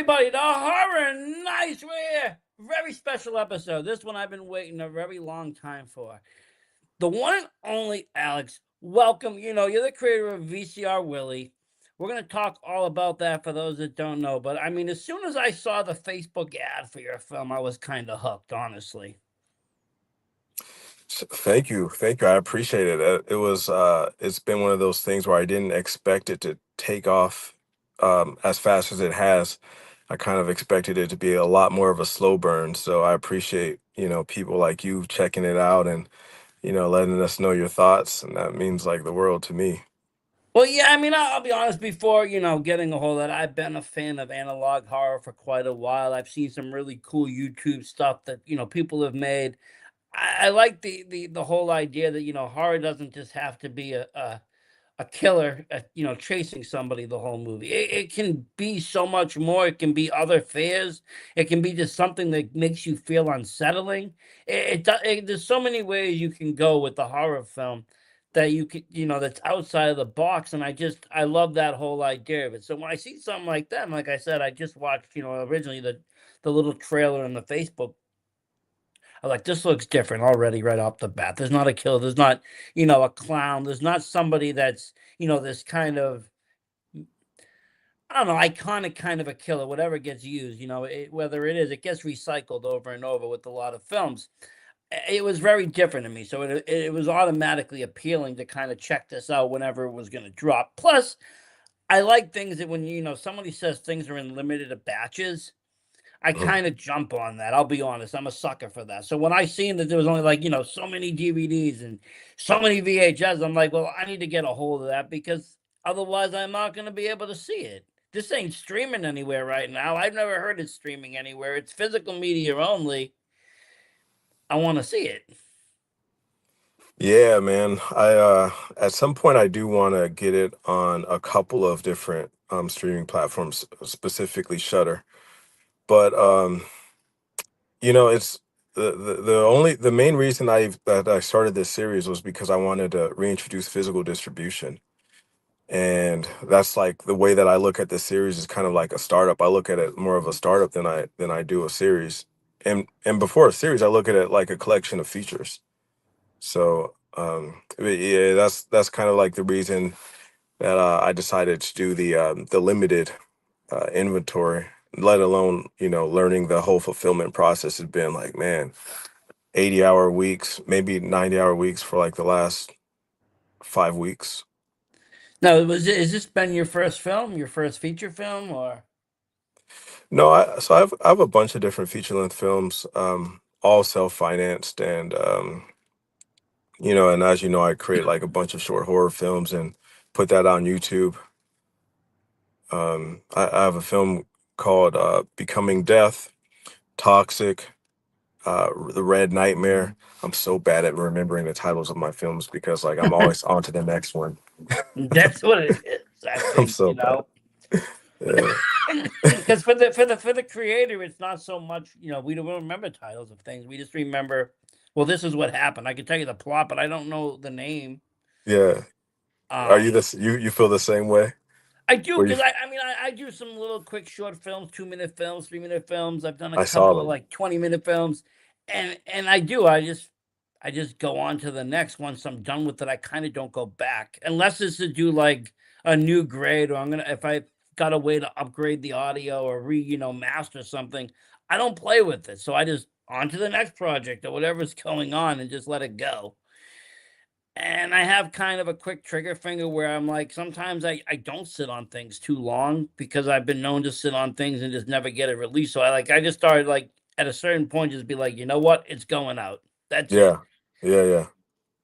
everybody, the Horror Nights. We're here. Very special episode. This one I've been waiting a very long time for. The one and only Alex. Welcome. You're the creator of VCR Willie. We're going to talk all about that for those that don't know. But I mean, as soon as I saw the Facebook ad for your film, I was kind of hooked, honestly. Thank you. Thank you. I appreciate it. It's been one of those things where I didn't expect it to take off as fast as it has. I kind of expected it to be a lot more of a slow burn. So I appreciate, people like you checking it out and, letting us know your thoughts. And that means like the world to me. Well, yeah, I mean, I'll be honest, before, getting a hold of that, I've been a fan of analog horror for quite a while. I've seen some really cool YouTube stuff that, people have made. I like the whole idea that, horror doesn't just have to be a killer, chasing somebody the whole movie. It can be so much more. It can be other fears. It can be just something that makes you feel unsettling. There's so many ways you can go with the horror film that you could, that's outside of the box. And I love that whole idea of it. So when I see something like that, and like I said, I just watched, originally the little trailer on the Facebook. I'm like, this looks different already right off the bat. There's not a killer. There's not, a clown. There's not somebody that's, this kind of, I don't know, iconic kind of a killer, whatever gets used, whether it gets recycled over and over with a lot of films. It was very different to me. So it was automatically appealing to kind of check this out whenever it was going to drop. Plus, I like things that when, somebody says things are in limited batches, I Mhm. kind of jump on that. I'll be honest. I'm a sucker for that. So when I seen that there was only like, so many DVDs and so many VHS, I'm like, well, I need to get a hold of that because otherwise I'm not going to be able to see it. This ain't streaming anywhere right now. I've never heard it streaming anywhere. It's physical media only. I want to see it. Yeah, man. I at some point I do want to get it on a couple of different streaming platforms, specifically Shutter. But it's the main reason I started this series was because I wanted to reintroduce physical distribution. And that's like the way that I look at this series is kind of like a startup. I look at it more of a startup than I do a series. And before a series, I look at it like a collection of features. So yeah, that's kind of like the reason that I decided to do the limited inventory, let alone, learning the whole fulfillment process has been like, man, 80-hour weeks, maybe 90-hour weeks for like the last 5 weeks. Now, is this been your first film, your first feature film, or? No, I have a bunch of different feature length films, all self-financed, and and as you know, I create like a bunch of short horror films and put that on YouTube. I have a film called Becoming Death, Toxic, The Red Nightmare. I'm so bad at remembering the titles of my films because like I'm always on to the next one. That's what it is, I I'm think, so bad. Yeah. because for the creator, it's not so much, we don't remember titles of things. We just remember, well, this is what happened. I can tell you the plot, but I don't know the name. Yeah. Are you Um, this you feel the same way? I do Where you because I do some little quick short films, 2-minute films, 3-minute films. I've done a I saw couple of them. like 20-minute films, and I just go on to the next. Once I'm done with it, I kind of don't go back unless it's to do like a new grade, or if I got a way to upgrade the audio or master something. I don't play with it, so I just on to the next project or whatever's going on and just let it go. And I have kind of a quick trigger finger where I'm like, sometimes I don't sit on things too long because I've been known to sit on things and just never get it released. So I just started like at a certain point, just be like, you know what? It's going out. That's it. Yeah. Yeah, yeah.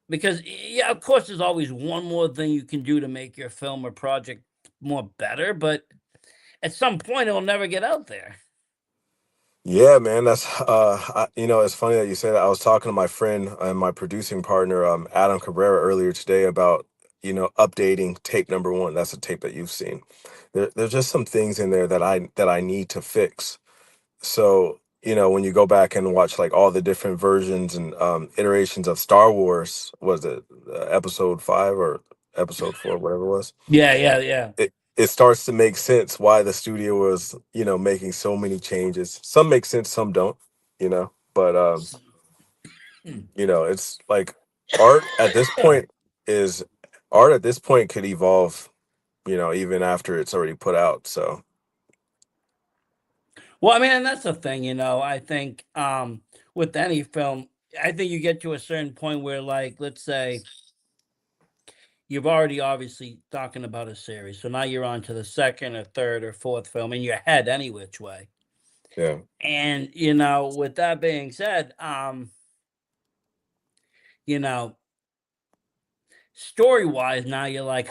Because yeah, of course, there's always one more thing you can do to make your film or project more better, but at some point it'll never get out there. Yeah, man, it's funny that you say that. I was talking to my friend and my producing partner, Adam Cabrera, earlier today about, updating tape number one. That's a tape that you've seen. There's just some things in there that I need to fix. So, when you go back and watch like all the different versions and iterations of Star Wars, was it episode 5 or episode 4, whatever it was? Yeah, yeah, yeah. it starts to make sense why the studio was, making so many changes. Some make sense, some don't, but Hmm. it's like art at this point is art at this point could evolve, even after it's already put out. So Well, I mean, and that's the thing, I think with any film, I think you get to a certain point where, like, let's say you've already obviously talking about a series. So now you're on to the second or third or fourth film in your head any which way. yeah, And with that being said, you know, story wise, now you're like,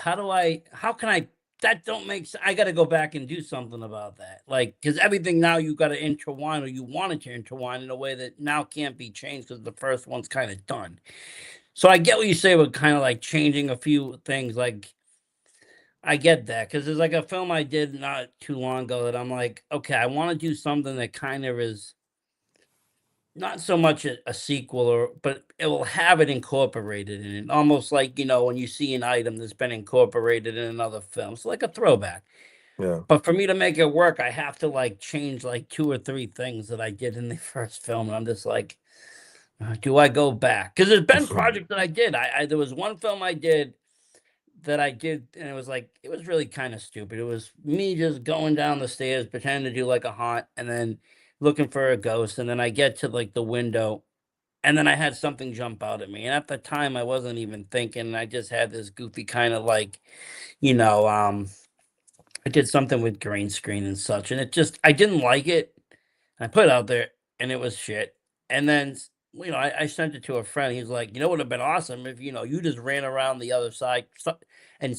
how can I that don't make sense. I got to go back and do something about that. Like, because everything now you got to intertwine, or you wanted to intertwine in a way that now can't be changed because the first one's kind of done. So I get what you say with kind of like changing a few things. Like, I get that because there's like a film I did not too long ago that I'm like, okay, I want to do something that kind of is not so much a sequel, but it will have it incorporated in it, almost like when you see an item that's been incorporated in another film, so like a throwback. yeah. But for me to make it work, I have to like change like two or three things that I did in the first film, and I'm just like, do I go back? Because there's been projects that I did. I there was one film I did that I did, and it was like it was really kind of stupid. It was me just going down the stairs, pretending to do like a haunt, and then looking for a ghost, and then I get to like the window, and then I had something jump out at me. And at the time, I wasn't even thinking. I just had this goofy kind of like, you know, um, I did something with green screen and such, and I didn't like it. I put it out there, and it was shit. And then, I sent it to a friend. He's like, it would have been awesome if, you just ran around the other side and,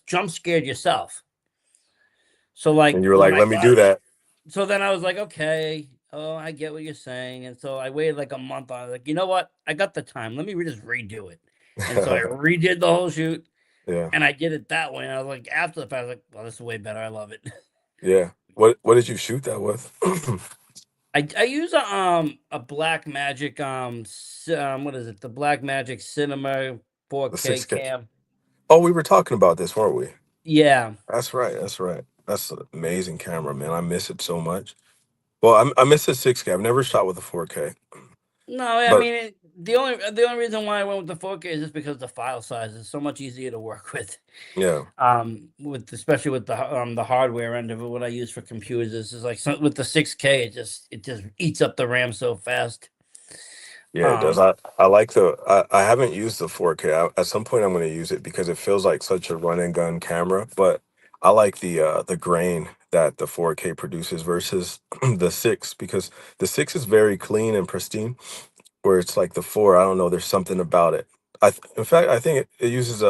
jump scared yourself. So, And like, you were when like, I let me do got that. So then I was like, "Okay, oh, I get what you're saying." And so I waited like a month on it, like, "You know what? I got the time. Let me just redo it." And so I redid the whole shoot, Yeah, and I did it that way. And I was like, after the fact, I was like, "Well, this is way better. I love it." yeah. What did you shoot that with? I use a Black Magic what is it? The Black Magic Cinema The 4K 6K. cam. Oh, we were talking about this, weren't we? Yeah. That's right. That's right. That's an amazing camera, man. I miss it so much. Well, I miss the 6K. I've never shot with a 4K, No, I but mean the only reason why I went with the 4K is just because the file size is so much easier to work with. yeah, With especially with the hardware end of it, what I use for computers is like with the 6K, it just eats up the RAM so fast. yeah, it does. Um, I like I haven't used the 4K. At some point, I'm going to use it because it feels like such a run and gun camera. But I like the grain that the 4K produces versus the six because the six is very clean and pristine. Where it's like the four, I don't know. There's something about it. In fact, I think it uses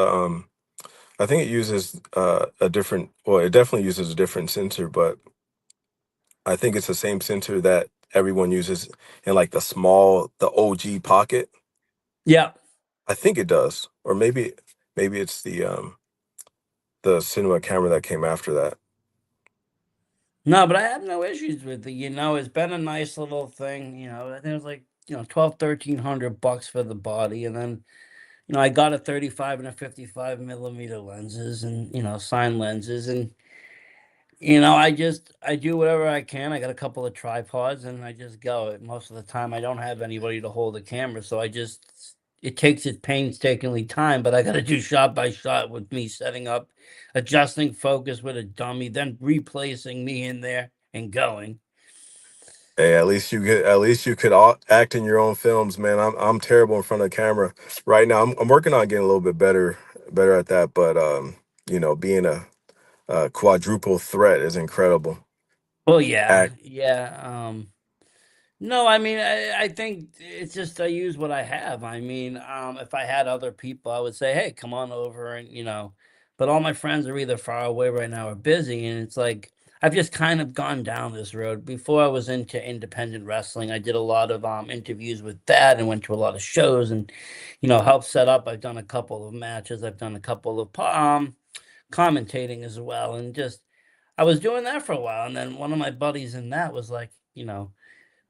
I think it uses a different. Well, it definitely uses a different sensor, but I think it's the same sensor that everyone uses in like the OG Pocket. yeah. I think it does, or maybe it's the cinema camera that came after that. No, but I have no issues with it. It's been a nice little thing. I think it was like 12, $1,300 for the body, and then I got a 35 and a 55 millimeter lenses, and sign lenses, and I do whatever I can. I got a couple of tripods and I just go. Most of the time I don't have anybody to hold the camera, so it takes it painstakingly time, but I got to do shot by shot with me setting up, adjusting focus with a dummy, then replacing me in there and going. Hey, at least you could act in your own films, man. I'm terrible in front of the camera right now. I'm working on getting a little bit better at that, but being a quadruple threat is incredible. Well, yeah, Act, yeah. No, I mean, I think it's just I use what I have. I mean, if I had other people, I would say, "Hey, come on over," and but all my friends are either far away right now or busy, and it's like I've just kind of gone down this road. Before I was into independent wrestling, I did a lot of interviews with that and went to a lot of shows and helped set up. I've done a couple of matches. I've done a couple of commentating as well, and just I was doing that for a while, and then one of my buddies in that was like,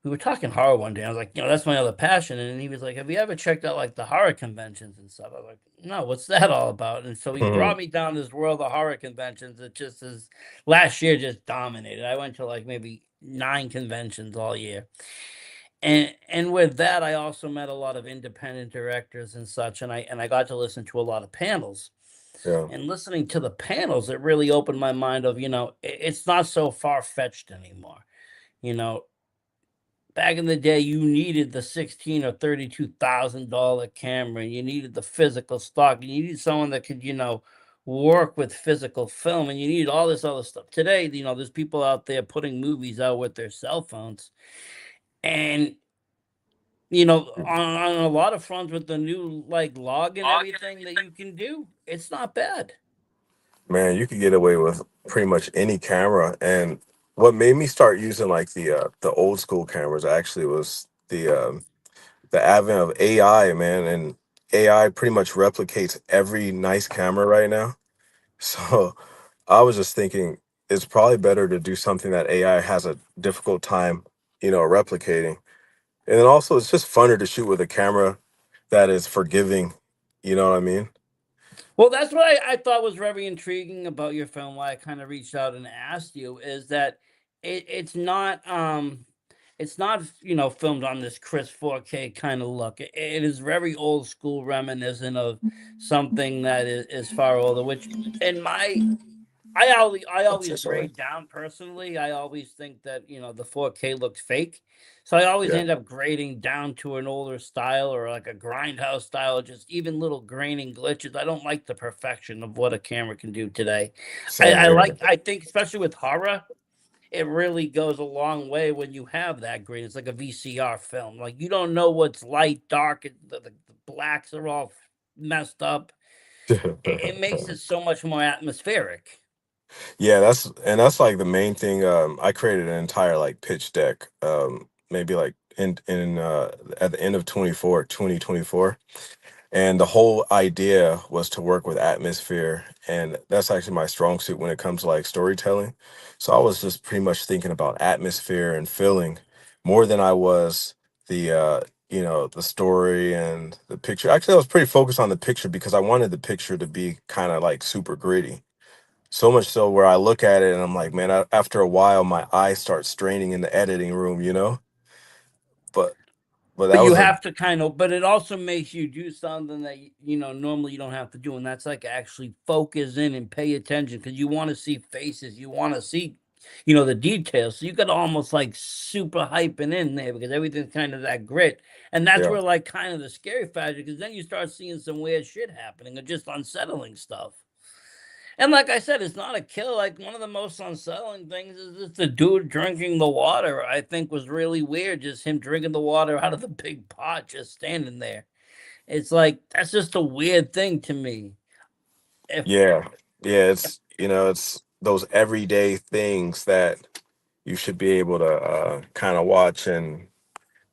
we were talking horror one day. I was like, that's my other passion. And he was like, have you ever checked out like the horror conventions and stuff? I was like, no, what's that all about? And so he brought me down this world of horror conventions that just is last year just dominated. I went to like maybe 9 conventions all year. And with that, I also met a lot of independent directors and such, and I got to listen to a lot of panels. Yeah. And listening to the panels, it really opened my mind of, it's not so far fetched anymore. You know, Back in the day, you needed the 16 or $32,000 camera. You needed the physical stock. You needed someone that could, work with physical film, and you need all this other stuff. Today, there's people out there putting movies out with their cell phones, and on a lot of fronts with the new like log and everything that you can do, it's not bad. Man, you could get away with pretty much any camera. And what made me start using like the old school cameras actually was the advent of AI, man. And AI pretty much replicates every nice camera right now. So I was just thinking it's probably better to do something that AI has a difficult time, replicating. And then also it's just funner to shoot with a camera that is forgiving. You know what I mean? Well, that's what I thought was very intriguing about your film. Why I kind of reached out and asked you is that it's not filmed on this crisp 4K kind of look. It is very old school, reminiscent of something that is far older. Which in my What's I always this one? grade down personally. I always think that, the 4K looks fake. So I always Yeah, end up grading down to an older style or like a grindhouse style, just even little graining glitches. I don't like the perfection of what a camera can do today. I, same I here. like I think especially with horror, it really goes a long way when you have that grain. It's like a VCR film. Like you don't know what's light, dark, the blacks are all messed up. It makes it so much more atmospheric. Yeah, that's like the main thing. I created an entire like pitch deck, maybe like in at the end of 2024. And the whole idea was to work with atmosphere, and that's actually my strong suit when it comes to like storytelling. So I was just pretty much thinking about atmosphere and feeling more than I was the story and the picture. Actually, I was pretty focused on the picture because I wanted the picture to be kind of like super gritty. So much so where I look at it and I'm like, man, after a while, my eyes start straining in the editing room. But But that you was a have to but it also makes you do something that normally you don't have to do, and that's like actually focus in and pay attention because you want to see faces, you want to see, the details. So you got to almost like super hyping in there because everything's kind of that grit, and that's yeah, where like kind of the scary factor because then you start seeing some weird shit happening or just unsettling stuff. And like I said, it's not a kill. Like one of the most unsettling things is just the dude drinking the water. I think was really weird. Just him drinking the water out of the big pot, just standing there. It's like that's just a weird thing to me. If yeah, yeah. It's those everyday things that you should be able to kind of watch, and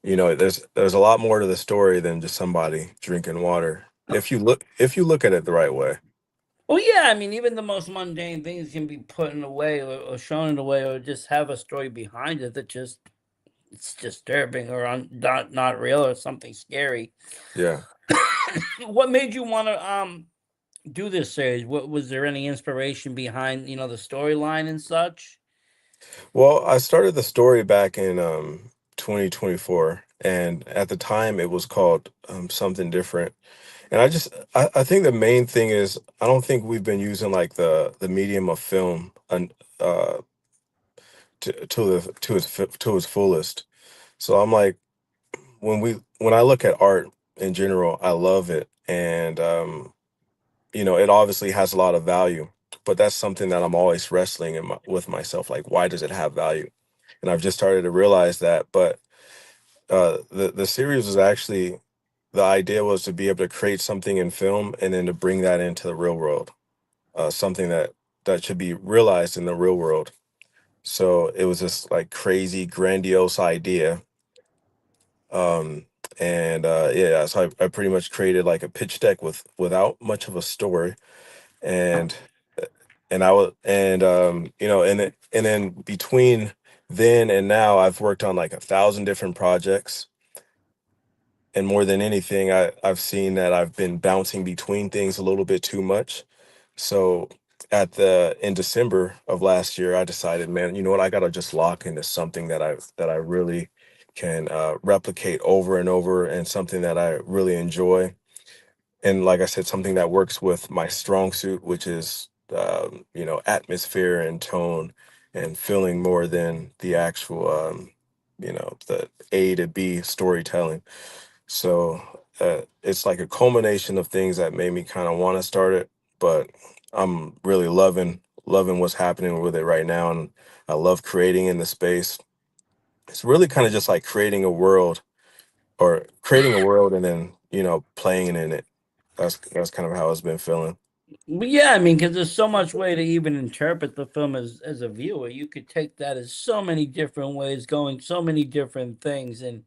there's a lot more to the story than just somebody drinking water. If you look at it the right way. well, yeah, I mean, even the most mundane things can be put in a way or shown in a way or just have a story behind it that just it's disturbing or not real or something scary. Yeah. What made you want to do this series? What was there any inspiration behind, the storyline and such? Well, I started the story back in 2024, and at the time it was called something different. And I think the main thing is I don't think we've been using like the medium of film and to its fullest. So I'm like, when I look at art in general, I love it, and it obviously has a lot of value. But that's something that I'm always wrestling with myself. Like, why does it have value? And I've just started to realize that. But the series was actually the idea was to be able to create something in film and then to bring that into the real world, something that should be realized in the real world. So it was this like crazy grandiose idea. Um, and yeah, so I pretty much created like a pitch deck without much of a story, and and I was and and then between Then and now I've worked on like 1,000 different projects. And more than anything, I've seen that I've been bouncing between things a little bit too much. So in December of last year, I decided, man, you know what, I gotta just lock into something that I really can replicate over and over, and something that I really enjoy. And like I said, something that works with my strong suit, which is atmosphere and tone and feeling more than the actual the A to B storytelling. So it's like a culmination of things that made me kind of want to start it, but I'm really loving what's happening with it right now, and I love creating in the space. It's really kind of just like creating a world and then playing in it. That's kind of how it's been feeling. But yeah, I mean, because there's so much way to even interpret the film as a viewer. You could take that as so many different ways, going so many different things, and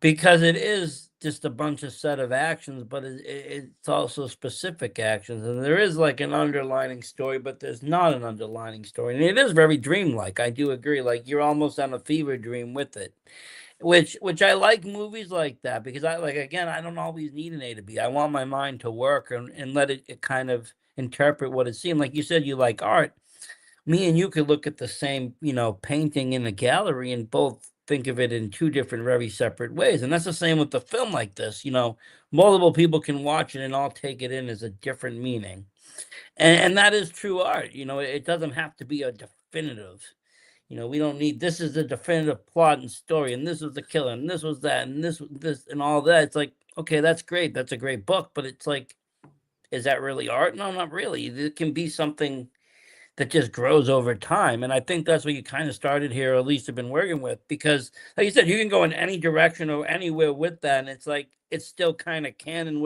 because it is just a bunch of set of actions, but it's also specific actions, and there is like an underlining story, but there's not an underlining story, and it is very dreamlike. I do agree. Like you're almost on a fever dream with it, which I like movies like that because I like again I don't always need an A to B. I want my mind to work and let it kind of interpret what it seemed like. You said you like art. Me and you could look at the same, painting in a gallery and both think of it in two different, very separate ways. And that's the same with the film like this. Multiple people can watch it and all take it in as a different meaning. And that is true art. It doesn't have to be a definitive. We don't need this is the definitive plot and story, and this was the killer, and this was that, and this and all that. It's like, okay, that's great. That's a great book, but it's like, is that really art? No, not really. It can be something that just grows over time. And I think that's what you kind of started here, or at least have been working with, because like you said, you can go in any direction or anywhere with that. And it's like it's still kind of canon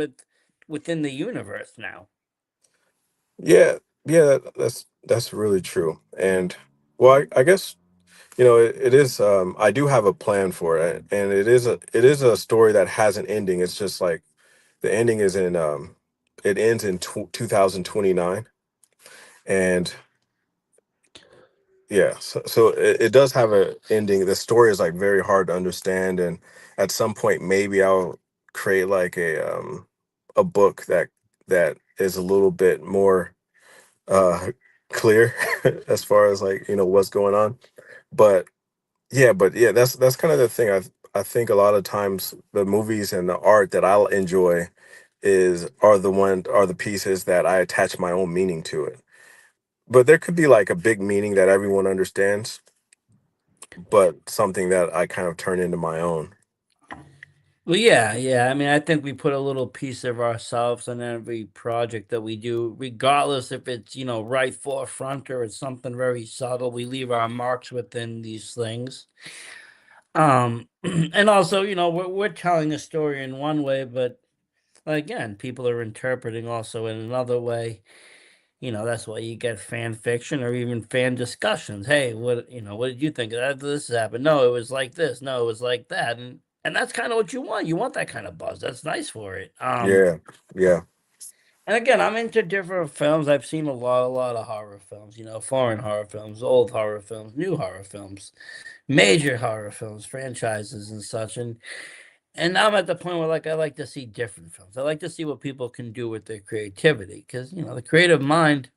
within the universe now. Yeah, yeah, that's really true. And well, I guess it is. I do have a plan for it, and it is a story that has an ending. It's just like the ending is it ends in 2029. And yeah, so it does have a ending. The story is like very hard to understand, and at some point maybe I'll create like a book that is a little bit more uh clear as far as like what's going on. But yeah, that's kind of the thing. I think a lot of times the movies and the art that I'll enjoy are the pieces that I attach my own meaning to it. But there could be like a big meaning that everyone understands, but something that I kind of turn into my own. Well, yeah, yeah. I mean, I think we put a little piece of ourselves in every project that we do, regardless if it's, right forefront or it's something very subtle. We leave our marks within these things. And also, we're telling a story in one way, but again, people are interpreting also in another way. That's why you get fan fiction or even fan discussions. Hey, what did you think of that? This happened. No, it was like this. No, it was like that. And that's kind of what you want. You want that kind of buzz. That's nice for it. Yeah, yeah. And again, I'm into different films. I've seen a lot of horror films, foreign horror films, old horror films, new horror films, major horror films, franchises and such. And now I'm at the point where like I like to see different films. I like to see what people can do with their creativity because the creative mind,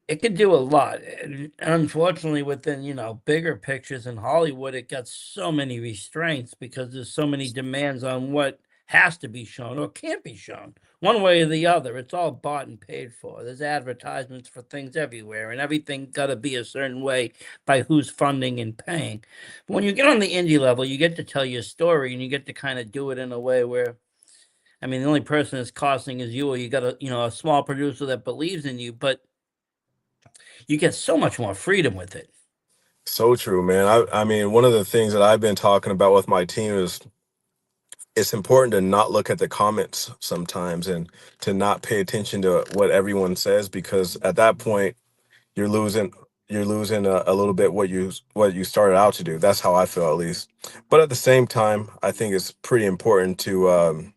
it can do a lot. And unfortunately, within bigger pictures in Hollywood, it got so many restraints because there's so many demands on what has to be shown or can't be shown one way or the other. It's all bought and paid for. There's advertisements for things everywhere, and everything got to be a certain way by who's funding and paying. But when you get on the indie level, you get to tell your story, and you get to kind of do it in a way where, I mean, the only person that's costing is you, or you got a small producer that believes in you, but you get so much more freedom with it. So true, man. I mean, one of the things that I've been talking about with my team is it's important to not look at the comments sometimes, and to not pay attention to what everyone says, because at that point you're losing a little bit what you started out to do. That's how I feel, at least. But at the same time, I think it's pretty important to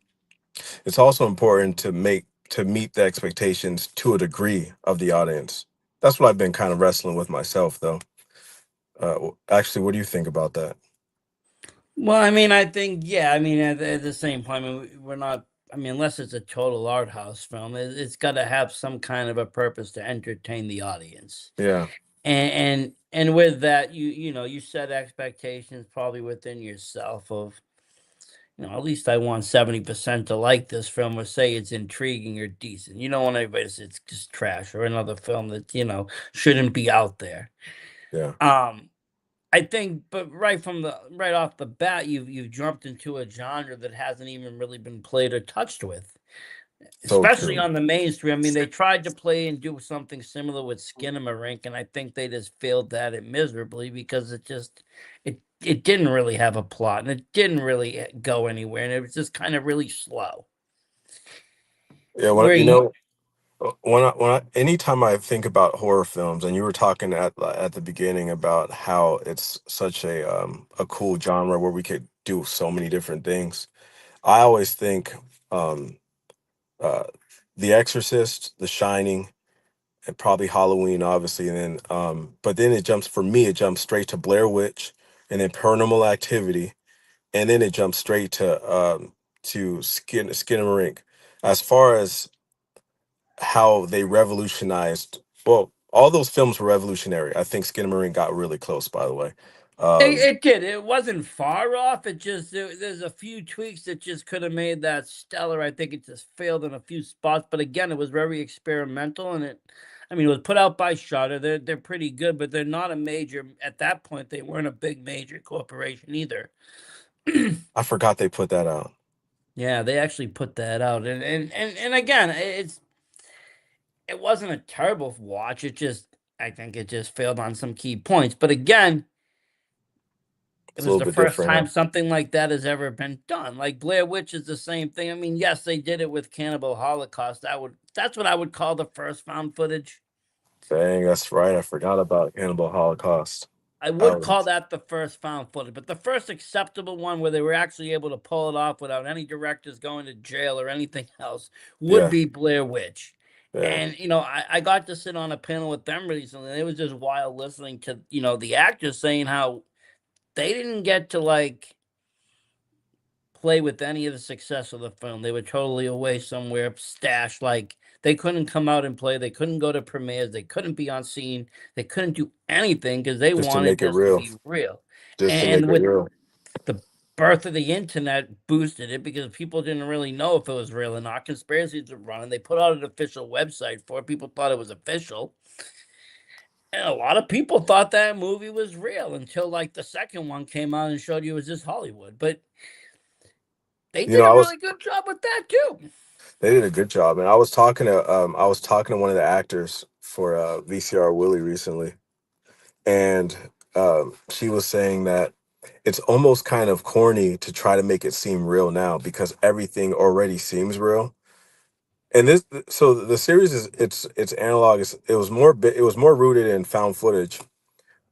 it's also important to meet the expectations to a degree of the audience. That's what I've been kind of wrestling with myself, though. Actually, what do you think about that? Well, I mean, I think, yeah, I mean, at the same point, I mean, we're not, I mean, unless it's a total art house film, it's got to have some kind of a purpose to entertain the audience. Yeah, And with that, you set expectations probably within yourself of, at least I want 70% to like this film or say it's intriguing or decent. You don't want everybody to say it's just trash or another film that, shouldn't be out there. yeah, Um, I think, but right off the bat, you've jumped into a genre that hasn't even really been played or touched with, so especially true. on the mainstream. I mean, they tried to play and do something similar with Skinamarink, and I think they just failed at it miserably because it didn't really have a plot and it didn't really go anywhere, and it was just kind of really slow. Yeah, Where you, anytime I think about horror films, and you were talking at the beginning about how it's such a cool genre where we could do so many different things. I always think um, uh, The Exorcist, The Shining, and probably Halloween, obviously, and then but then it jumps straight to Blair Witch, and then Paranormal Activity, and then it jumps straight to Skinamarink. As far as how they revolutionized, well, all those films were revolutionary. I think Skinamarink got really close, by the way. it, Um, it did. It wasn't far off. There's a few tweaks that just could have made that stellar. I think it just failed in a few spots, but again, it was very experimental, and I mean, it was put out by Shudder. They're pretty good, but they're not a major. At that point, they weren't a big major corporation either. I forgot they put that out. Yeah, they actually put that out, and again, it wasn't a terrible watch. I think it just failed on some key points. But again, it It's a was little the bit first different, huh? time something like that has ever been done. Like Blair Witch is the same thing. I mean, yes, they did it with Cannibal Holocaust. That's what I would call the first found footage. Dang, that's right. I forgot about Cannibal Holocaust. I That would call was, that the first found footage, but the first acceptable one where they were actually able to pull it off without any directors going to jail or anything else would yeah, be Blair Witch. yeah. And I got to sit on a panel with them recently, and it was just wild listening to the actors saying how they didn't get to like play with any of the success of the film. They were totally away somewhere, stashed. Like they couldn't come out and play. They couldn't go to premieres. They couldn't be on scene. They couldn't do anything because they Just to wanted make it this to real. be real. Just to make And it with real. the birth of the internet boosted it because people didn't really know if it was real or not. Conspiracies were running. They put out an official website for it. People thought it was official. And a lot of people thought that movie was real until like the second one came out and showed you it was just Hollywood. But they You did know, a really good job with that too. they did a good job, and I was talking to one of the actors for VCR Willie recently, and she was saying that it's almost kind of corny to try to make it seem real now because everything already seems real. And so the series is it's analog. It was more rooted in found footage,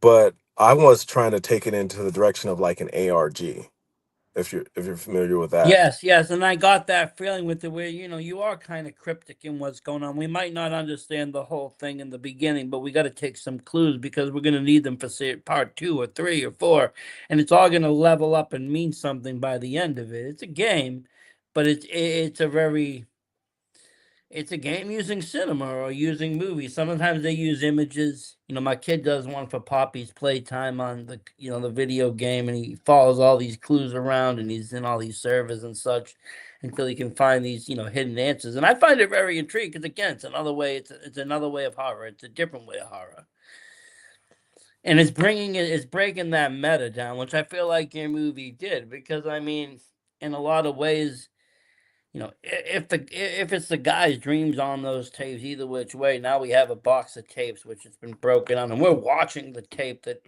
but I was trying to take it into the direction of like an ARG, if you're familiar with that. Yes, yes, and I got that feeling with the way you are kind of cryptic in what's going on. We might not understand the whole thing in the beginning, but we got to take some clues because we're going to need them for say, part two or three or four, and it's all going to level up and mean something by the end of it. It's a game, but it's a game using cinema or using movies. Sometimes they use images. My kid does one for Poppy's playtime on the video game, and he follows all these clues around, and he's in all these servers and such until he can find these hidden answers. And I find it very intriguing because again, it's another way. It's another way of horror. It's a different way of horror, and it's breaking that meta down, which I feel like your movie did because I mean, in a lot of ways if it's the guy's dreams on those tapes, either which way, now we have a box of tapes which has been broken on, and we're watching the tape that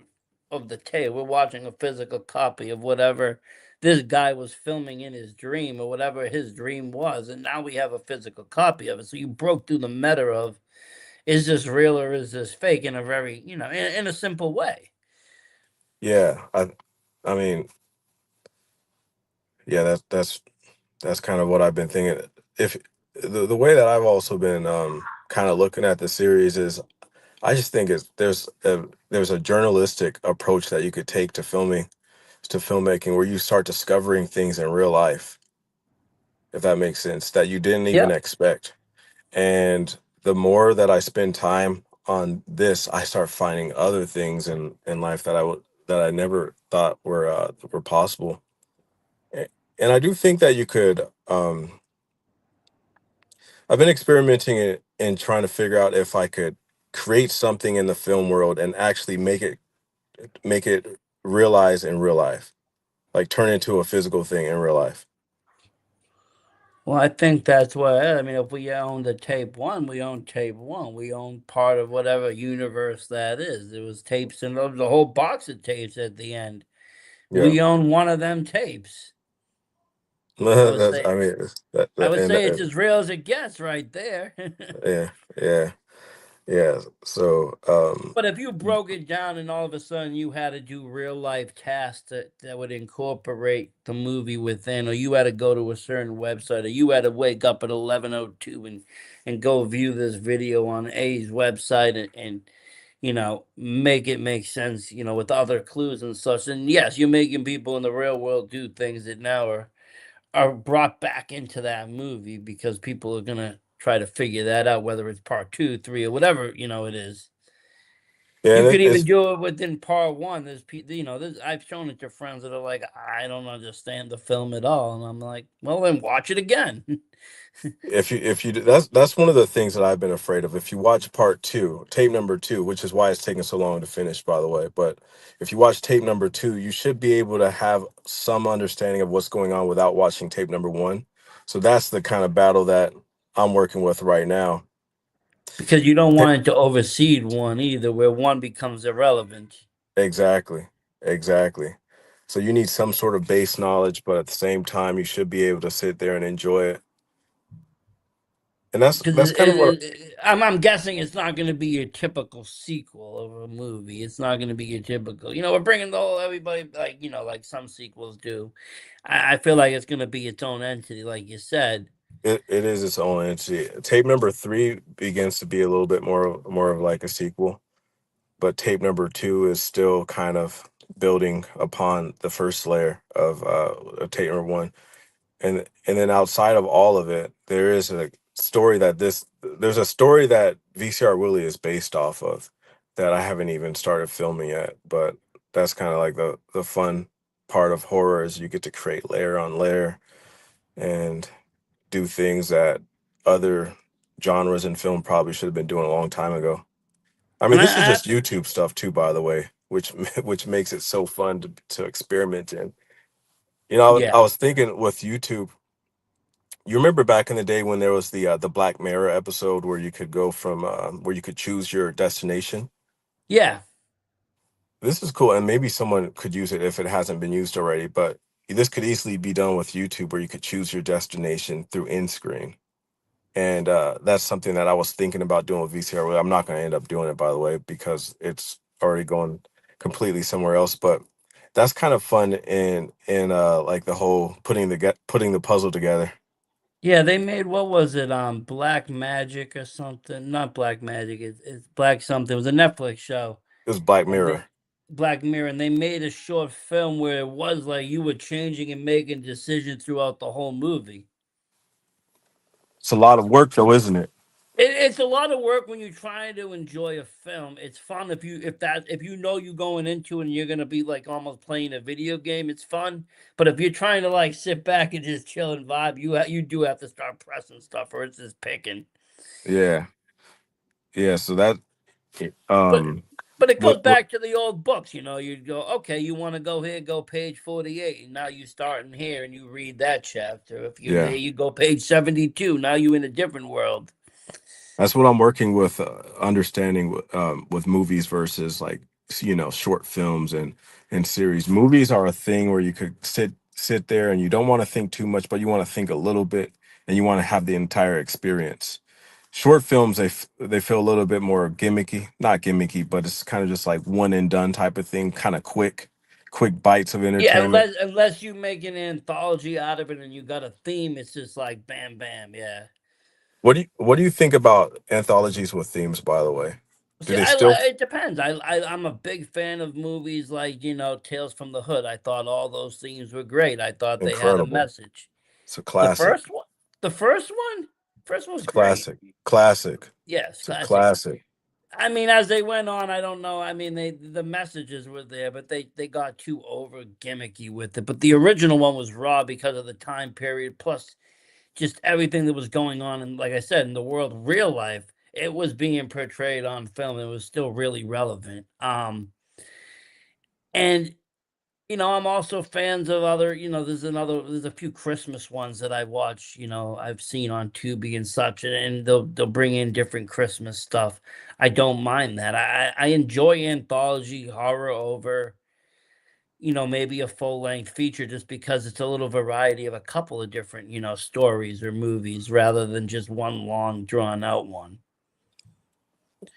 of the tape. We're watching a physical copy of whatever this guy was filming in his dream or whatever his dream was, and now we have a physical copy of it. So you broke through the meta of is this real or is this fake in a very in a simple way. Yeah, I mean, yeah, that's kind of what I've been thinking. If the way that I've also been kind of looking at the series is I just think there's a journalistic approach that you could take to filming, to filmmaking, where you start discovering things in real life, if that makes sense, that you didn't even Yeah. expect. And the more that I spend time on this, I start finding other things in life that I never thought were possible. A- And I do think that you could. I've been experimenting in trying to figure out if I could create something in the film world and actually make it realize in real life, like turn into a physical thing in real life. Well, I think that's what I mean. If we own the tape one, we own tape one. We own part of whatever universe that is. There was tapes and there was a whole box of tapes at the end. Yeah. We own one of them tapes. I would That's, say I mean, that, I that would and say it's as real as it gets right there. yeah, yeah, yeah. So, But if you broke it down and all of a sudden you had to do real life tasks that would incorporate the movie within, or you had to go to a certain website, or you had to wake up at 11:02 and go view this video on A's website and make it make sense, with other clues and such. And yes, you're making people in the real world do things that now are brought back into that movie because people are gonna try to figure that out, whether it's part two, three, or whatever, it is. yeah, You and could even it's do it within part one. There's people, I've shown it to friends that are like, I don't understand the film at all, and I'm like, well, then watch it again. that's one of the things that I've been afraid of. If you watch part two, tape number two, which is why it's taking so long to finish, by the way, but if you watch tape number two, you should be able to have some understanding of what's going on without watching tape number one. So that's the kind of battle that I'm working with right now. Because you don't Ta- want it to overseed one either, where one becomes irrelevant. exactly, exactly. So you need some sort of base knowledge, but at the same time, you should be able to sit there and enjoy it. And Because that's kind of what I'm guessing it's not going to be your typical sequel of a movie. It's not going to be your typical. We're bringing the whole everybody like like some sequels do. I feel like it's going to be its own entity, like you said. it is its own entity. Tape number three begins to be a little bit more of like a sequel, but tape number two is still kind of building upon the first layer of tape number one. And then outside of all of it, there's a story that VCR Willie is based off of that I haven't even started filming yet. But that's kind of like the fun part of horror is you get to create layer on layer and do things that other genres in film probably should have been doing a long time ago. I mean, And this is I just YouTube stuff too, by the way, which which makes it so fun to experiment in. yeah, I was thinking with YouTube. You remember back in the day when there was the Black Mirror episode where you could go from where you could choose your destination. yeah. This is cool, and maybe someone could use it if it hasn't been used already. But this could easily be done with YouTube, where you could choose your destination through in screen. And that's something that I was thinking about doing with VCR. Well, I'm not going to end up doing it, by the way, because it's already going completely somewhere else. But that's kind of fun in like the whole putting the puzzle together. Yeah, they made what was it? Black Magic or something. Not Black Magic. It's Black something. It was a Netflix show, It was Black and they Mirror. Black Mirror, and they made a short film where it was like you were changing and making decisions throughout the whole movie. It's a lot of work, though, isn't it? It's a lot of work when you're trying to enjoy a film. It's fun if you know you're going into it and you're gonna be like almost playing a video game. It's fun, but if you're trying to like sit back and just chill and vibe, you do have to start pressing stuff, or it's just picking. Yeah, yeah. So that But um, but it goes what back to the old books. You'd go, okay, you want to go here, go page 48, and now you start in here and you read that chapter. If you're there, yeah. you go page 72. Now you in a different world. That's what I'm working with, understanding with movies versus like short films and series. Movies are a thing where you could sit there and you don't want to think too much, but you want to think a little bit and you want to have the entire experience. Short films they feel a little bit more gimmicky, not gimmicky, but it's kind of just like one and done type of thing, kind of quick bites of Yeah, entertainment. unless you make an anthology out of it and you got a theme, it's just like bam, bam, yeah. What do you think about anthologies with themes, by the way? Do See, they I still li it depends. I'm a big fan of movies like, Tales from the Hood. I thought all those themes were great. I thought they had a incredible? message. It's a The classic. first one the first one? First one It's was a great. classic. Classic. Yes, It's a classic. classic. I mean, as they went on, I don't know. I mean, the messages were there, but they got too over gimmicky with it. But the original one was raw because of the time period, plus just everything that was going on, and like I said, in the world, real life, it was being portrayed on film. It was still really relevant. And I'm also fans of other. There's a few Christmas ones that I watch. I've seen on Tubi and such, and they'll bring in different Christmas stuff. I don't mind that. I enjoy anthology horror over maybe a full length feature just because it's a little variety of a couple of different stories or movies rather than just one long drawn out one.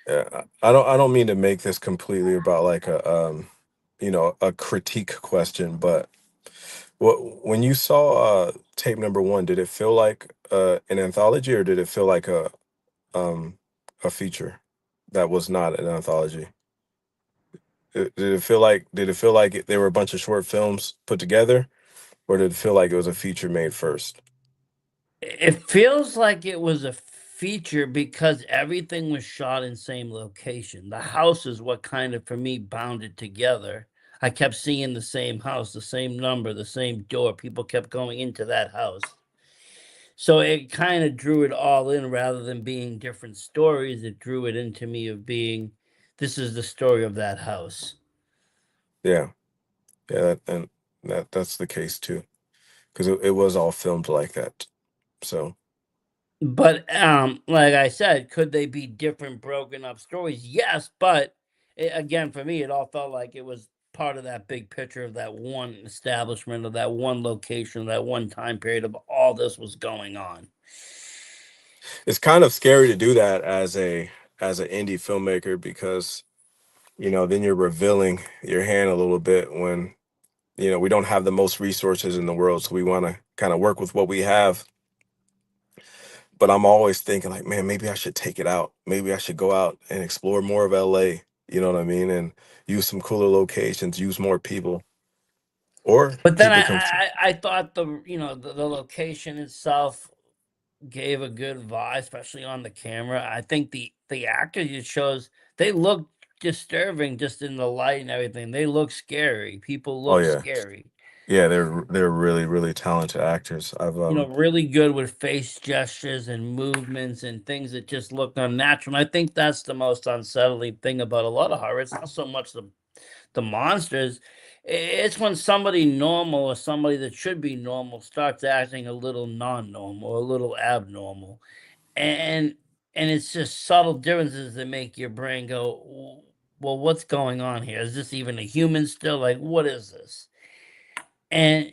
Yeah, I don't mean to make this completely about like a critique question, but when you saw tape number one, did it feel like an anthology, or did it feel like um a feature that was not an anthology? Did it feel like they were a bunch of short films put together, or did it feel like it was a feature made first? It feels like it was a feature because everything was shot in same location. The house is what kind of, for me, bound it together. I kept seeing the same house, the same number, the same door. People kept going into that house. So it kind of drew it all in rather than being different stories. It drew it into me of being, this is the story of that house. Yeah, yeah, and that's the case too, because it was all filmed like that. So But like I said, could they be different broken up stories? Yes, but again, for me, it all felt like it was part of that big picture of that one establishment, of that one location, of that one time period of all this was going on. it's kind of scary to do that as an indie filmmaker, because then you're revealing your hand a little bit when we don't have the most resources in the world, so we want to kind of work with what we have. But I'm always thinking like, man, maybe I should take it out. Maybe I should go out and explore more of LA. You know what I mean? And use some cooler locations, use more people, or But then keep I it. I thought the location itself gave a good vibe, especially on the camera. I think the actors it shows they look disturbing just in the light and everything. They look scary. People Oh look yeah, scary. yeah. They're really really talented actors. I've Really good with face gestures and movements and things that just look unnatural. And I think that's the most unsettling thing about a lot of horror. It's not so much the monsters. It's when somebody normal or somebody that should be normal starts acting a little non-normal or a little abnormal. And it's just subtle differences that make your brain go, well, what's going on here? Is this even a human still? Like, what is this? And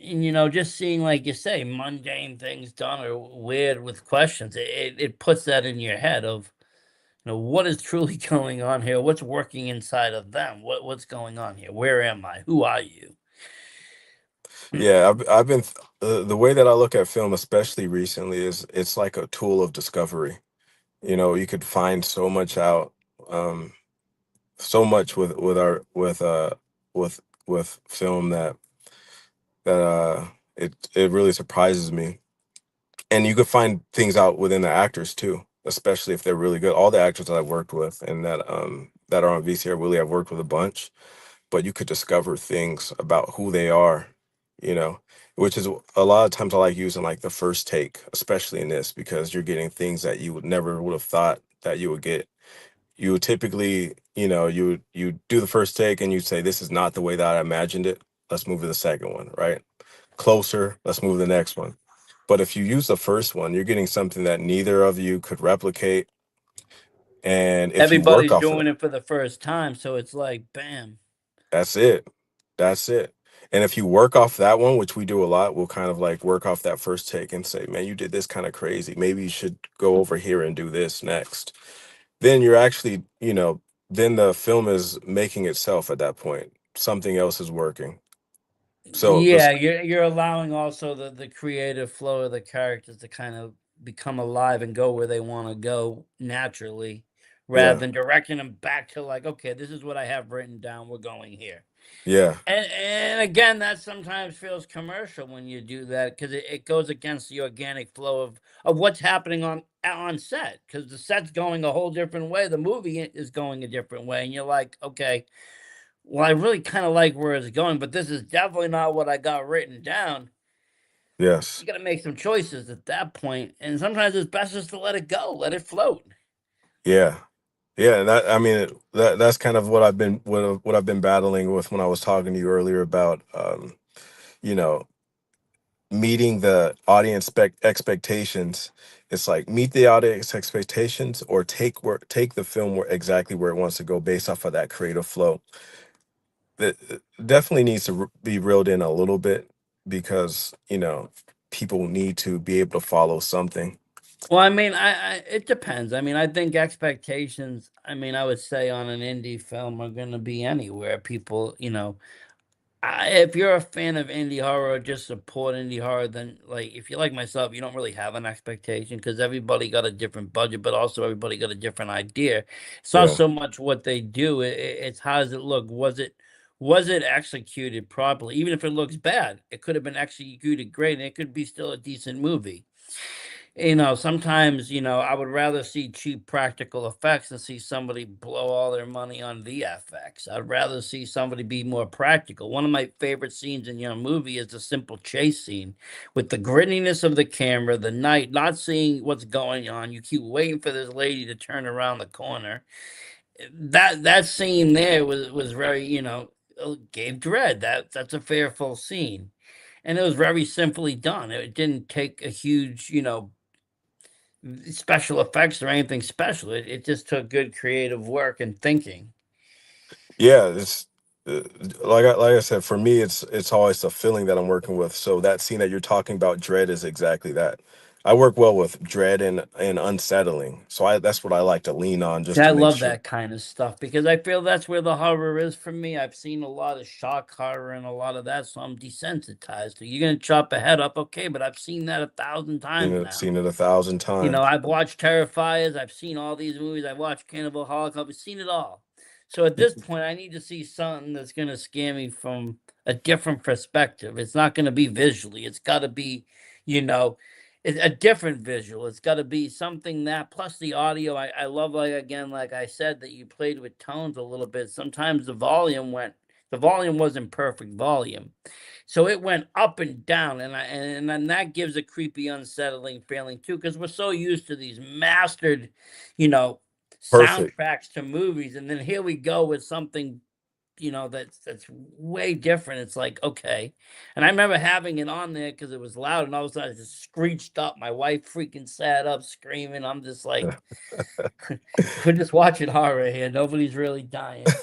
just seeing, like you say, mundane things done or weird with questions, it puts that in your head of, what is truly going on here? What's working inside of them? What's going on here? Where am I? Who are you? Yeah, I've been the way that I look at film, especially recently, is it's like a tool of discovery. You could find so much out, um, so much with film that it really surprises me. And you could find things out within the actors too, especially if they're really good. All the actors that I've worked with and that are on VCR Willie, I've worked with a bunch, but you could discover things about who they are, you know, which is a lot of times I like using like the first take, especially in this, because you're getting things that you would have thought that you would get. You would typically, you do the first take and you say, this is not the way that I imagined it. Let's move to the second one, right? Closer, let's move to the next one. But if you use the first one, you're getting something that neither of you could replicate. And if you work Everybody's off of that, doing it for the first time, so it's like, bam. that's it. That's it. And if you work off that one, which we do a lot, we'll kind of like work off that first take and say, man, you did this kind of crazy. Maybe you should go over here and do this next. Then you're actually, then the film is making itself at that point. Something else is working. So this, Yeah, you're allowing also the creative flow of the characters to kind of become alive and go where they want to go naturally rather Yeah. than directing them back to like, okay, this is what I have written down. We're going here. Yeah. And again, that sometimes feels commercial when you do that because it goes against the organic flow of what's happening on set because the set's going a whole different way. The movie is going a different way, and you're like, okay, well, I really kind of like where it's going, but this is definitely not what I got written down. Yes. You got to make some choices at that point, and sometimes it's best just to let it go, let it float. Yeah. Yeah, and that I mean that's kind of what I've been battling with when I was talking to you earlier about you know, meeting the audience expectations. It's like meet the audience expectations or take the film where exactly where it wants to go based off of that creative flow. That definitely needs to be reeled in a little bit because, people need to be able to follow something. Well, I mean, it depends. I mean, I think expectations. I mean, I would say on an indie film are going to be anywhere. People, if you're a fan of indie horror, or just support indie horror. Then, like, if you're like myself, you don't really have an expectation because everybody got a different budget, but also everybody got a different idea. It's not Yeah. so much what they do; it's how does it look? Was it executed properly? Even if it looks bad, it could have been executed great, and it could be still a decent movie. Sometimes, I would rather see cheap practical effects than see somebody blow all their money on VFX. I'd rather see somebody be more practical. One of my favorite scenes in your movie is the simple chase scene with the grittiness of the camera, the night, not seeing what's going on. You keep waiting for this lady to turn around the corner. That scene there was very, gave dread. That's a fearful scene. And it was very simply done. It didn't take a huge, special effects or anything special. It just took good creative work and thinking. Yeah, it's like I said, for me, it's always the feeling that I'm working with. So that scene that you're talking about, dread, is exactly that. I work well with dread and unsettling. So that's what I like to lean on See, just I to make love sure. that kind of stuff because I feel that's where the horror is for me. I've seen a lot of shock horror and a lot of that, so I'm desensitized to. You're gonna chop a head up, okay, but I've seen that 1,000 times now. Seen it 1,000 times. I've watched Terrifiers, I've seen all these movies, I've watched Cannibal Holocaust, I've seen it all. So at this point, I need to see something that's gonna scare me from a different perspective. It's not gonna be visually. It's got to be, you know, a different visual. It's got to be something that plus the audio. I love like again, like I said, that you played with tones a little bit. Sometimes the volume wasn't perfect volume. So it went up and down, and then that gives a creepy, unsettling feeling too, because we're so used to these mastered, you know, Perfect. soundtracks to movies, and then here we go with something, that's way different. It's like okay, and I remember having it on there because it was loud, and all of a sudden it just screeched up. My wife freaking sat up screaming. I'm just like, we're just watching horror here. Nobody's really dying.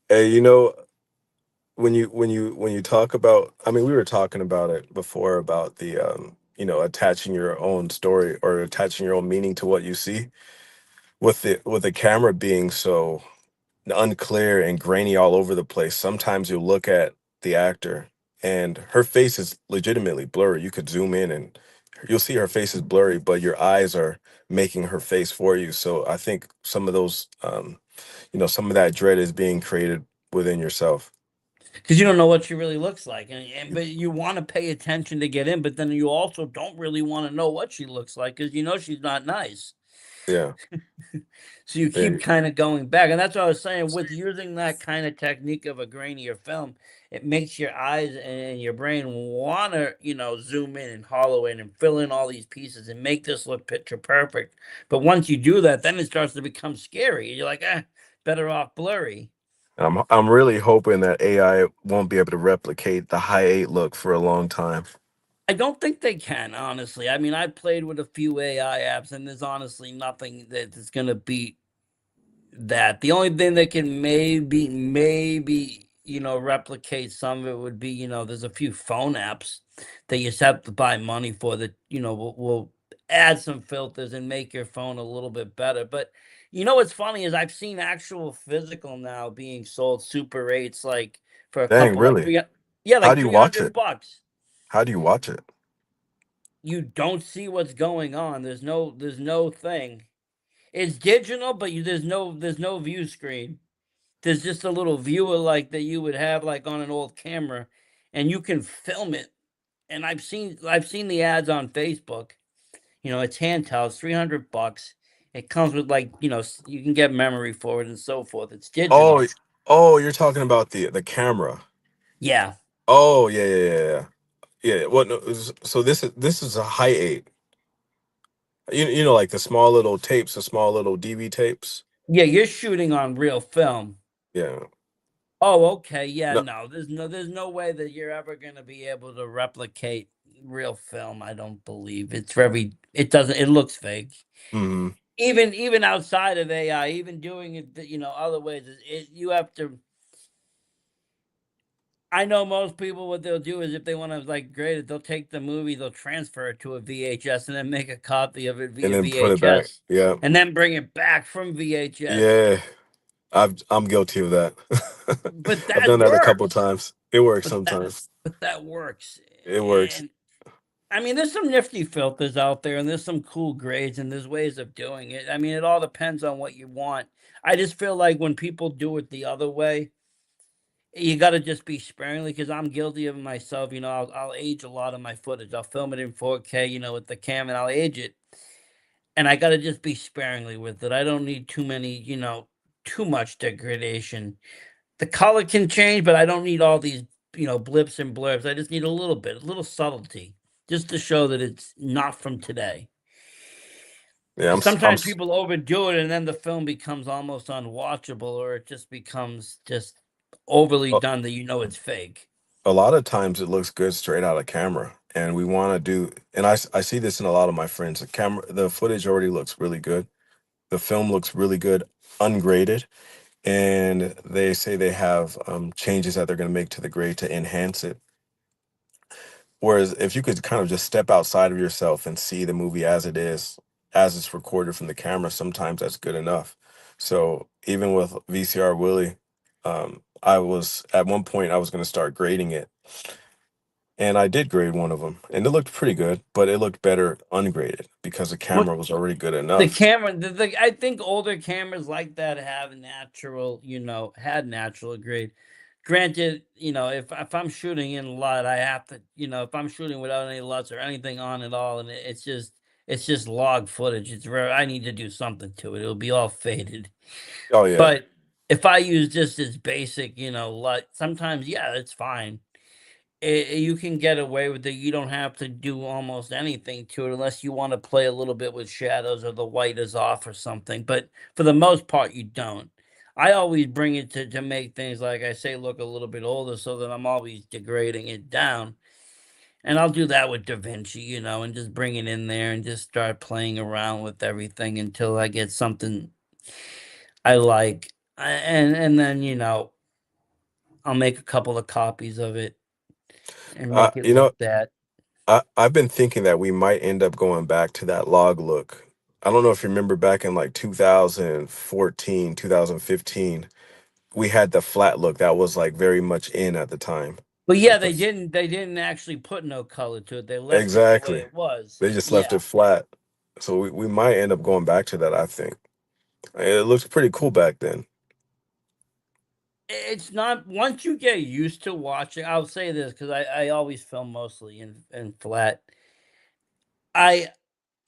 Hey, when you talk about, I mean, we were talking about it before about the attaching your own story or attaching your own meaning to what you see with the camera being so unclear and grainy all over the place. Sometimes you look at the actor and her face is legitimately blurry. You could zoom in and you'll see her face is blurry, but your eyes are making her face for you. So I think some of those, some of that dread is being created within yourself. Because you don't know what she really looks like, and but you want to pay attention to get in, but then you also don't really want to know what she looks like because you know she's not nice. Yeah. So you keep Yeah. kind of going back, and that's what I was saying. With using that kind of technique of a grainier film, it makes your eyes and your brain want to, zoom in and hollow in and fill in all these pieces and make this look picture perfect. But once you do that, then it starts to become scary. You're like, better off blurry. I'm really hoping that AI won't be able to replicate the high eight look for a long time. I don't think they can, honestly. I mean, I played with a few AI apps, and there's honestly nothing that is going to beat that. The only thing that can maybe, replicate some of it would be, there's a few phone apps that you just have to buy money for that, will add some filters and make your phone a little bit better. But what's funny is I've seen actual physical now being sold Super 8s like for a Dang, couple like really? 300, yeah, How like do you watch it? 300 bucks. How do you watch it? You don't see what's going on. There's no thing. It's digital, but there's no view screen. There's just a little viewer like that you would have like on an old camera, and you can film it. And I've seen the ads on Facebook. It's handheld, it's 300 bucks. It comes with like you can get memory for it and so forth. It's Oh, digital. oh, you're talking about the camera. Yeah, Oh, yeah, yeah, yeah, yeah. Yeah. What? No, so this is a high eight. You know, like the small little tapes, the small little DV tapes. yeah, you're shooting on real film. Yeah. Oh, okay. Yeah, No. no. There's no way that you're ever going to be able to replicate real film, I don't believe. It looks fake. Hmm. Even outside of AI, even doing it, other ways, you have to. I know most people what they'll do is if they want to like grade it, they'll take the movie, they'll transfer it to a VHS and then make a copy of it And via then put it back. VHS Yeah. and then bring it back from VHS. Yeah. I'm guilty of that. But I've that done that a couple works. times. It works But that sometimes. but that works. It works. And I mean, there's some nifty filters out there, and there's some cool grades, and there's ways of doing it. I mean, it all depends on what you want. I just feel like when people do it the other way, you got to just be sparingly because I'm guilty of it myself. I'll age a lot of my footage. I'll film it in 4K, with the cam, and I'll age it, and I got to just be sparingly with it. I don't need too much degradation. The color can change, but I don't need all these, blips and blurbs. I just need a little bit, a little subtlety, just to show that it's not from today. Yeah. Because sometimes people overdo it, and then the film becomes almost unwatchable, or it just becomes just overly A, done that it's fake. a lot of times it looks good straight out of camera, and we want to do. And I see this in a lot of my friends. The footage already looks really good. The film looks really good, ungraded, and they say they have changes that they're going to make to the grade to enhance it. Whereas if you could kind of just step outside of yourself and see the movie as it is, as it's recorded from the camera, sometimes that's good enough. So even with VCR Willie, I was at one point I was going to start grading it, and I did grade one of them, and it looked pretty good, but it looked better ungraded because the What camera was already good the enough. camera, I think older cameras like that have had natural grade. Granted, if I'm shooting in LUT, I have to, if I'm shooting without any LUTs or anything on at all, and it's just log footage. It's rare. I need to do something to it. It'll be all faded. Oh yeah, But if I use just as basic, LUT, sometimes yeah, it's fine. You can get away with it. You don't have to do almost anything to it unless you want to play a little bit with shadows or the white is off or something. But for the most part, you don't. I always bring it to make things like I say look a little bit older, so that I'm always degrading it down. And I'll do that with DaVinci, and just bring it in there and just start playing around with everything until I get something I like. And then I'll make a couple of copies of it and make it you know, like that. I've been thinking that we might end up going back to that log look. I don't know if you remember back in like 2014, 2015, we had the flat look that was like very much in at the time. But yeah, Like they didn't actually put no color to it. They left it the way exactly. it was. They just left Yeah. it flat. So we might end up going back to that, I think. It looked pretty cool back then. It's not once you get used to watching, I'll say this because I always film mostly in flat. I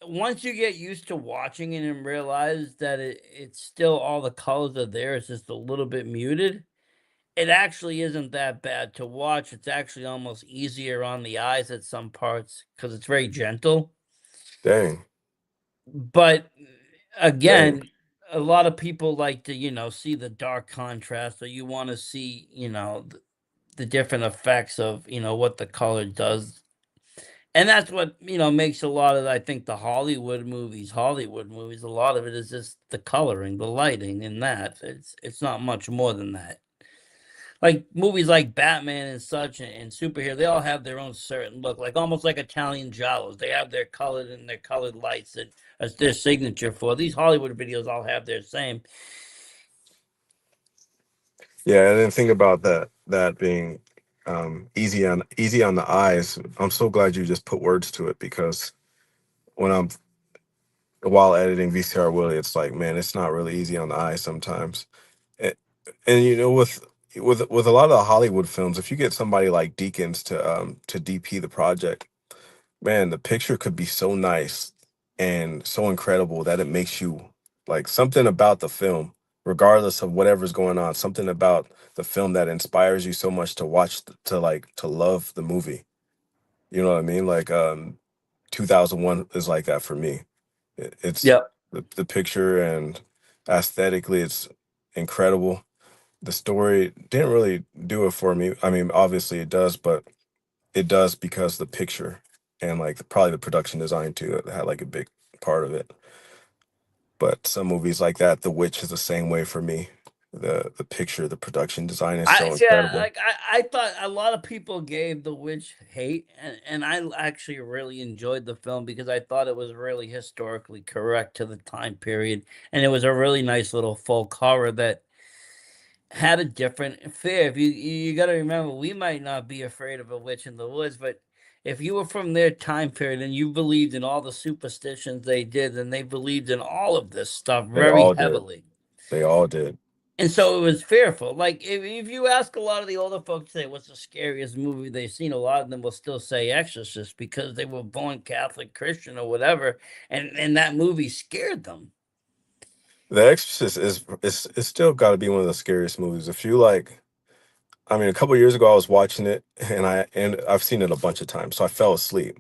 Once you get used to watching it and realize that it's still all the colors are there, it's just a little bit muted. It actually isn't that bad to watch. It's actually almost easier on the eyes at some parts because it's very gentle. Dang. But Dang. again, a lot of people like to, see the dark contrast, or you want to see, the different effects of, what the color does. And that's what, makes a lot of, I think, the Hollywood movies. A lot of it is just the coloring, the lighting, and that. It's not much more than that. Like movies like Batman and such and superhero, they all have their own certain look, like almost like Italian giallos. They have their colored and their colored lights that as their signature for. These Hollywood videos all have their same. Yeah, I didn't think about that being easy on the eyes. I'm so glad you just put words to it because when I'm while editing VCR Willie, it's like, man, it's not really easy on the eye sometimes. And, and you know, with a lot of the Hollywood films, if you get somebody like Deakins to DP the project, man, the picture could be so nice and so incredible that it makes you like something about the film, regardless of whatever's going on, something about the film that inspires you so much to watch to like to love the movie. You know what I mean? Like 2001 is like that for me. It's Yep. the picture and aesthetically it's incredible. The story didn't really do it for me. I mean, obviously it does, but it does because the picture and like probably the production design too had like a big part of it. But some movies like that, The Witch is the same way for me. The picture, the production design is I so yeah, incredible. like I thought a lot of people gave The Witch hate, and I actually really enjoyed the film because I thought it was really historically correct to the time period, and it was a really nice little folk horror that had a different fear. If you got to remember, we might not be afraid of a witch in the woods, but if you were from their time period and you believed in all the superstitions they did, and they believed in all of this stuff They very all did. heavily. They all did. And so it was fearful. Like if you ask a lot of the older folks, say what's the scariest movie they've seen, a lot of them will still say Exorcist because they were born Catholic, Christian, or whatever, and that movie scared them. The Exorcist is it's still got to be one of the scariest movies. If you like, I mean, a couple years ago I was watching it and I've seen it a bunch of times. So I fell asleep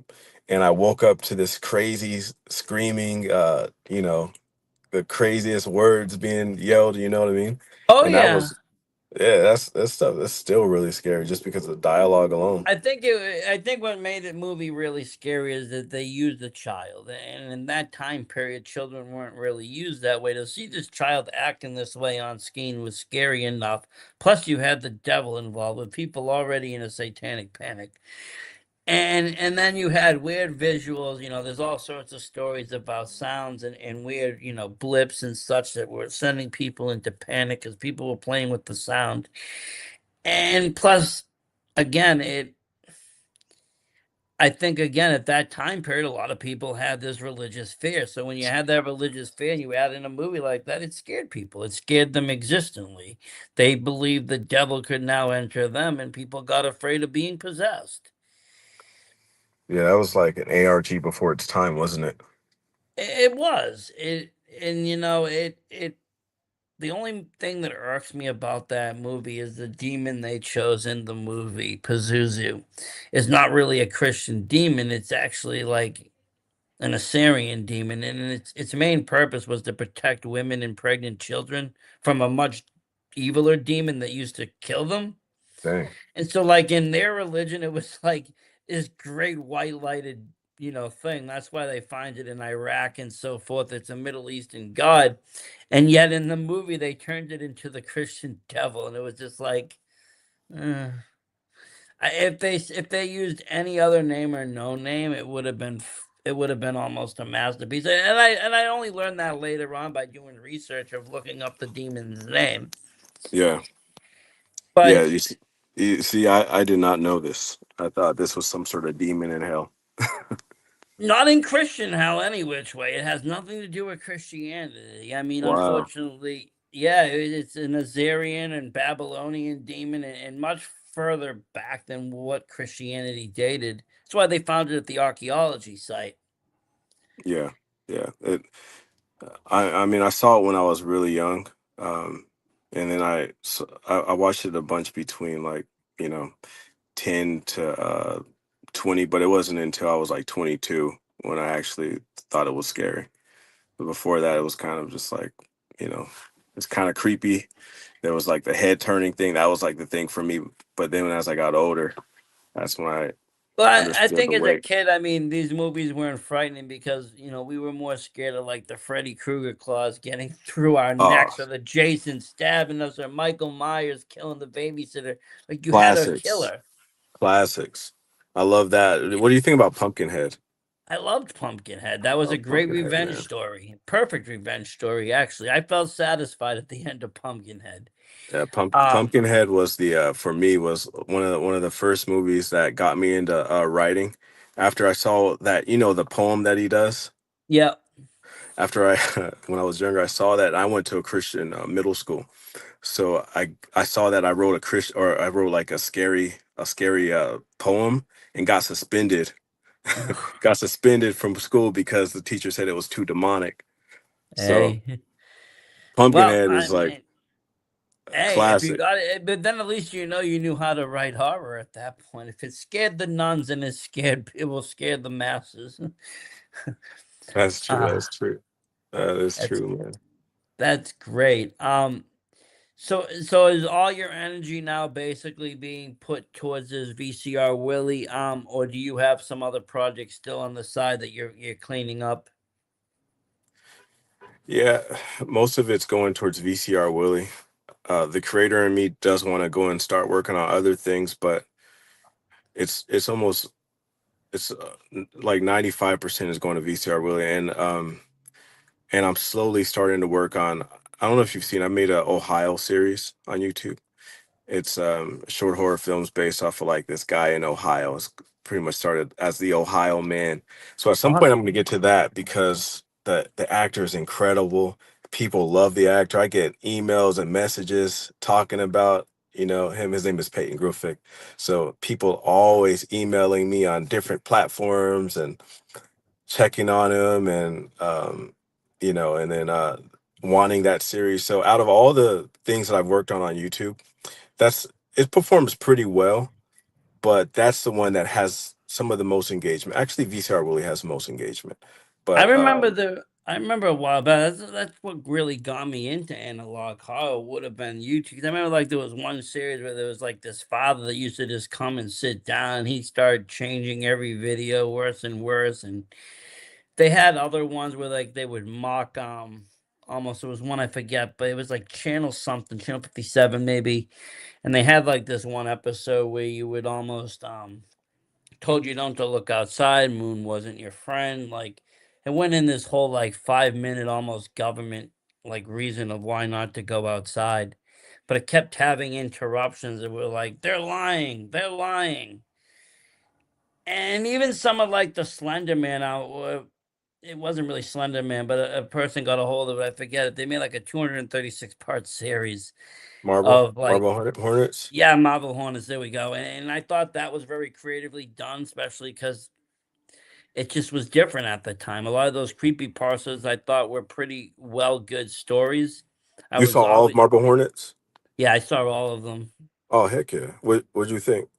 and I woke up to this crazy screaming, the craziest words being yelled, you know what I mean? Oh And that yeah, was yeah, that's stuff that's still really scary just because of the dialogue alone. I think what made the movie really scary is that they used a child, and in that time period, children weren't really used that way. To see this child acting this way on screen was scary enough. Plus, you had the devil involved with people already in a satanic panic. And then you had weird visuals, there's all sorts of stories about sounds and weird, blips and such that were sending people into panic because people were playing with the sound. And plus, again, I think again at that time period, a lot of people had this religious fear. So when you had that religious fear and you add in a movie like that, it scared people. It scared them existently. They believed the devil could now enter them, and people got afraid of being possessed. Yeah, that was like an ARG before its time, wasn't it? It was it, and it. The only thing that irks me about that movie is the demon they chose in the movie. Pazuzu is not really a Christian demon. It's actually like an Assyrian demon, and its main purpose was to protect women and pregnant children from a much eviler demon that used to kill them. Dang. And so, like in their religion, it was like this great white lighted, thing. That's why they find it in Iraq and so forth. It's a Middle Eastern god, and yet in the movie they turned it into the Christian devil, and it was just like, uh, if they used any other name or no name, it would have been almost a masterpiece. And I only learned that later on by doing research of looking up the demon's name. Yeah. Yeah, But you see, I did not know this. I thought this was some sort of demon in hell. not in Christian hell, any which way. It has nothing to do with Christianity. I mean, Wow. unfortunately, yeah, it's an Assyrian and Babylonian demon, and much further back than what Christianity dated. That's why they found it at the archaeology site. Yeah. Yeah. I mean, I saw it when I was really young. And then I watched it a bunch between like, you know, 10 to 20, but it wasn't until I was like 22 when I actually thought it was scary. But before that, it was kind of just like, you know, it's kind of creepy. There was like the head turning thing. That was like the thing for me. But then as I got older, that's when I Well, I understood think the as a weight. kid, I mean, these movies weren't frightening because, we were more scared of like the Freddy Krueger claws getting through our Oh, necks or the Jason stabbing us or Michael Myers killing the babysitter. Like you had a classics. killer. Classics. I love that. What do you think about Pumpkinhead? I loved Pumpkinhead. That I was a love great Pumpkinhead, revenge man. story. Perfect revenge story, actually. I felt satisfied at the end of Pumpkinhead. Yeah, Um, Pumpkinhead was the for me was one of the first movies that got me into writing. After I saw that, the poem that he does, yeah. after I when I was younger, I saw that. I went to a Christian middle school, so I saw that I wrote a Christian, or I wrote like a scary poem, and got suspended. Oof. Got suspended from school because the teacher said it was too demonic. So Hey, well, Pumpkinhead I is like mean, a hey, if you classic. got it, but then at least you knew how to write horror at that point. If it scared the nuns and it scared people, scared the masses. That's true. That's Ah, true. That is that's true, man. that's great. So is all your energy now basically being put towards this VCR Willie, or do you have some other projects still on the side that you're cleaning up? Yeah, most of it's going towards VCR Willie. The creator in me does want to go and start working on other things, but it's almost it's like 95% is going to VCR Willie, and I'm slowly starting to work on. I don't know if you've seen. I made a Ohio series on YouTube. It's short horror films based off of like this guy in Ohio. It's pretty much started as the Ohio Man. So at some point I'm Awesome. going to get to that because the actor is incredible. People love the actor. I get emails and messages talking about him. His name is Peyton Gruffick. So people always emailing me on different platforms and checking on him, and and then wanting that series. So out of all the things that I've worked on YouTube, that's it performs pretty well, but that's the one that has some of the most engagement. Actually, VCR really has the most engagement. But I remember a while back. That's what really got me into analog horror. Would have been YouTube. 'Cause I remember like there was one series where there was like this father that used to just come and sit down. He started changing every video worse and worse, and they had other ones where like they would mock almost there was one I forget, but it was like channel something, channel 57 maybe. And they had like this one episode where you would almost told you don't to look outside, moon wasn't your friend. Like it went in this whole like 5 minute almost government like reason of why not to go outside. But it kept having interruptions that were like, they're lying, they're lying. And even some of like the Slender Man out, it wasn't really Slender Man, but a person got a hold of it. I forget it. They made like a 236 part series of like, Hornets. yeah, Marvel Hornets. There we go. And I thought that was very creatively done, especially because it just was different at the time. A lot of those creepy parcels I thought were pretty well good stories. I You was saw all of always, Marble Hornets? yeah, I saw all of them. Oh heck yeah! What'd you think?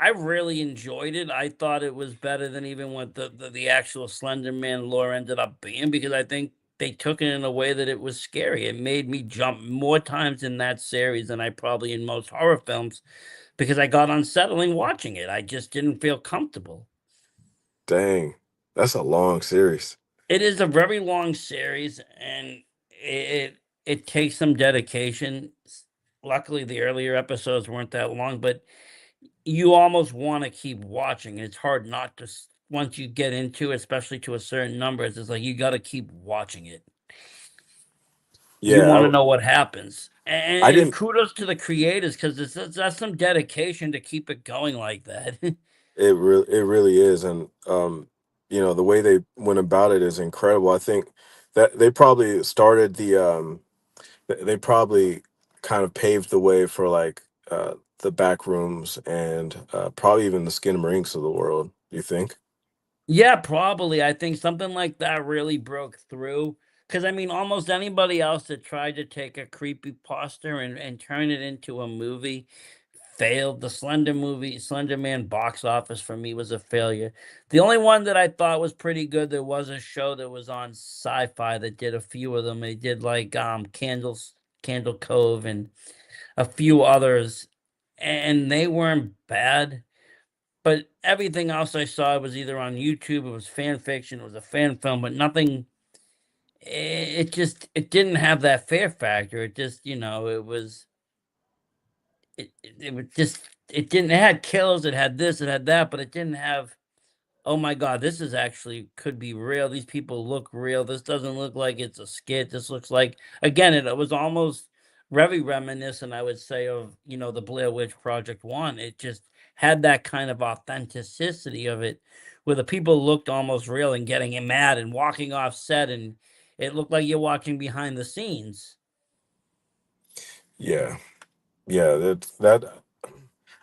I really enjoyed it. I thought it was better than even what the actual Slender Man lore ended up being because I think they took it in a way that it was scary. It made me jump more times in that series than I probably in most horror films because I got unsettling watching it. I just didn't feel comfortable. Dang, that's a long series. It is a very long series and it takes some dedication. Luckily, the earlier episodes weren't that long, but you almost wanna keep watching, it's hard not to once you get into it, especially to a certain numbers, it's like you gotta keep watching it. You Yeah, wanna know what happens, I and didn't. kudos to the creators 'cause that's some dedication to keep it going like that. It really is, and the way they went about it is incredible. I think that they probably started they probably kind of paved the way for like the back rooms and probably even the Skin Marines of the world. You think? Yeah, probably, I think something like that really broke through. Because I mean, almost anybody else that tried to take a creepy poster and turn it into a movie failed. The Slender Man box office for me was a failure. The only one that I thought was pretty good, there was a show that was on Sci-Fi that did a few of them. They did like Candle Cove and a few others, and they weren't bad. But everything else I saw was either on YouTube, it was fan fiction, it was a fan film, but nothing. It just it didn't have that fear factor. It just it was it was just it didn't it had kills, it had this, it had that, but it didn't have, "Oh my god, this is actually could be real. These people look real. This doesn't look like it's a skit. This looks like," again, it was almost very reminiscent, I would say, of, the Blair Witch Project 1. It just had that kind of authenticity of it where the people looked almost real and getting mad and walking off set, and It looked like you're watching behind the scenes. Yeah, yeah. That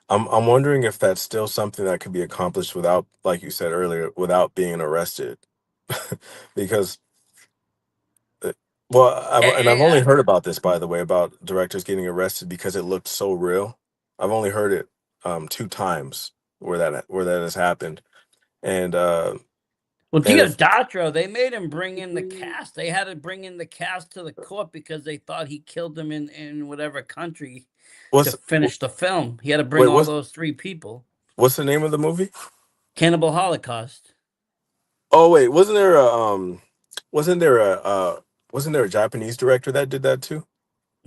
I'm wondering if that's still something that could be accomplished without, like you said earlier, without being arrested. Because uh, well, I've only Eh, heard about this, by the way, about directors getting arrested because it looked so real. I've only heard it two times where that has happened, and Well, and if Diodato, they made him bring in the cast. They had to bring in the cast to the court because they thought he killed them in whatever country to what's finish the film. He had to bring wait all those three people. what's the name of the movie? Cannibal Holocaust. Oh wait, wasn't there a wasn't there a Japanese director that did that too?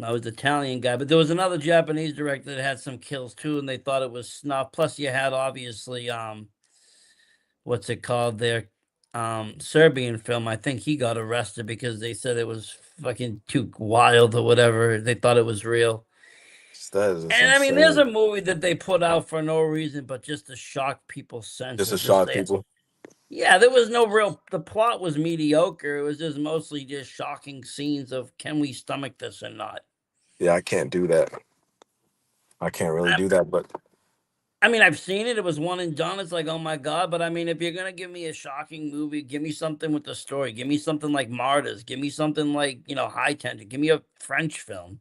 I was Italian guy, but there was another Japanese director that had some kills too, and they thought it was snuff. Plus, you had obviously what's it called there? Serbian film. I think he got arrested because they said it was fucking too wild or whatever. They thought it was real. That is just And I mean, there's a insane. movie that they put out for no reason but just to shock people's Just to senses. Just shock say, people. yeah, there was no real. The plot was mediocre. It was just mostly just shocking scenes of can we stomach this or not. Yeah, I can't do that. I can't really I, do that, but I mean, I've seen it. It was one and done. It's like, oh my god. But I mean, if you're gonna give me a shocking movie, give me something with the story. Give me something like Martyrs. Give me something like High Tension. Give me a French film.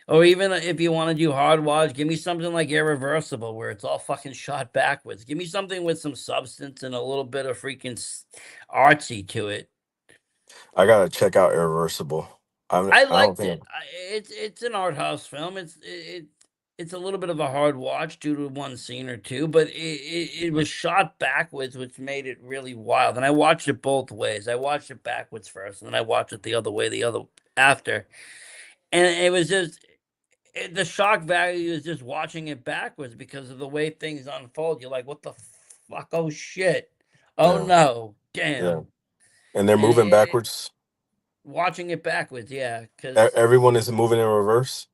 Or even if you want to do hard watch, give me something like Irreversible, where it's all fucking shot backwards. Give me something with some substance and a little bit of freaking artsy to it. I gotta check out Irreversible. I I don't liked think it. It's an art house film. It's a little bit of a hard watch due to one scene or two, but it was shot backwards, which made it really wild. And I watched it both ways. I watched it backwards first, and then I watched it the other way, the other after. And it was just the shock value is just watching it backwards because of the way things unfold. You're like, what the fuck? Oh shit! Oh yeah, no! yeah. Damn! And they're And moving backwards. watching it backwards, yeah, because Everyone is moving in reverse.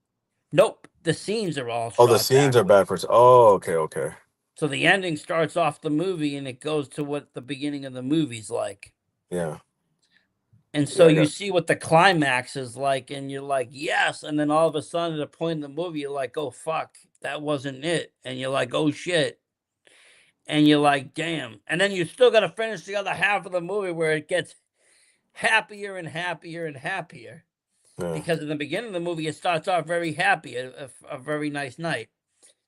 nope, the scenes are all Oh, the shot scenes are backwards. backwards. Oh, okay, okay. So the ending starts off the movie and it goes to what the beginning of the movie's like. Yeah, And so yeah. I you got. see what the climax is like, and you're like, yes. And then all of a sudden, at a point in the movie, you're like, oh, fuck, that wasn't it. And you're like, oh, shit. And you're like, damn. And then you still got to finish the other half of the movie where it gets happier and happier and happier. Yeah, Because in the beginning of the movie, it starts off very happy, a very nice night.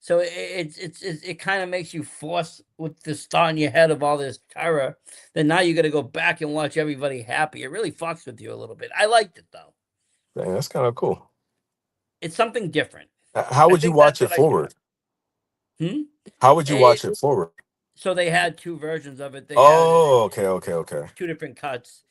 So it kind of makes you force with this thought in your head of all this terror. Then now you got to go back and watch everybody happy. It really fucks with you a little bit. I liked it though. dang, that's kind of cool. It's something different. How I would you think that's watch it what I do. forward? Hmm. How would you It, watch it forward? so they had two versions of it. They had it Oh, okay, okay, okay. two different cuts.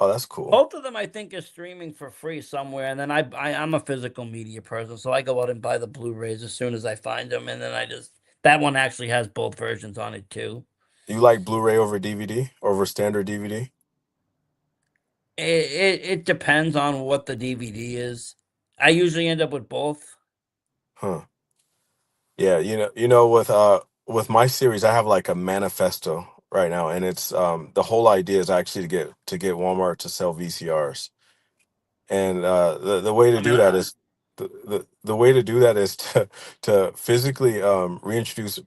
Oh, that's cool. Both of them, I think, are streaming for free somewhere. And then I'm a physical media person, so I go out and buy the Blu-rays as soon as I find them, and then I just that one actually has both versions on it too. You like Blu-ray over DVD, over standard DVD? It depends on what the DVD is. I usually end up with both. Huh. Yeah, with my series, I have like a manifesto right now, and it's the whole idea is actually to get Walmart to sell VCRs. And the way to I mean, do that is the way to do that is to physically reintroduce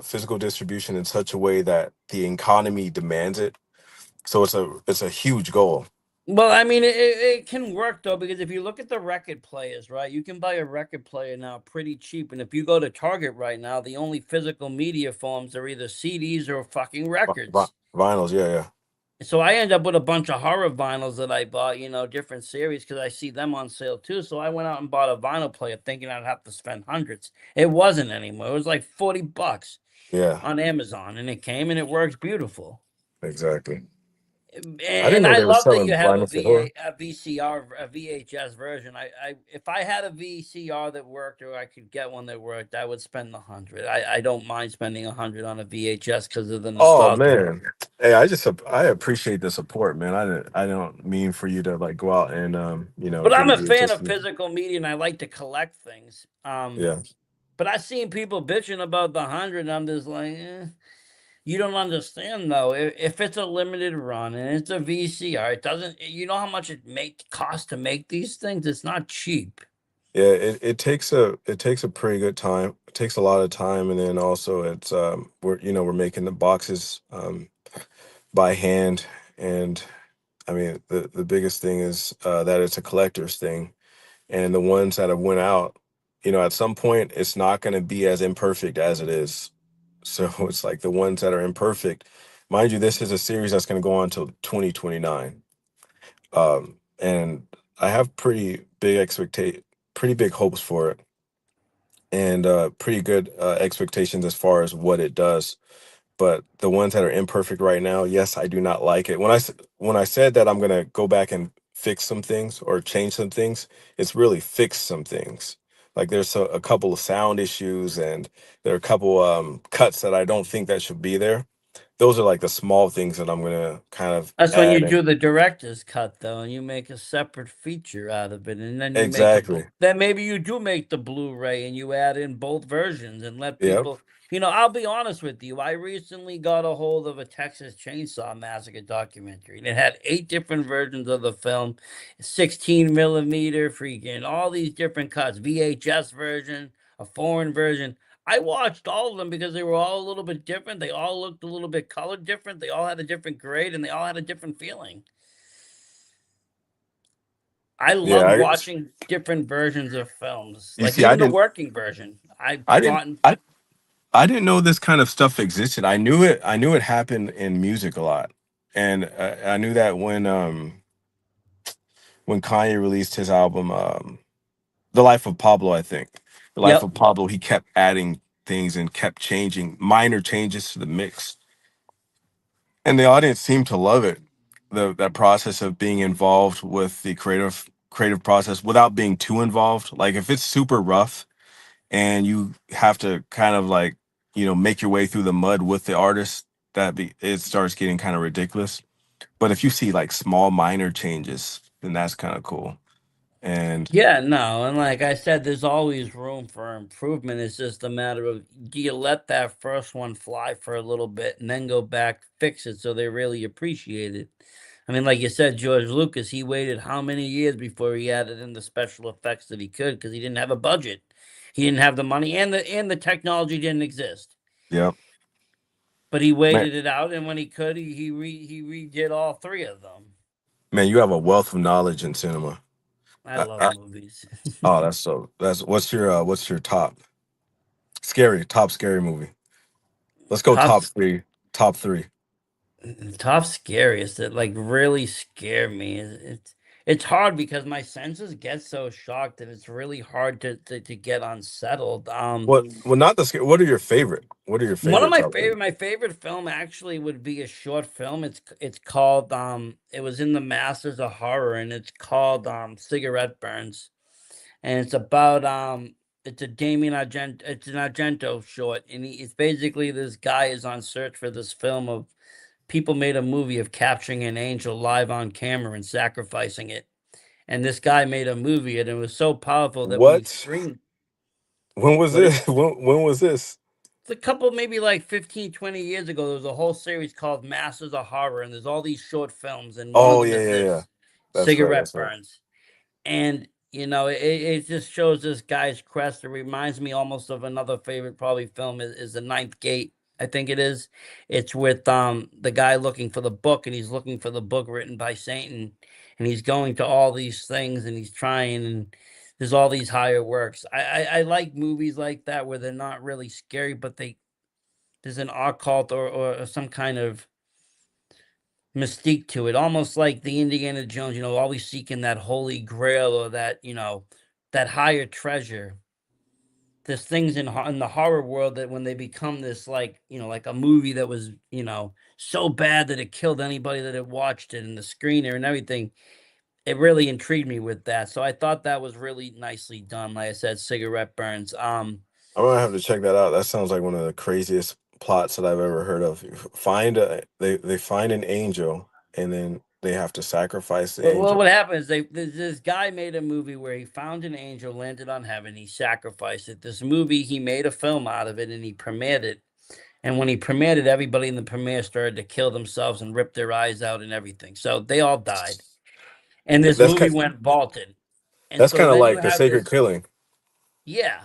physical distribution in such a way that the economy demands it. So it's a huge goal. well, I mean, it can work though because if you look at the record players, right, you can buy a record player now pretty cheap, and if you go to Target right now, the only physical media forms are either CDs or fucking records. Vinyls, yeah, yeah, So I end up with a bunch of horror vinyls that I bought, different series because I see them on sale too. So I went out and bought a vinyl player thinking I'd have to spend hundreds. It wasn't anymore. It was like $40 yeah, on Amazon, and it came and it works beautiful. exactly. I didn't And know I they were love that selling you have vinyls for horror. a VCR, a VHS version. If I had a VCR that worked, or I could get one that worked, I would spend 100. I don't mind spending 100 on a VHS because of the Oh nostalgia. man, hey, I appreciate the support, man. I don't mean for you to like go out and But get I'm a a fan VHS. of physical media, and I like to collect things. Yeah, But I seen people bitching about the 100, and I'm just like, You don't understand though. If it's a limited run and it's a VCR, it doesn't. You know how much it make cost to make these things? It's not cheap. Yeah, it takes a pretty good time. It takes a lot of time, and then also it's we're making the boxes by hand, and I mean the biggest thing is that it's a collector's thing, and the ones that have went out, at some point it's not going to be as imperfect as it is. So it's like the ones that are imperfect. Mind you, this is a series that's going to go on till 2029. And I have pretty big hopes for it, and pretty good expectations as far as what it does. But the ones that are imperfect right now, yes, I do not like it. When I said that I'm gonna go back and fix some things or change some things, it's really fix some things. Like there's a couple of sound issues, and there are a couple cuts that I don't think that should be there. Those are like the small things that I'm gonna kind of That's when you add do in. the director's cut, though, and you make a separate feature out of it, and then you make a Exactly. then maybe you do make the Blu-ray and you add in both versions and let Yep. people. I'll be honest with you. I recently got a hold of a Texas Chainsaw Massacre documentary, and it had 8 different versions of the film, 16 millimeter, freaking all these different cuts, VHS version, a foreign version. I watched all of them because they were all a little bit different. They all looked a little bit colored different. They all had a different grade and they all had a different feeling. I Yeah. love watching different versions of films, You like see, I even the didn't. working version. I've I didn't. gotten. I didn't know this kind of stuff existed. I knew it happened in music a lot, and I knew that when Kanye released his album, "The Life of Pablo," I think "The Life Yep. of Pablo," he kept adding things and kept changing minor changes to the mix, and the audience seemed to love it. That process of being involved with the creative process without being too involved. Like if it's super rough and you have to kind of like make your way through the mud with the artist, it starts getting kind of ridiculous. But if you see like small minor changes, then that's kind of cool. And Yeah, no, and like I said, there's always room for improvement. It's just a matter of, do you let that first one fly for a little bit and then go back, fix it so they really appreciate it. I mean, like you said, George Lucas, he waited how many years before he added in the special effects that he could because he didn't have a budget. He didn't have the money and the technology didn't exist. yeah, But he man, waited it out, and when he could, he redid all 3 of them. man, you have a wealth of knowledge in cinema. I love movies. Oh, that's what's your top scary movie? Let's go Top top three. Top three. Top scariest that like really scare me is it's hard because my senses get so shocked that it's really hard to get unsettled. Not the scary. What are your favorite? What are your One of favorite top three? my favorite film actually would be a short film. It's called it was in the Masters of Horror and it's called Cigarette Burns. And it's about it's a it's an Argento short and it's basically this guy is on search for this film of people made a movie of capturing an angel live on camera and sacrificing it. And this guy made a movie and it was so powerful that when he What? screamed, When was what is this? When was this? it's a couple, maybe like 15, 20 years ago, there was a whole series called Masters of Horror, and there's all these short films, and one of Oh them yeah, is yeah, yeah. this That's right. Cigarette That's right. Burns. And it just shows this guy's quest. It reminds me almost of another favorite probably film is The Ninth Gate. I think it is. It's with the guy looking for the book, and he's looking for the book written by Satan, and he's going to all these things, and he's trying, and there's all these higher works. I like movies like that where they're not really scary, but there's an occult or some kind of mystique to it, almost like the Indiana Jones, always seeking that holy grail or that, that higher treasure. There's things in the horror world that when they become this, like, like a movie that was, so bad that it killed anybody that had watched it and the screener and everything, it really intrigued me with that. So I thought that was really nicely done. Like I said, Cigarette Burns. I'm gonna have to check that out. That sounds like one of the craziest plots that I've ever heard of. They find an angel, and then they have to sacrifice the Well, angel. what happened is this guy made a movie where he found an angel, landed on heaven, he sacrificed it. This movie, he made a film out of it, and he premiered it. And when he premiered it, everybody in the premiere started to kill themselves and rip their eyes out and everything. So they all died. And this That's movie kind. went vaulted. And That's so kind of then you like the have sacred this, killing. yeah.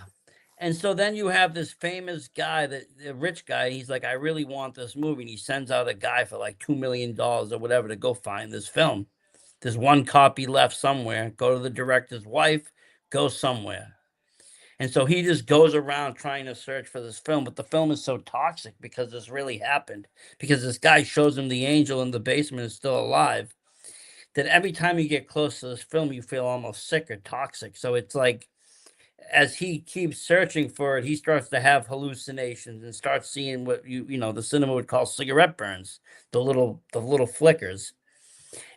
And so then you have this famous guy, that the rich guy. He's like, I really want this movie. And he sends out a guy for like $2 million or whatever to go find this film. There's one copy left somewhere. Go to the director's wife, go somewhere. And so he just goes around trying to search for this film. But the film is so toxic because this really happened. Because this guy shows him the angel in the basement is still alive. That every time you get close to this film, you feel almost sick or toxic. So it's like, as he keeps searching for it, he starts to have hallucinations and starts seeing what the cinema would call cigarette burns, the little flickers.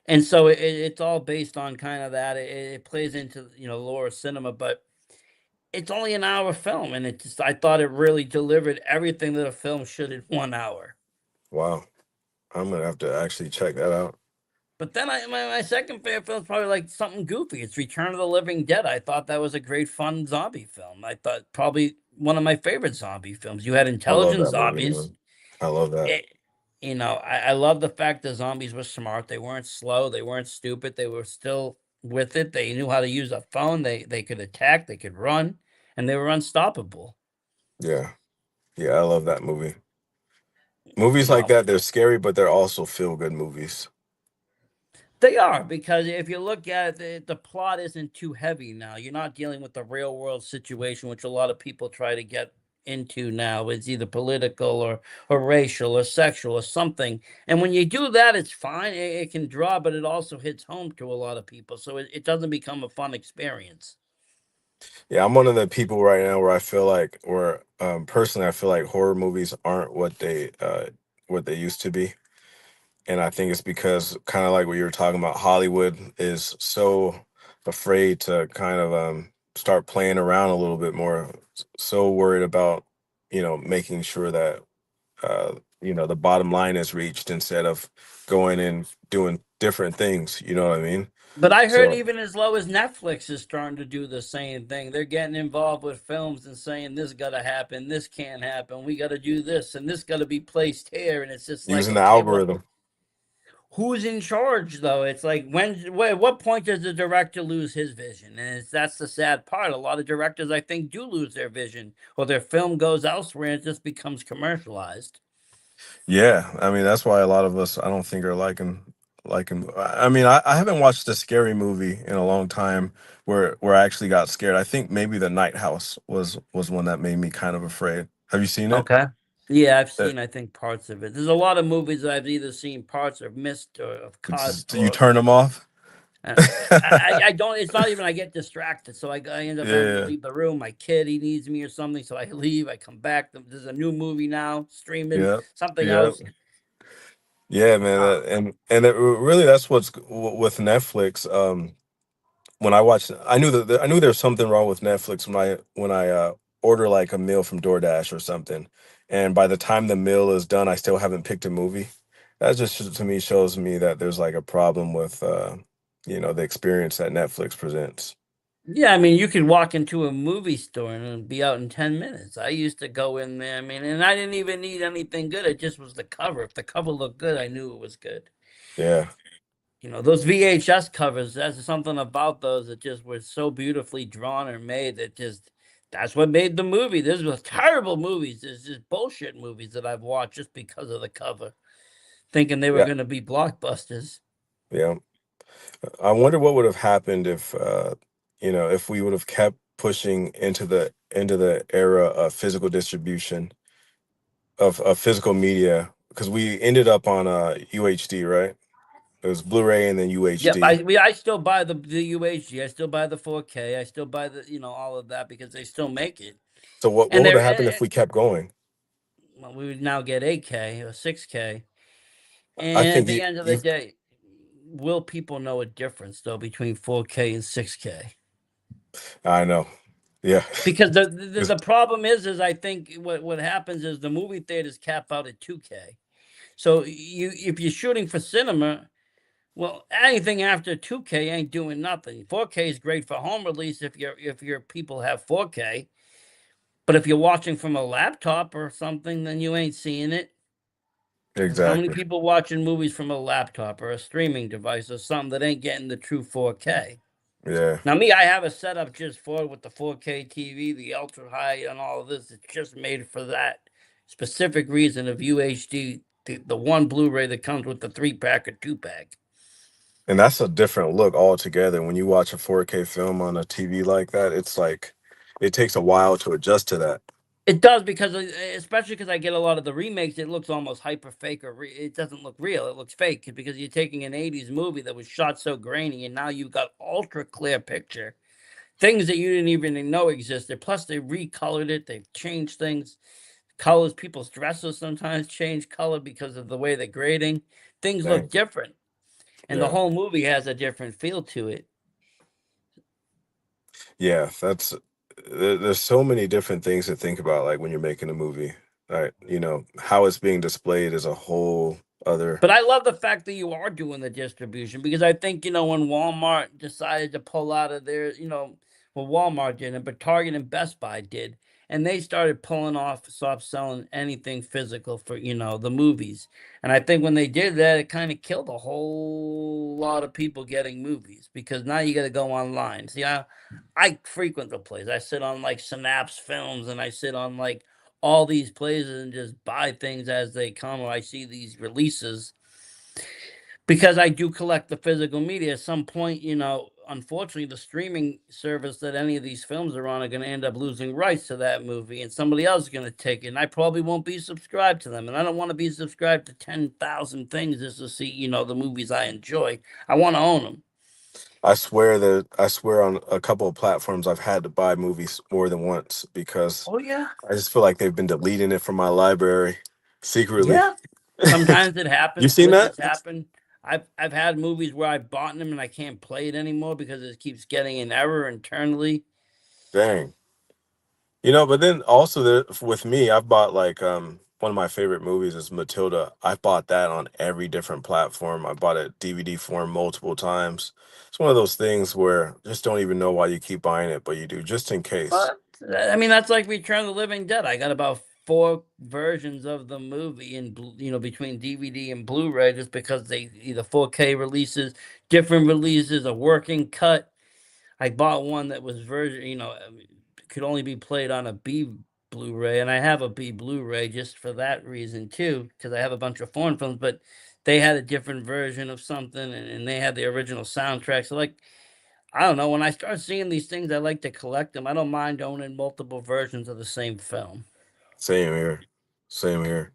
And so it's all based on kind of that. It plays into lore of cinema, but it's only an hour film, and I thought it really delivered everything that a film should in 1 hour. Wow, I'm gonna have to actually check that out. But then my second favorite film is probably like something goofy. It's Return of the Living Dead. I thought that was a great fun zombie film. I thought probably one of my favorite zombie films. You had I love intelligent that movie, zombies. man. I love that. It, I love the fact that zombies were smart. They weren't slow. They weren't stupid. They were still with it. They knew how to use a phone. They could attack. They could run, and they were unstoppable. Yeah, yeah, I love that movie. Movies You like know, that, they're scary, but they're also feel good movies. They are, because if you look at it, the plot isn't too heavy now. You're not dealing with the real world situation, which a lot of people try to get into now. It's either political or racial or sexual or something. And when you do that, it's fine. It can draw, but it also hits home to a lot of people. So it doesn't become a fun experience. Yeah, I'm one of the people right now where I feel like, or personally, I feel like horror movies aren't what they used to be, and I think it's because kind of like what you were talking about, Hollywood is so afraid to kind of start playing around a little bit more, so worried about making sure that the bottom line is reached instead of going and doing different things. You know what I mean? But I heard So even as low as Netflix is starting to do the same thing. They're getting involved with films and saying this got to happen, this can't happen, we got to do this, and this got to be placed here. And it's just like, using the okay, well, algorithm. who's in charge though? It's like, at what point does the director lose his vision? And that's the sad part. A lot of directors, I think, do lose their vision, or their film goes elsewhere and it just becomes commercialized. Yeah, I mean that's why a lot of us I don't think are liking. I mean, I haven't watched a scary movie in a long time where I actually got scared. I think maybe The Night House was one that made me kind of afraid. Have you seen it? Okay. Yeah, I've That seen, I think, parts of it. There's a lot of movies that I've either seen parts or missed or have caught, you or turn them off? uh, I don't. It's not even. I get distracted, so I end up having to Yeah, leave the room. My kid, he needs me or something, so I leave. I come back. There's a new movie now, streaming yeah, something yeah. else. Yeah, man, Uh, and really that's with Netflix. When I watched, I knew there was something wrong with Netflix when I order like a meal from DoorDash or something, and by the time the meal is done, I still haven't picked a movie. That just to me shows me that there's like a problem with the experience that Netflix presents. yeah, I mean, you could walk into a movie store and be out in 10 minutes. I used to go in there. I mean, and I didn't even need anything good. It just was the cover. If the cover looked good, I knew it was good. Yeah, Those VHS covers, there's something about those that just were so beautifully drawn or made that just that's what made the movie. This was terrible movies. There's just bullshit movies that I've watched just because of the cover, thinking they were yeah, going to be blockbusters. yeah. I wonder what would have happened if if we would have kept pushing into the era of physical distribution of physical media because we ended up on UHD, right? It was Blu-ray and then Yep, UHD. I still buy the UHG. I still buy the 4K. I still buy the all of that because they still make it, So what and would they're have happened if we kept going? well, we would now get 8K or 6K. I And at think the you, end of the you day, will people know a difference though between 4K and 6K? I know. Yeah. Because the problem is I think what happens is the movie theaters cap out at 2K. So if you're shooting for cinema, well, anything after 2K ain't doing nothing. 4K is great for home release if your people have 4K. But if you're watching from a laptop or something, then you ain't seeing it. Because how many Exactly. people watching movies from a laptop or a streaming device or something that ain't getting the true 4K? Yeah. Now, me, I have a setup just for it with the 4K TV, the ultra high, and all of this. It's just made for that specific reason of UHD, the one Blu-ray that comes with the 3 pack or 2 pack. And that's a different look altogether. When you watch a 4K film on a TV like that, it's like it takes a while to adjust to that. It does because, especially because I get a lot of the remakes, it looks almost hyper fake or it doesn't look real. It looks fake because you're taking an '80s movie that was shot so grainy, and now you've got ultra clear picture, things that you didn't even know existed. Plus, they recolored it. They've changed things, colors. People's dresses sometimes change color because of the way they're grading. Things look Dang. different, and the Yeah. whole movie has a different feel to it. Yeah. There's so many different things to think about, like when you're making a movie. Right. How it's being displayed is a whole other. But I love the fact that you are doing the distribution because I think, when Walmart decided to pull out of their, well, Walmart didn't, but Target and Best Buy did. And they started pulling off, stop selling anything physical for, the movies. And I think when they did that, it kind of killed a whole lot of people getting movies because now you got to go online. See, I frequent the place. I sit on like Synapse Films and I sit on like all these places and just buy things as they come or I see these releases because I do collect the physical media. At some point, unfortunately, the streaming service that any of these films are on are going to end up losing rights to that movie, and somebody else is going to take it. And I probably won't be subscribed to them, and I don't want to be subscribed to 10,000 things just to see, the movies I enjoy. I want to own them. I swear on a couple of platforms I've had to buy movies more than once because Oh yeah, I just feel like they've been deleting it from my library secretly. yeah. Sometimes it You happens. seen that? Glitches happen. I've had movies where I've bought them and I can't play it anymore because it keeps getting an error internally. Dang. But then also with me, I've bought like one of my favorite movies is Matilda. I've bought that on every different platform. I bought it DVD form multiple times. It's one of those things where just don't even know why you keep buying it, but you do just in case. But I mean, that's like Return of the Living Dead. I got about 4 versions of the movie in between DVD and Blu-ray just because they either 4K releases, different releases, a working cut. I bought one that was could only be played on a B Blu-ray, and I have a B Blu-ray just for that reason too, because I have a bunch of foreign films, but they had a different version of something, and they had the original soundtrack. So like, I don't know. When I start seeing these things, I like to collect them. I don't mind owning multiple versions of the same film. Same here. Same here.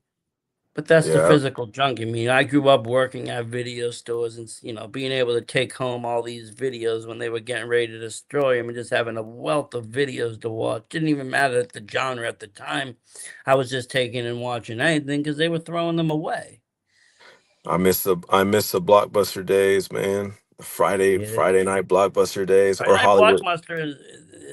But that's the Yeah. physical junk. I mean, I grew up working at video stores and, being able to take home all these videos when they were getting ready to destroy them and just having a wealth of videos to watch. Didn't even matter the genre at the time. I was just taking and watching anything because they were throwing them away. I miss the blockbuster days, man. The Friday Yeah. Friday night blockbuster days Friday or Night Hollywood. Blockbuster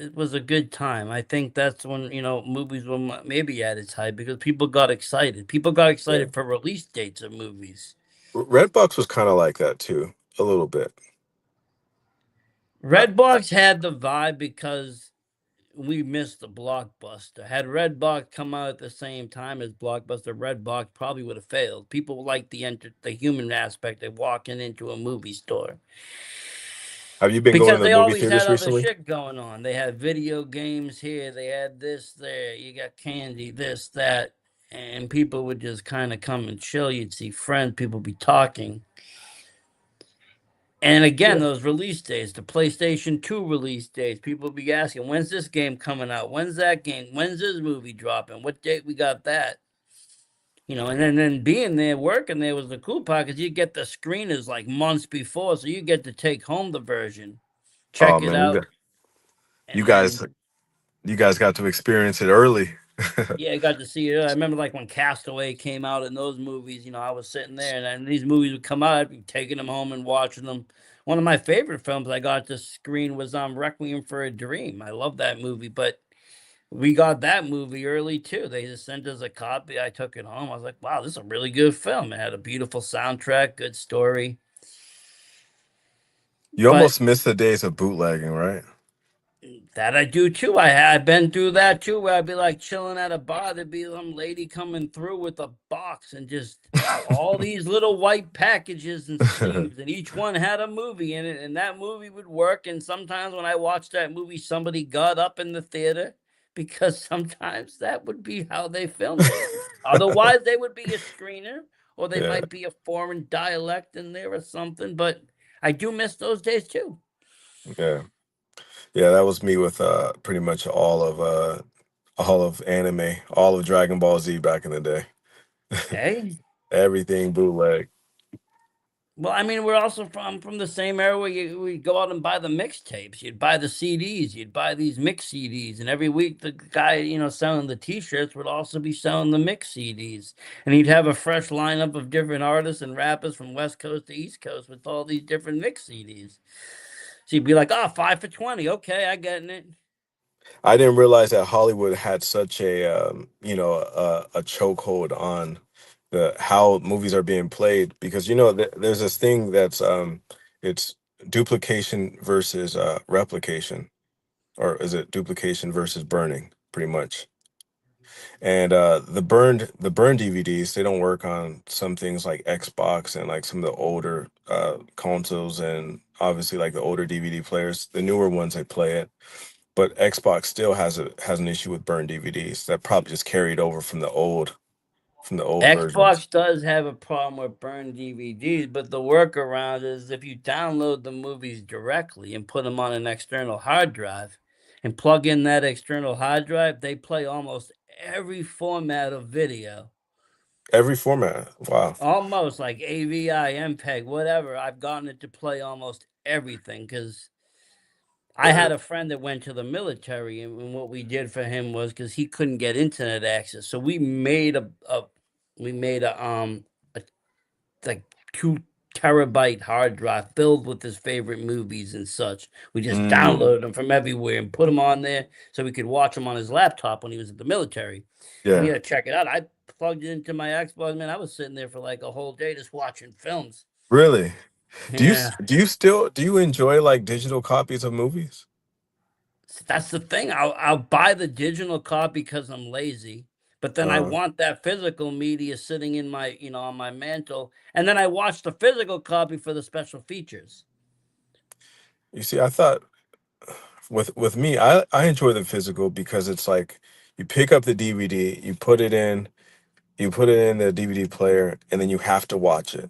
it was a good time. I think that's when movies were maybe at its height because people got excited. People got Yeah. excited for release dates of movies. Redbox was kind of like that too, a little bit. I, Redbox had the vibe because we missed the Blockbuster. Had Redbox come out at the same time as Blockbuster, Redbox probably would have failed. People like the human aspect of walking into a movie store. have you been going Because to the they movie always had theaters other recently? shit going on. They had video games here, they had this there, you got candy, this, that, and people would just kind of come and chill. You'd see friends, people be talking. And again, Yeah. those release days, the PlayStation 2 release days, people be asking, when's this game coming out? When's that game? When's this movie dropping? What date we got that? And then being there, working there was the cool part because you get the screeners like months before, so you get to take home the version, Oh check it man, out, you and guys then you guys got to experience it early. yeah, I got to see it. I remember like when Castaway came out in those movies, I was sitting there and these movies would come out, I'd be taking them home and watching them. One of my favorite films I got to screen was Requiem for a Dream. I love that movie, but we got that movie early too. They just sent us a copy. I took it home. I was like, wow, this is a really good film. It had a beautiful soundtrack, good story. You But almost miss the days of bootlegging, right? That I do too. I've been through that too, where I'd be like chilling at a bar. There'd be some lady coming through with a box and just all these little white packages and sleeves, and each one had a movie in it, and that movie would work. And sometimes when I watched that movie, somebody got up in the theater because sometimes that would be how they filmed it. Otherwise, they would be a screener, or they Yeah, might be a foreign dialect in there or something. But I do miss those days too. yeah, yeah. That was me with pretty much all of anime, all of Dragon Ball Z back in the day. Hey. Everything bootleg. Well, I mean, we're also from the same era where we go out and buy the mixtapes. You'd buy the CDs. You'd buy these mix CDs, and every week the guy, selling the T-shirts would also be selling the mix CDs, and he'd have a fresh lineup of different artists and rappers from West Coast to East Coast with all these different mix CDs. So you'd be like, "Oh, 5 for 20. Okay, I get it." I didn't realize that Hollywood had such a chokehold on the how movies are being played because there's this thing that's it's duplication versus replication, or is it duplication versus burning, pretty much. And the burned DVDs, they don't work on some things like Xbox and like some of the older consoles, and obviously like the older DVD players. The newer ones, they play it, but Xbox still has an issue with burned DVDs that probably just carried over from the old versions. Xbox does have a problem with burned DVDs, but the workaround is if you download the movies directly and put them on an external hard drive and plug in that external hard drive, they play almost every format of video. Every format. Wow. Almost like AVI, MPEG, whatever. I've gotten it to play almost everything because I Yeah. had a friend that went to the military, and what we did for him was because he couldn't get internet access, so we made a like 2 terabyte hard drive filled with his favorite movies and such. We just Mm, downloaded them from everywhere and put them on there so we could watch them on his laptop when he was at the military. And he yeah. had to check it out. I plugged it into my Xbox. Man, I was sitting there for like a whole day just watching films. Really? Yeah, Do you enjoy like digital copies of movies? that's the thing. I'll buy the digital copy because I'm lazy, but then I Uh, want that physical media sitting in my on my mantle, and then I watch the physical copy for the special features. you see, I thought with me, I enjoy the physical because it's like you pick up the DVD, you put it in the DVD player, and then you have to watch it.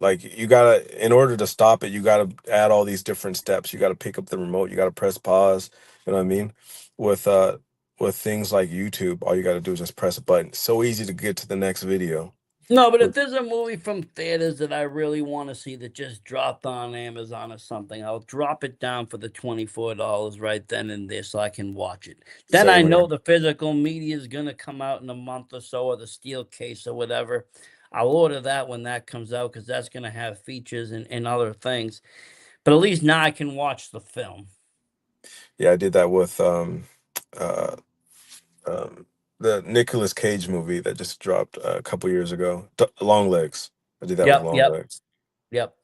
Like you gotta, in order to stop it, you gotta add all these different steps. You gotta pick up the remote, you gotta press pause. You know what I mean? With uh with things like YouTube, all you gotta do is just press a button. It's so easy to get to the next video. No, but if With there's a movie from theaters that I really want to see that just dropped on Amazon or something, I'll drop it down for the $24 right then and there so I can watch it. Then I same know here. the physical media is going to come out in a month or so, or the steel case or whatever. I'll order that when that comes out because that's going to have features and other things. But at least now I can watch the film. Yeah, I did that with uh um the Nicolas Cage movie that just dropped a couple years ago. Long Legs. I did that with Yep, Long yep, Legs. yep.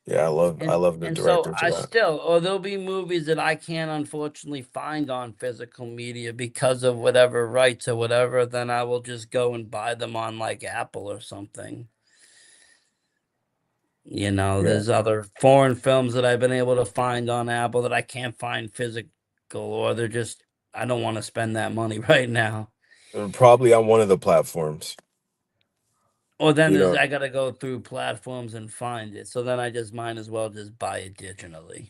Yeah, I love the And so director to I that. still, or there'll be movies that I can't unfortunately find on physical media because of whatever rights or whatever, then I will just go and buy them on like Apple or something. Yeah. There's other foreign films that I've been able to find on Apple that I can't find physical, or they're just, I don't want to spend that money right now. Probably on one of the platforms. Or then You there's, know, I got to go through platforms and find it. So then I just might as well just buy it digitally.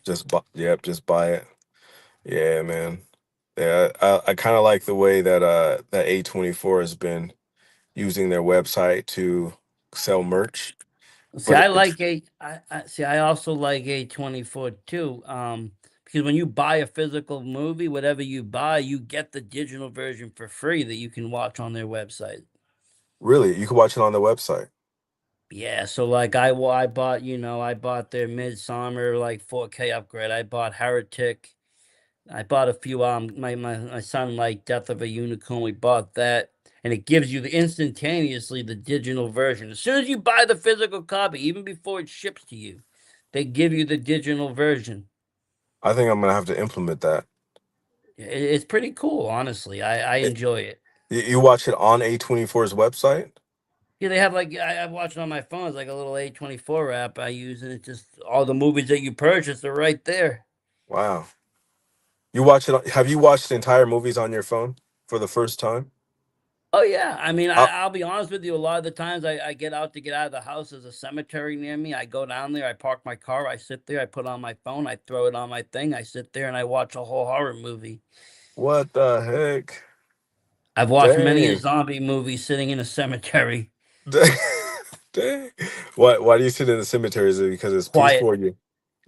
yep, just buy it. Yeah, man. Yeah, I kind of like the way that that A24 has been using their website to sell merch. See, But I it's like see. I also like A24 too. Because when you buy a physical movie, whatever you buy, you get the digital version for free that you can watch on their website. really, you can watch it on the website. Yeah, so like I bought, I bought their Midsummer like 4K upgrade. I bought Heretic. I bought a few. My son liked Death of a Unicorn. We bought that, and it gives you the instantaneously the digital version. As soon as you buy the physical copy, even before it ships to you, they give you the digital version. I think I'm gonna have to implement that. It's pretty cool, honestly. I It, enjoy it. you watch it on A24's website? Yeah, they have like I watch it on my phone. It's like a little A24 app I use, and it's just all the movies that you purchase are right there. Wow. You watch it? Have you watched entire movies on your phone for the first time? Oh yeah, I mean, Uh, I'll be honest with you. A lot of the times I get out to get out of the house. There's a cemetery near me. I go down there. I park my car. I sit there. I put on my phone. I throw it on my thing. I sit there and I watch a whole horror movie. what the heck? I've watched many a Dang. zombie movie sitting in a cemetery. Dang. Dang. Why do you sit in the cemetery? Is it because it's peaceful Quiet, or you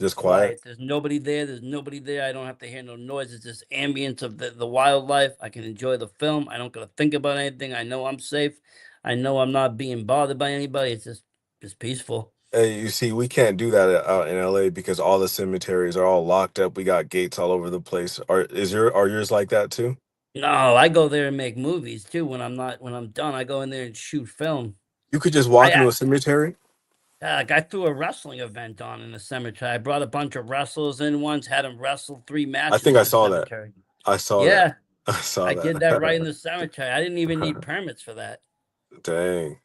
just quiet? quiet. There's nobody there. There's nobody there. I don't have to hear no noise. It's just ambience of the wildlife. I can enjoy the film. I don't gotta think about anything. I know I'm safe. I know I'm not being bothered by anybody. It's just peaceful. Hey, you see, we can't do that out in LA because all the cemeteries are all locked up. We got gates all over the place. Are yours like that too? No, I go there and make movies too. When I'm done, I go in there and shoot film. You could just walk I into a cemetery? like I threw a wrestling event on in the cemetery. I brought a bunch of wrestlers in once, had them wrestle 3 matches I in the saw that. cemetery. I saw that. Yeah, I saw I did that right in that. the cemetery. I didn't even need permits for that. Dang.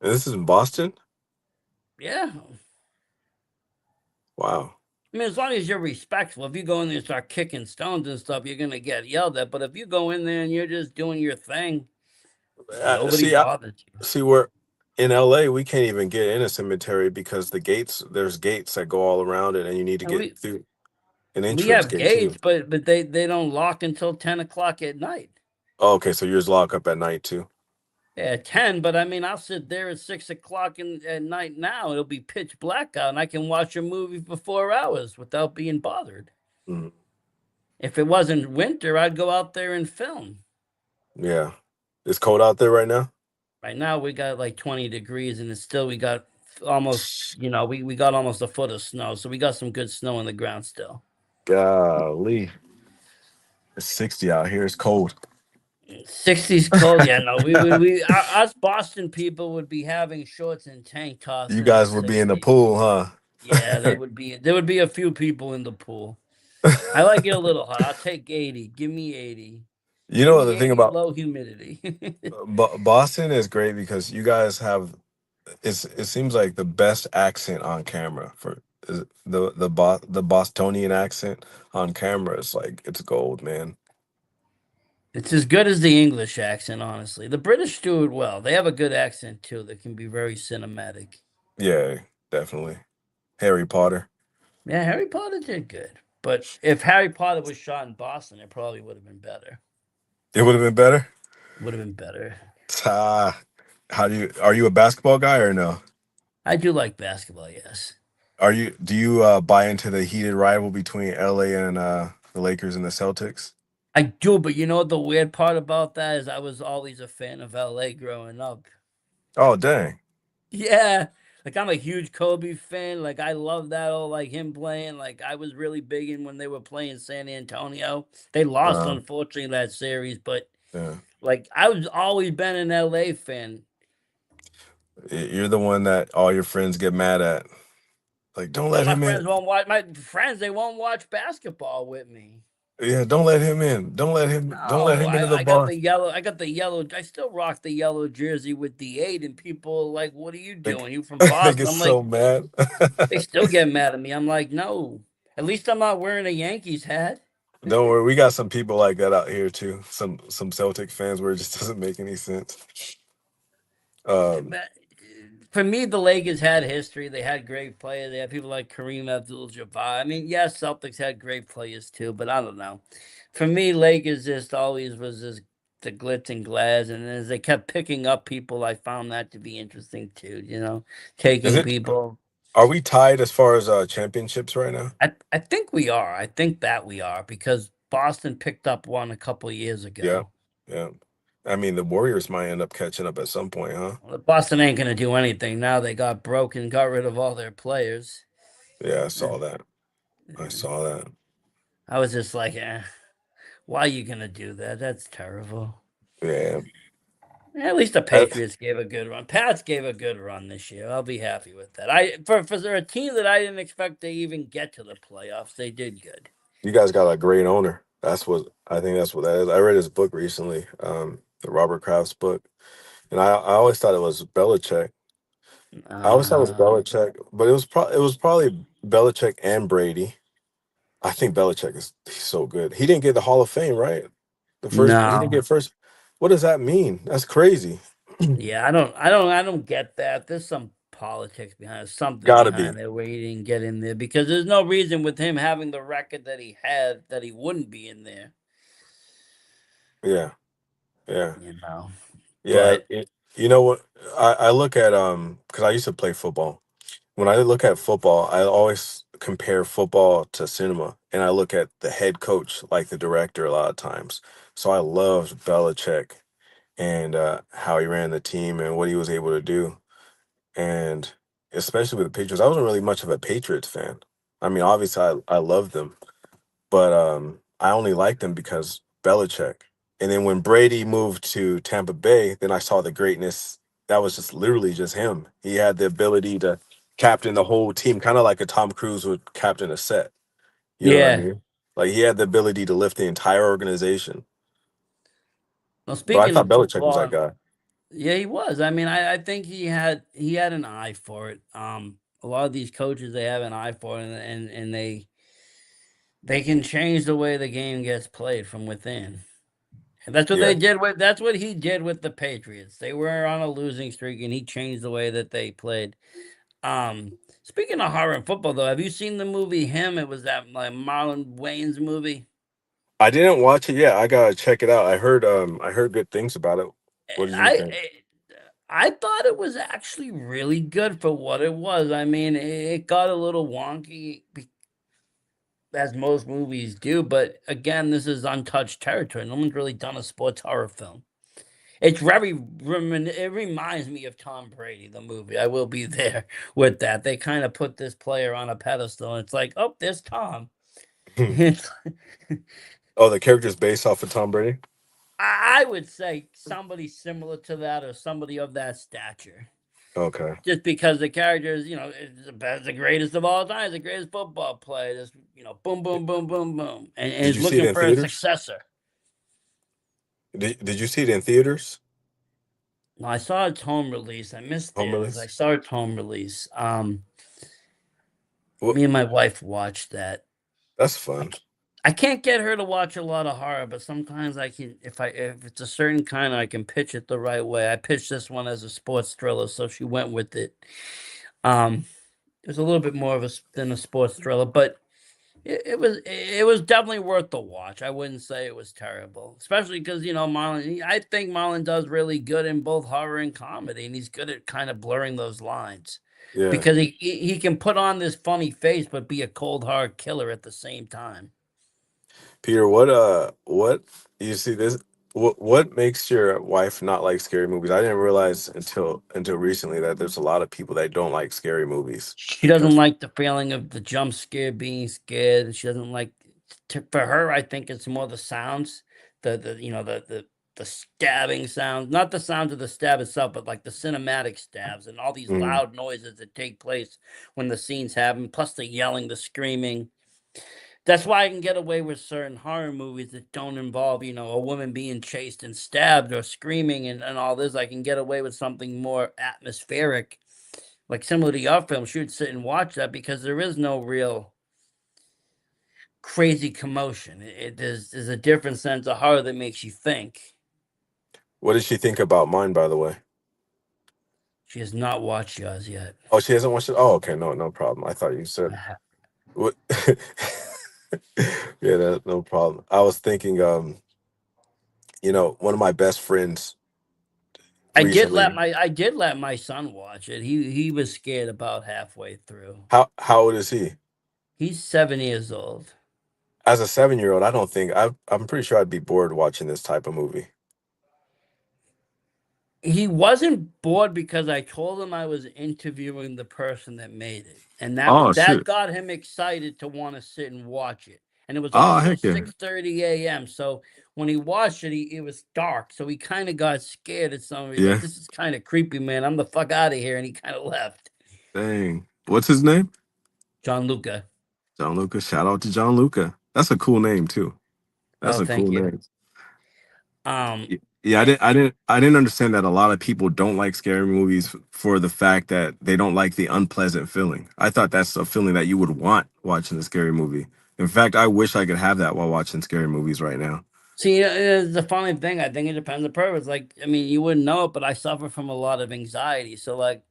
And this is in Boston? Yeah, Wow. I mean, as long as you're respectful. If you go in there and start kicking stones and stuff, you're gonna get yelled at. But if you go in there and you're just doing your thing, nobody See, bothers you. see, we're in LA. We can't even get in a cemetery because there's gates that go all around it, and you need to And get through an we entrance have gate too. gates, but they don't lock until 10 o'clock at night. Oh, okay, so yours lock up at night too. Yeah, 10, but I mean, I'll sit there at 6 o'clock at night now. It'll be pitch black out, and I can watch a movie for 4 hours without being bothered. Mm, If it wasn't winter, I'd go out there and film. yeah. It's cold out there right now? Right now, we got like 20 degrees, and it's still, we got almost, we got almost a foot of snow. So we got some good snow on the ground still. Golly. It's 60 out here. It's cold. 60's cold. Yeah, no, us Boston people would be having shorts and tank tops You in the guys would be in the 60s. pool, huh? Yeah, there would be a few people in the pool. I like it a little hot. I'll take 80. Give me 80. You Give know me the thing 80, about low humidity. Boston is great because you guys have it seems like the best accent on camera for the Bostonian accent on camera is like it's gold, man. It's as good as the English accent, honestly. The British do it well. They have a good accent too that can be very cinematic. Yeah, definitely. Harry Potter. Yeah, Harry Potter did good. But if Harry Potter was shot in Boston, it probably would have been better. It would have been better. Would have been better. Ah, are you a basketball guy or no? I do like basketball, yes. Do you buy into the heated rival between LA and the Lakers and the Celtics? I do, but you know what the weird part about that is I was always a fan of LA growing up. Oh, dang. Yeah. Like I'm a huge Kobe fan. Like I love that all like him playing. Like I was really big in when they were playing San Antonio. They lost Uh, unfortunately that series, but yeah. like I was always been an LA fan. You're the one that all your friends get mad at. Like, don't But let him in. my friends they won't watch basketball with me. Yeah, don't let him in. Don't let No, him into the bar. I got the yellow, I still rock the yellow jersey with the 8 and people are like, "What are you They, doing? You from they Boston?" get I'm like, so mad. they still get mad at me. I'm like, "No. At least I'm not wearing a Yankees hat." Don't worry, we got some people like that out here too. Some Celtic fans where it just doesn't make any sense. Um, But for me, the Lakers had history. They had great players. They had people like Kareem Abdul-Jabbar. I mean, yes, Celtics had great players too, but I don't know. For me, Lakers just always was just the glitz and glass, and as they kept picking up people, I found that to be interesting too. is Taking it? people. Are we tied as far as championships right now? I think we are. I think that we are because Boston picked up one a couple years Yeah, ago. yeah. I mean, the Warriors might end up catching up at some point, huh? Well, Boston ain't gonna do anything now. They got broke and got rid of all their players. Yeah, I saw And, that. I and saw that. I was just like, why are you gonna do that? That's terrible. Yeah. At least the Uh, Patriots gave a good run. Pats gave a good run this year. I'll be happy with that. For a team that I didn't expect to even get to the playoffs, they did good. you guys got a great owner. That's what I think. That's what that is. I read his book recently, the Robert Kraft's book, and I always thought it was Belichick. I always thought it was Uh, Belichick, but it was probably Belichick and Brady. I think Belichick is he's so good. He didn't get the Hall of Fame, right? The first he didn't no. get first. What does that mean? That's crazy. Yeah, I don't get that. There's some politics behind it, something Gotta be. behind it where he didn't get in there because there's no reason with him having the record that he had that he wouldn't be in there, Yeah, yeah, you know. yeah. But You know what? I look at because I used to play football. When I look at football, I always compare football to cinema, and I look at the head coach, like the director, a lot of times. So I loved Belichick and how he ran the team and what he was able to do. And especially with the Patriots, I wasn't really much of a Patriots fan. I mean, obviously, I loved them, but I only liked them because Belichick. And then when Brady moved to Tampa Bay, then I saw the greatness. That was just literally just him. He had the ability to captain the whole team, kind of like a Tom Cruise would captain a set. You know what I yeah. mean? Like he had the ability to lift the entire organization. Well, But I speaking thought of Belichick was that football, guy. yeah, he was. I mean, I think he had an eye for it. A lot of these coaches they have an eye for it, and they can change the way the game gets played from within. And Yeah. that's what he did with the Patriots. They were on a losing streak and he changed the way that they played. Speaking of horror and football though, have you seen the movie Him? It was that like Marlon Wayans movie. I didn't watch it yet. I gotta check it out. I heard good things about it. What did you I think? I thought it was actually really good for what it was. I mean, it got a little wonky as most movies do, but again, this is untouched territory. No one's really done a sports horror film. It reminds me of Tom Brady, the movie. I will be there with that. They kind of put this player on a pedestal, and it's like, oh, there's Tom. It's Oh, the character's based off of Tom Brady? I would say somebody similar to that or somebody of that stature. Okay. Just because the character is, is the greatest of all time, is the greatest football player. Just, boom, boom, boom, boom, boom. And Did is you see it looking in for a theaters? successor. Did you see it in theaters? No, I saw its home release. I missed Home theaters. I release? saw its home release. What? Me and my wife watched that. That's I fun. c I can't get her to watch a lot of horror, but sometimes I can if it's a certain kind, I can pitch it the right way. I pitched this one as a sports thriller, so she went with it. Um, it was a little bit more of than a sports thriller, but it was definitely worth the watch. I wouldn't say it was terrible, especially because Marlon. I think Marlon does really good in both horror and comedy, and he's good at kind of blurring those lines Yeah. because he can put on this funny face but be a cold hard killer at the same time. Peter, what you see this what makes your wife not like scary movies? I didn't realize until recently that there's a lot of people that don't like scary movies She doesn't because like the feeling of the jump scare, being scared. She doesn't like for her, I think it's more the sounds, the stabbing sounds, not the sounds of the stab itself, but like the cinematic stabs and all these Mhm. loud noises that take place when the scenes happen, plus the yelling, the screaming. That's why I can get away with certain horror movies that don't involve, a woman being chased and stabbed or screaming and all this. I can get away with something more atmospheric like similar to your film, she would sit and watch that because there is no real crazy commotion. There's a different sense of horror that makes you think. What did she think about mine, by the way? She has not watched yours yet. Oh, she hasn't watched it? Oh, okay, no problem. I thought you I said ha- what. Yeah, no problem. I was thinking, one of my best friends recently. I did let my son watch it. He was scared about halfway through. How old is he? He's 7 years old. As a 7-year old, I don't think I'm pretty sure I'd be bored watching this type of movie. He wasn't bored because I told him I was interviewing the person that made it, and Oh that shit. got him excited to want to sit and watch it. And it was Oh also heck yeah. 6:30 a.m. So when he watched it, it was dark. So he kind of got scared at some. He's like, Yeah. "This is kind of creepy, man. I'm the fuck out of here." And he kind of left. Dang. What's his name? John Luca. John Luca. Shout out to John Luca. That's a cool name too. That's Oh, a thank cool you. name. Um, Yeah, eh, I didn't understand that a lot of people don't like scary movies for the fact that they don't like the unpleasant feeling. I thought that's a feeling that you would want watching a scary movie. In fact, I wish I could have that while watching scary movies right now. See, the funny thing, I think it depends on the purpose. Like, I mean, you wouldn't know it, but I suffer from a lot of anxiety. So, like,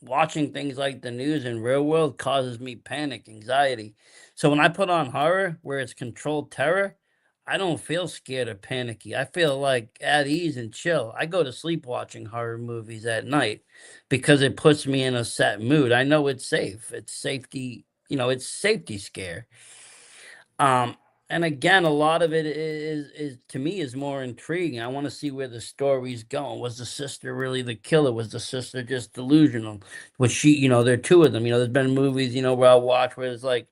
watching things like the news in real world causes me panic, anxiety. So when I put on horror, where it's controlled terror, I don't feel scared or panicky. I feel like at ease and chill. I go to sleep watching horror movies at night because it puts me in a set mood. I know it's safe. It's safety, it's safety scare. Um, and again, a lot of it is to me is more intriguing. I want to see where the story's going. Was the sister really the killer? Was the sister just delusional? Was she, there are two of them. There's been movies, where I'll watch where it's like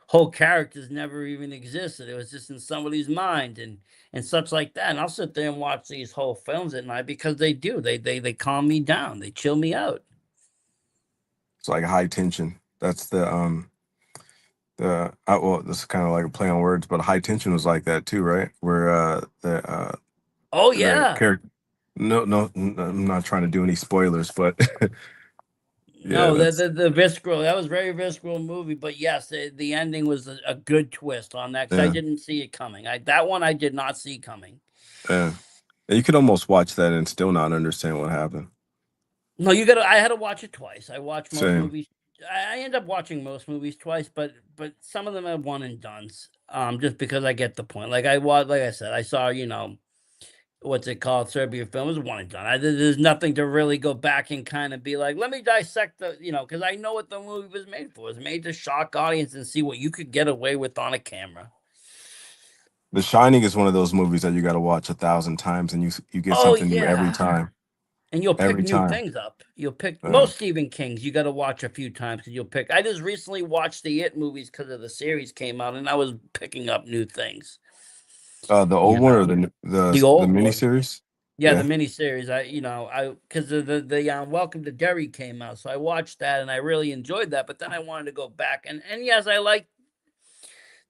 whole characters never even existed. It was just in somebody's mind and such like that. And I'll sit there and watch these whole films at night because they do. They calm me down. They chill me out. It's like high tension. That's the well, this is kind of like a play on words, but high tension was like that too, right? Where Oh the yeah. character. No, no, I'm not trying to do any spoilers, but yeah, No, the that's the the visceral, that was very visceral movie, but yes, the ending was a good twist on that because I yeah, didn't see it coming. That one I did not see coming. yeah. And you could almost watch that and still not understand what happened. No, I had to watch it twice. I watch most Same. movies. I end up watching most movies twice, but some of them are one and dones. Just because I get the point. Like I said, I saw, what's it called? Serbia film was one and done. There's nothing to really go back and kind of be like, let me dissect because I know what the movie was made for. It was made to shock audience and see what you could get away with on a camera. The Shining is one of those movies that you got to watch 1,000 times, and you get Oh something new every yeah, time. and you'll pick Every new time. things up. You'll pick Uh, most Stephen Kings. You got to watch a few times because you'll pick. I just recently watched the It movies because of the series came out, and I was picking up new things. the old You one or know, the the the old one. miniseries? Yeah, the Yeah, miniseries. I because the Welcome to Derry came out, so I watched that and I really enjoyed that. But then I wanted to go back and yes, I like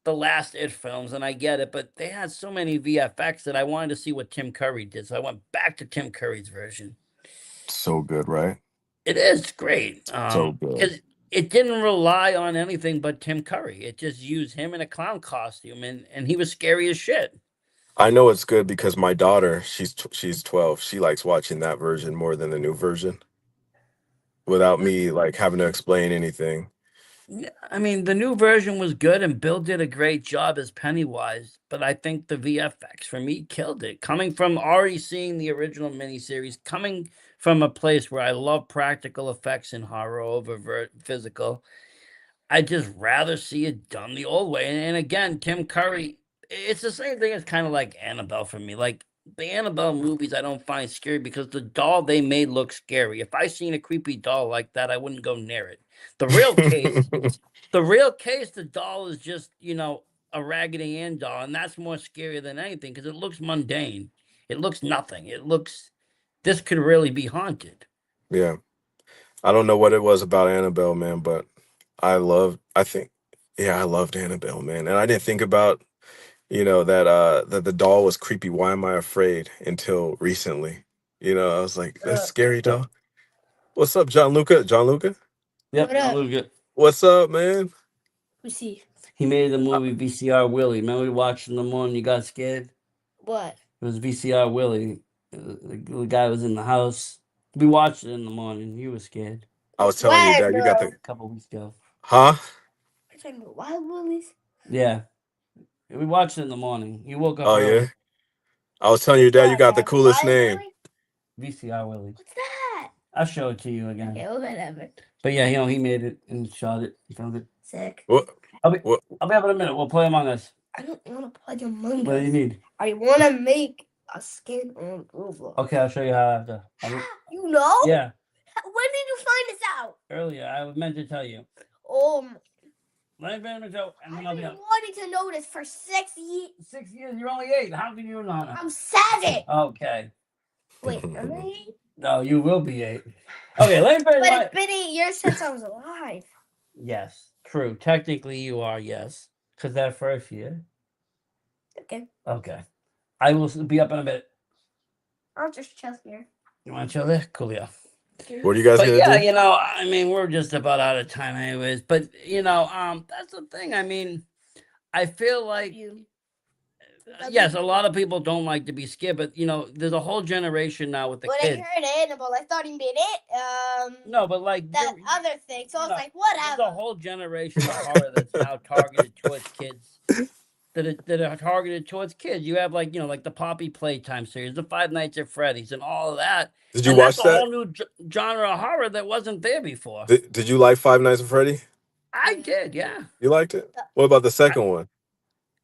the last It films and I get it, but they had so many VFX that I wanted to see what Tim Curry did, so I went back to Tim Curry's version. so good, right? It is great, So good. because it didn't rely on anything but Tim Curry. It just used him in a clown costume, and he was scary as shit. I know it's good because my daughter, she's 12. She likes watching that version more than the new version without me like having to explain anything. Yeah, I mean, the new version was good, and Bill did a great job as Pennywise, but I think the VFX for me killed it. Coming from already seeing the original miniseries, coming from a place where I love practical effects in horror over physical, I just rather see it done the old way. And again, Tim Curry, it's the same thing as kind of like Annabelle for me. Like the Annabelle movies, I don't find scary because the doll they made looks scary. If I seen a creepy doll like that, I wouldn't go near it. The real case, the real case, the doll is just, a Raggedy Ann doll, and that's more scary than anything because it looks mundane. It looks nothing. It looks, this could really be haunted. Yeah. I don't know what it was about Annabelle, man, but I think yeah, I loved Annabelle, man. And I didn't think about, that the doll was creepy. Why am I afraid until recently? I was like, that's scary doll. What's up, John Luca? John Luca? Yep, look at, What's up, man? Who's he? he made the Uh, movie VCR Willie. Remember we watched in the morning, you got scared? What? It was VCR Willie. The guy was in the house. We watched it in the morning. He was scared I was telling your dad, you got a the couple weeks ago. huh? Are you talking about Wild Willies? Yeah, we watched it in the morning. He woke up Oh yeah. early. I was telling your dad you got the coolest Wild name. Willie? VCR Willie. What's that? I'll show it to you again. Okay, well, whatever. But yeah, he made it and shot it. He found it. Sick. What I'll be what I'll be up in a minute. We'll play Among Us. I don't want to play Among What do you Us. need? I want to make a skin on Roblox. Okay, I'll show you how after. You know? Yeah, When did you find this out? earlier I meant to tell you. Let me go, and then I'll I've be been up. wanting to know this for 6 years. 6 years. You're only 8. How can you not know? I'm 7. Okay. Wait, am I 8? No, you will be 8. Okay, let me finish But my. it's been 8 years since I was alive. Yes, true. Technically, you are, yes. Because that first year. Okay. Okay. I will be up in a bit. I'll just chill here. You want to chill there? Cool, yeah. What are you guys But gonna yeah, do? you know, I mean, we're just about out of time, anyways. But you know, that's the thing. I mean, I feel like You. yes, a lot of people don't like to be scared, but you know, there's a whole generation now with the When kids. I heard Annabelle, I thought he made it. No, but like That other thing. So I was know, like, there's whatever. a whole generation of horror that's now targeted towards kids. That are targeted towards kids. You have like, you know, like the Poppy Playtime series, the Five Nights at Freddy's, and all of that. Did you And that's watch a that? whole new genre of horror that wasn't there before. Did you like Five Nights at Freddy? I did, yeah. You liked it? What about the second one?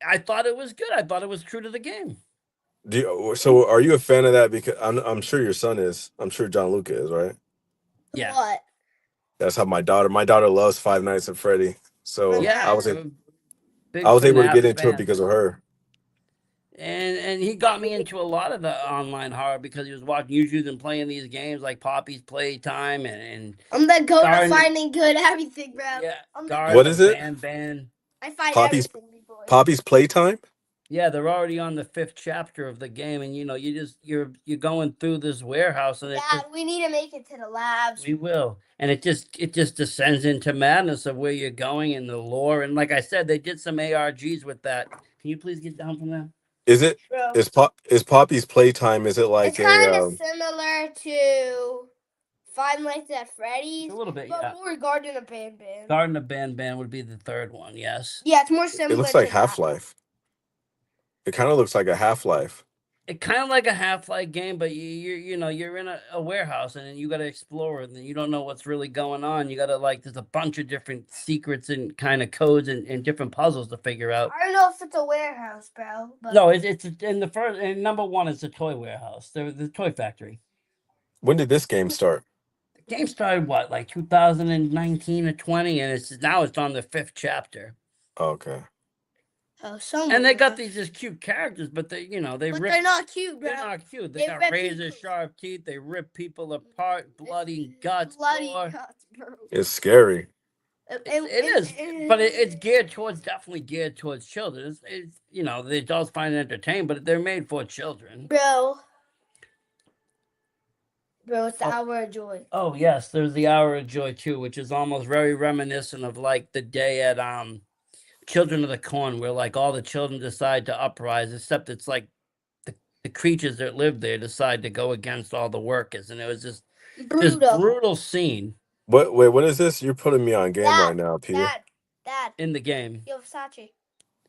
I thought it was good. I thought it was true to the game. So are you a fan of that? Because I'm sure your son is. I'm sure John Luca is, right? Yeah. What? That's how my daughter loves Five Nights at Freddy. So Yeah, I was I'm a big I was able to FNAF get into it fan. because of her. And he got me into a lot of the online horror because he was watching YouTubes and playing these games like Poppy's Playtime and I'm the go to Garden- finding good everything, bro. yeah, I'm Garden What is it? Ban. I find Poppy's- everything, big boy. Poppy's Playtime? Yeah, they're already on the 5th chapter of the game, and you know, you're going through this warehouse, and Dad, we need to make it to the labs. we will, and it just descends into madness of where you're going and the lore, and like I said, they did some ARGs with that. Can you please get down from there? Is it Bro. is Poppy's Playtime? Is it like It's kind a of similar to Five Nights at Freddy's, A little bit, but yeah. more Garden of Ban Ban. Garden of Ban would be the third one, yes. Yeah, it's more similar. it looks like to that. Half-Life. It kind of looks like a Half-Life. It kind of like a Half-Life game, but you know, you're in a warehouse and then you got to explore it, and you don't know what's really going on. You got to like, there's a bunch of different secrets and kind of codes and different puzzles to figure out. I don't know if it's a warehouse, bro. But No, it's in the first, and number one is the toy warehouse, the toy factory. When did this game start? The game started what, like 2019 or 20, and it's on the 5th chapter. Oh, okay. Oh, so And they got these just cute characters, but they, you know, But they're not cute, bro. They're not cute. They They got rip razor people. sharp teeth. They rip people apart, bloody guts. Bloody gore. guts, bro. It's scary. It is, but it's definitely geared towards children. It's you know, the adults find it entertaining, but they're made for children. Bro, it's the hour of joy. Oh yes, there's the Hour of Joy too, which is almost very reminiscent of like the day at Children of the Corn, where like all the children decide to uprise, except it's like the creatures that live there decide to go against all the workers, and it was just this brutal scene Wait, what is this? You're putting me on game right now, Peter. Dad, in the game. yo, Versace.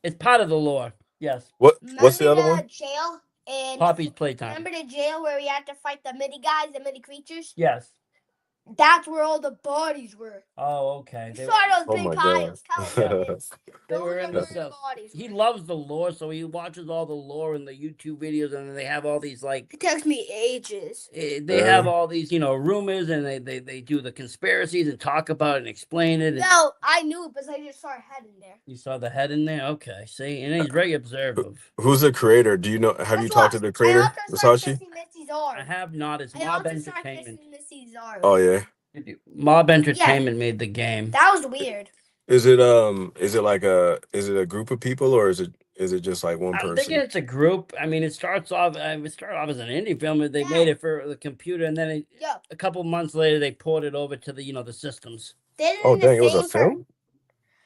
It's part of the lore. Yes. What's the other Remember one? Jail and Poppy's Playtime. remember the jail where we had to fight the mini guys, the mini creatures? Yes. That's where all the bodies were. Oh, okay. You saw those Oh big my piles. God. They were Those in are the where cells. bodies He were. loves the lore, so he watches all the lore in the YouTube videos, and they have all these like It takes me ages. they have all these, you know, rumors, and they do the conspiracies and talk about it and explain it. And No, I knew it because I just saw a head in there. you saw the head in there, okay? See, and he's very observative. Who's the creator? Do you know? Have you talked to the creator, Versace? I have not. It's Mob Entertainment. Oh yeah. Mob Entertainment made the game. That was weird. Is it like a group of people, or is it just like one I'm person? thinking it's a group. I mean, it started off as an indie film. They made it for the computer, and then a couple months later, they ported it over to the systems. Oh dang! It was a film.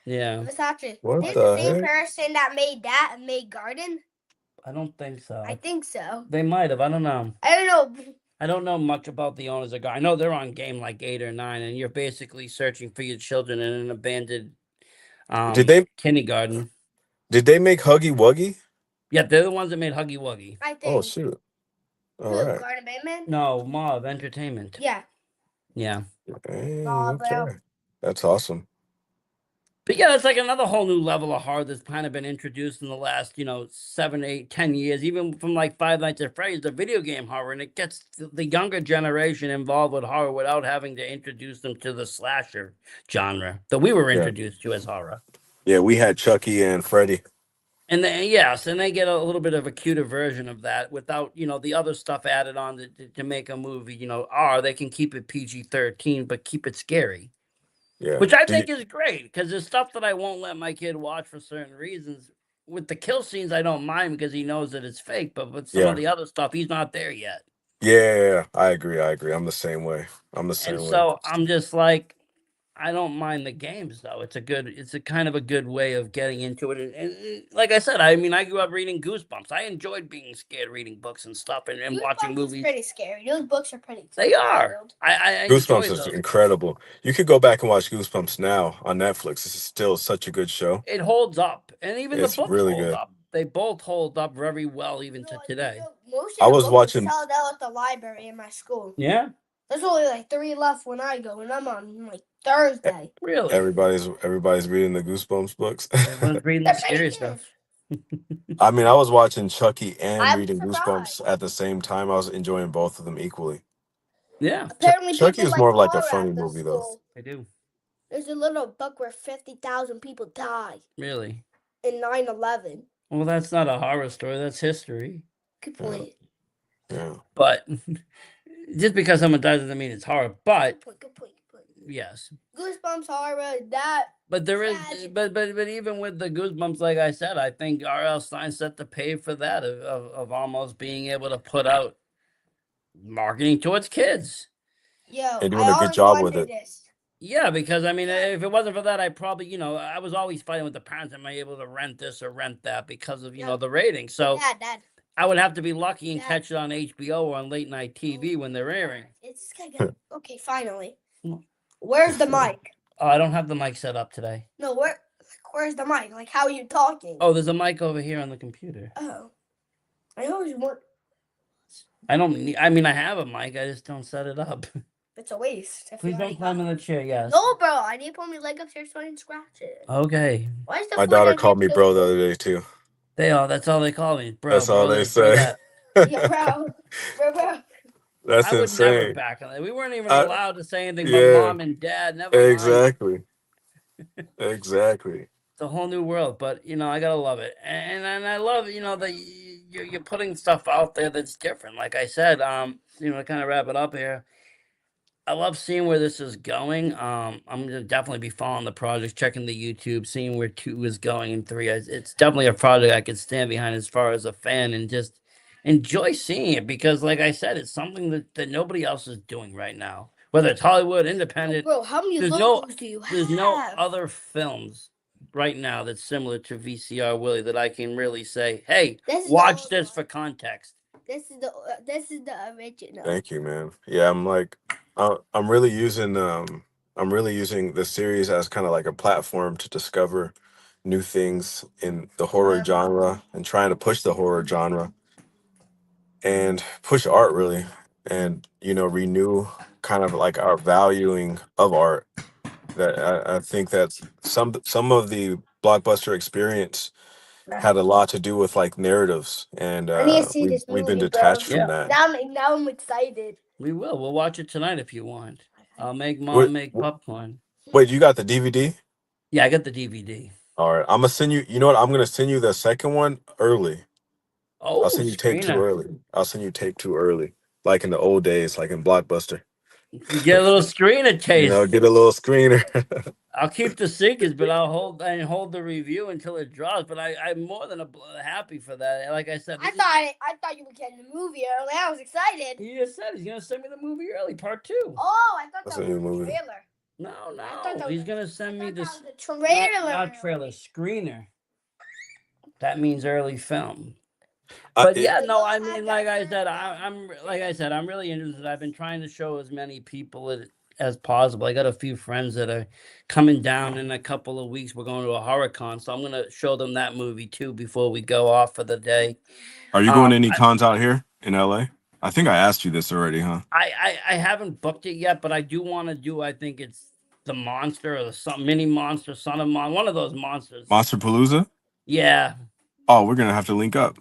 Yeah. Versace. What Didn't the the same heck? person that made that and made Garden? I don't think so. I think so. They might have. I don't know. I don't know. I don't know much about the owners of. I know they're on game like 8 or 9, and you're basically searching for your children in an abandoned kindergarten. Did they make Huggy Wuggy? Yeah, they're the ones that made Huggy Wuggy. I think. Oh shoot! All Who, right. Garden Batman? No, Mob Entertainment. Yeah. Yeah. Dang, Aw, okay. bro. That's awesome. But yeah, it's like another whole new level of horror that's kind of been introduced in the last, 7, 8, 10 years, even from like Five Nights at Freddy's, the video game horror, and it gets the younger generation involved with horror without having to introduce them to the slasher genre that we were introduced to as horror. Yeah, we had Chucky and Freddy. And they get a little bit of a cuter version of that without, the other stuff added on to make a movie, they can keep it PG-13, but keep it scary. Yeah. Which I think is great, because there's stuff that I won't let my kid watch for certain reasons with the kill scenes, I don't mind because he knows that it's fake. But with some of Yeah. the other stuff, he's not there yet. Yeah, I agree. I'm the same way. I'm the And same way. so I'm just like, I don't mind the games though. It's a kind of a good way of getting into it. And like I said, I mean, I grew up reading Goosebumps. I enjoyed being scared, reading books and stuff, and watching Goosebumps is movies. pretty scary. Those books are pretty. They are. wild. I enjoy Goosebumps is those. incredible. You could go back and watch Goosebumps now on Netflix. This is still such a good show. It holds up, and even the It's books really hold good. up. They both hold up very well, even to today. Most I of the was books watching- are sold out at the library in my school. Yeah, There's only like 3 left when I go, and I'm on like Thursday. really. Everybody's reading the Goosebumps books. Everyone's reading the They're pretty scary good. stuff. I mean, I was watching Chucky and I'm reading surprised. Goosebumps at the same time. I was enjoying both of them equally. Yeah, Apparently, Chucky people is more of like a horror funny at the movie, though. school. I do. There's a little book where 50,000 people die Really. in 9/11. Well, that's not a horror story. That's history. Good point. Yeah. But just because someone dies doesn't mean it's horror. But Good point. yes. Goosebumps horror. That. But there is, Tragic. but even with the Goosebumps, like I said, I think R.L. Stein set the pave for that of almost being able to put out marketing towards kids. Yo, And doing a good job with it. This. Yeah, because I mean, if it wasn't for that, I probably, I was always fighting with the parents. Am I able to rent this or rent that because of the rating? So Dad. I would have to be lucky and Dad. catch it on HBO or on late night TV when they're airing. It's good. Okay, finally. Where's the mic? Oh, I don't have the mic set up today. No, where's the mic? Like, how are you talking? Oh, there's a mic over here on the computer. Oh. I always want. I don't need. I mean, I have a mic. I just don't set it up. It's a waste. Please don't climb in the chair. Yes. No, bro. I need to put my leg upstairs so I can scratch it. Okay. Why is the My foot daughter in called me here bro so- the other day too. That's all they call me, bro. That's all bro they this, bro say. that. Yeah, bro. That's I would insane. never back on that. We weren't even I- allowed to say anything yeah. but mom and dad. Never mind. Exactly. Exactly. It's a whole new world, but I gotta love it, and I love that you're putting stuff out there that's different. Like I said, to kind of wrap it up here. I love seeing where this is going. I'm gonna definitely be following the project, checking the YouTube, seeing where 2 is going and 3. It's definitely a project I could stand behind as far as a fan and just enjoy seeing it because, like I said, it's something that nobody else is doing right now. Whether it's Hollywood, independent, Bro, how many there's logos do you have? there's no other films right now that's similar to VCR Willie that I can really say, hey, This is the watch old this one. for context. This is the original. Thank you, man. Yeah, I'm really using the series as kind of like a platform to discover new things in the horror genre and trying to push the horror genre and push art really and renew kind of like our valuing of art. That I think that some of the blockbuster experience had a lot to do with like narratives, and I need to see this we've been movie, bro. detached Yeah. from that. Now I'm excited. We will. We'll watch it tonight if you want. I'll make mom Wait, make popcorn. Wait, you got the DVD? Yeah, I got the DVD. All right, I'm gonna send you. You know what? I'm gonna send you the second one early. Oh, I'll send you tape 2 screener. early. I'll send you tape 2 early, like in the old days, like in Blockbuster. You get a little screener taste. Get a little screener. I'll keep the secrets, but I'll hold the review until it drops. But I'm more than happy for that. Like I said, I thought you were getting the movie early. I was excited. he just said he's gonna send me the movie early, part 2. Oh, I thought That's that a new was the movie. trailer. No, thought that he's was- gonna send me this the trailer. not trailer screener. That means early film. I- But it- yeah, no, I mean, like I said, I'm really interested. I've been trying to show as many people as possible. I got a few friends that are coming down in a couple of weeks. We're going to a horror con, so I'm gonna show them that movie too before we go off for the day. Are you going to Um, any cons out here in LA? I think I asked you this already, huh? I haven't booked it yet, but I do want to do. I think it's the monster or the mini monster, son of one of those monsters. Monster Palooza? Yeah, Oh, we're gonna have to link up.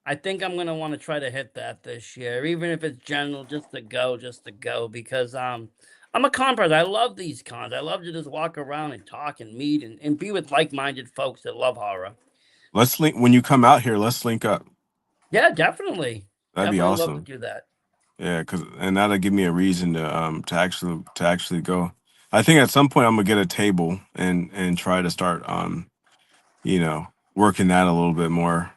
I think I'm gonna want to try to hit that this year, even if it's general, just to go, because I'm a con person. I love these cons. I love to just walk around and talk and meet and be with like-minded folks that love horror. Let's link when you come out here. Let's link up. Yeah, definitely. That'd be Definitely awesome. love to do that. Yeah, and that'll give me a reason to actually go. I think at some point I'm gonna get a table and try to start working that a little bit more.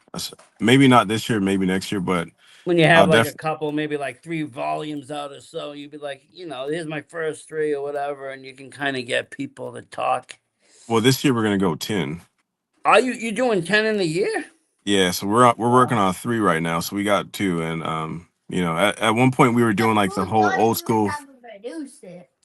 Maybe not this year, maybe next year, but When you have like a definitely. couple, maybe like 3 volumes out or so, you'd be like, here's my first 3 or whatever, and you can kind of get people to talk. Well, this year we're gonna go 10. Are you doing 10 in a year? Yeah, so we're working on 3 right now. So we got 2, and at one point we were doing like the whole old school.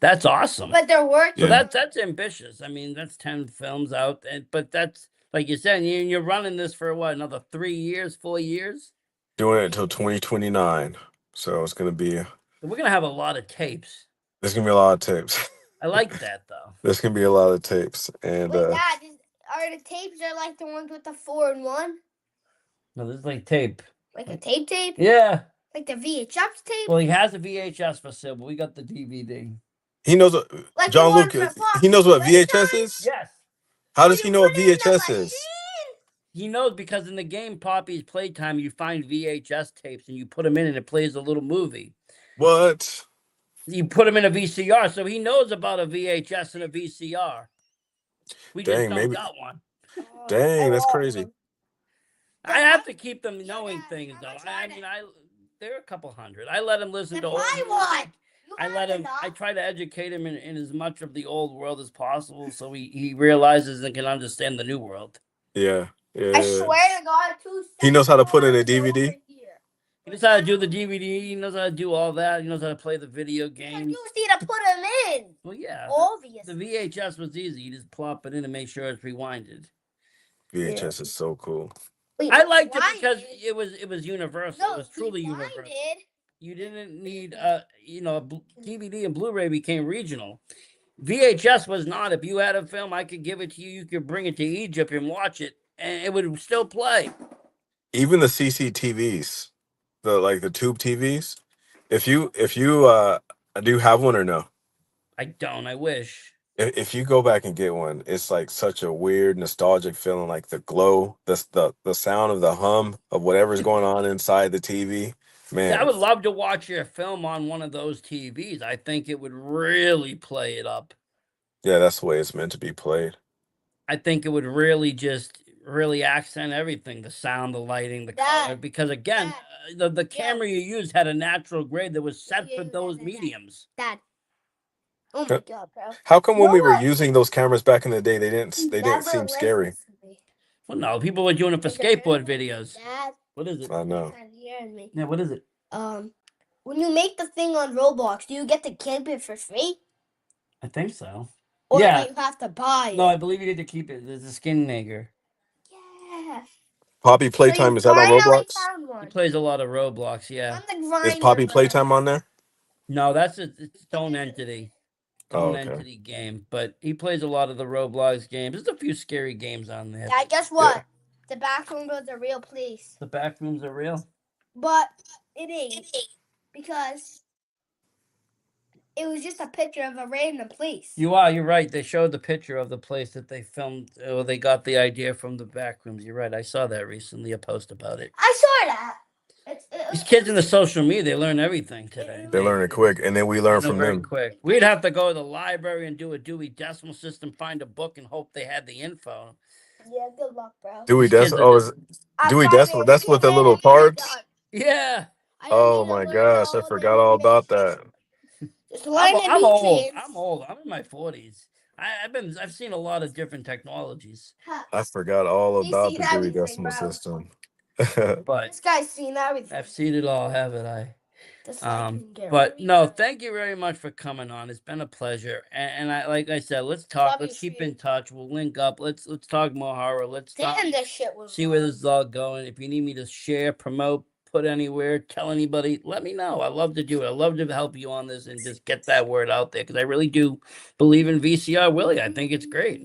That's awesome. But they're working. So Yeah. that's ambitious. I mean, that's 10 films out, but that's like you said, you're running this for what, another 3 years, 4 years? Doing it until 2029. So it's gonna be. We're gonna have a lot of tapes. There's gonna be a lot of tapes. I like that though. There's gonna be a lot of tapes, and Wait, Dad, are the tapes are like the ones with the 4-in-1? No, this is like tape. Like a tape? Yeah. Like the VHS tape? Well, he has a VHS for sale, but we got the DVD. he knows what Like John the one Luke. for Pop He knows what Playtime? VHS is. Yes. How does he You know what put it in the VHS is? machine? He knows because in the game Poppy's Playtime, you find VHS tapes and you put them in and it plays a little movie. What? You put them in a VCR, so he knows about a VHS and a VCR. We just Dang, don't maybe. got one. Dang, that's crazy. I have to keep them knowing things, though. They're a couple hundred. I let him listen to old music. I try to educate him in as much of the old world as possible, so he realizes and can understand the new world. Yeah. I swear to God, He knows how to put in a DVD. He knows how to do the DVD. He knows how to do all that. He knows how to play the video game. You just need to put them in. Well, yeah. Obviously. The VHS was easy. You just plop it in and make sure it's rewinded. VHS is so cool. Wait, I liked it because it was universal. No, it was truly universal. rewinded. You didn't need DVD and Blu-ray became regional. VHS was not. If you had a film, I could give it to you. You could bring it to Egypt and watch it, and it would still play. Even the CCTVs, the tube TVs. If you do you have one or no? I don't. I wish. If you go back and get one, it's like such a weird nostalgic feeling, like the glow, the sound of the hum of whatever's going on inside the TV. Man, I would love to watch your film on one of those TVs. I think it would really play it up. Yeah, that's the way it's meant to be played. I think it would really accent everything, the sound, the lighting, the color, because again, the camera you used had a natural grade that was set for those mediums. Dad. Oh my God, bro. How come when we were using those cameras back in the day, they didn't seem scary? Well, no, people were doing it for skateboard videos. Dad, What is it? I know. Yeah, what is it? when you make the thing on Roblox, do you get to keep it for free? I think so. Or Yeah. do you have to buy it? No, I believe you need to keep it. There's a skin nigger. Yeah. Poppy Playtime, is that on Roblox? He plays a lot of Roblox, yeah. Is Poppy Playtime on there? No, that's its own entity. Oh, okay. Entity game, but he plays a lot of the Roblox games. There's a few scary games on there. Dad, guess what? The bathroom was a real place. The back rooms are real? But it ain't. Because it was just a picture of a random place. You're right. They showed the picture of the place that they filmed, or they got the idea from the back rooms. You're right. I saw that recently, a post about it. I saw that. These kids in the social media, they learn everything today. They learn it quick, and then we learn from very them. quick. We'd have to go to the library and do a Dewey Decimal System, find a book, and hope they had the info. Yeah, good luck, bro. Dewey Decimal. Dewey Decimal. That's with the little cards. Yeah. Oh my gosh, I forgot all about that. I'm old. I'm in my 40s. I've seen a lot of different technologies. I forgot all about the Dewey Decimal System. But this guy's seen everything. I've seen it all, haven't I? But no, thank you very much for coming on. It's been a pleasure. And I, like I said, let's talk. Let's keep in touch. We'll link up. Let's talk more horror. Let's talk, see where this is all going. If you need me to share, promote, put anywhere, tell anybody, let me know. I love to do it. I love to help you on this and just get that word out there, because I really do believe in VCR Willie. I think it's great.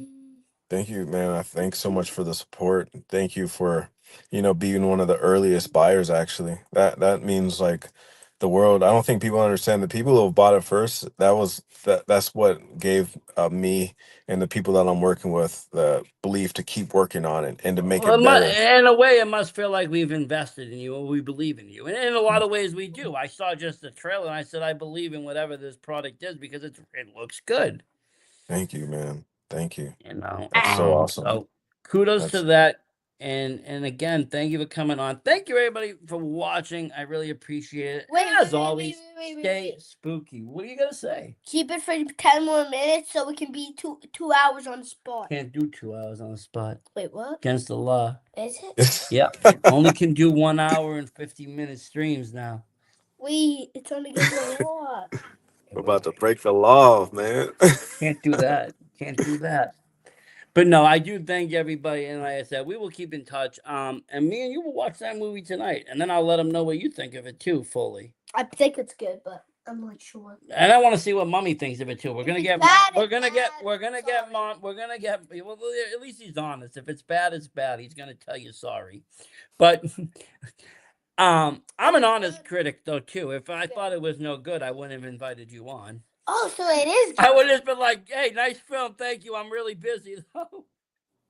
Thank you, man. I thank so much for the support. Thank you for, being one of the earliest buyers. Actually, that means like the world. I don't think people understand. The people who have bought it first, that's what gave me and the people that I'm working with the belief to keep working on it and to make it better. In a way, it must feel like we've invested in you, and we believe in you. And in a lot of ways, we do. I saw just the trailer, and I said I believe in whatever this product is because it looks good. Thank you, man. Thank you. That's so awesome. So kudos to that. And again, thank you for coming on. Thank you everybody for watching. I really appreciate it. Wait, As wait, always, wait. stay spooky. What are you gonna say? Keep it for 10 more minutes so we can be 2 hours on the spot. Can't do 2 hours on the spot. Wait, what? Against the law. Is it? Yeah. Only can do 1 hour and 50-minute streams now. Wait, it's only against the law. We're about to break the law, man. Can't do that. Can't do that. But no, I do thank everybody, and like I said, we will keep in touch. And me and you will watch that movie tonight, and then I'll let them know what you think of it too, fully. I think it's good, but I'm not sure. And I want to see what Mommy thinks of it too. We're gonna get, bad, we're gonna get, bad. we're gonna get Sorry. Mom. We're gonna get. Well, at least he's honest. If it's bad, it's bad. He's gonna tell you sorry. But I'm an honest critic though too. If I thought it was no good, I wouldn't have invited you on. Oh, so it is good. I would have been like, "Hey, nice film, thank you. I'm really busy though."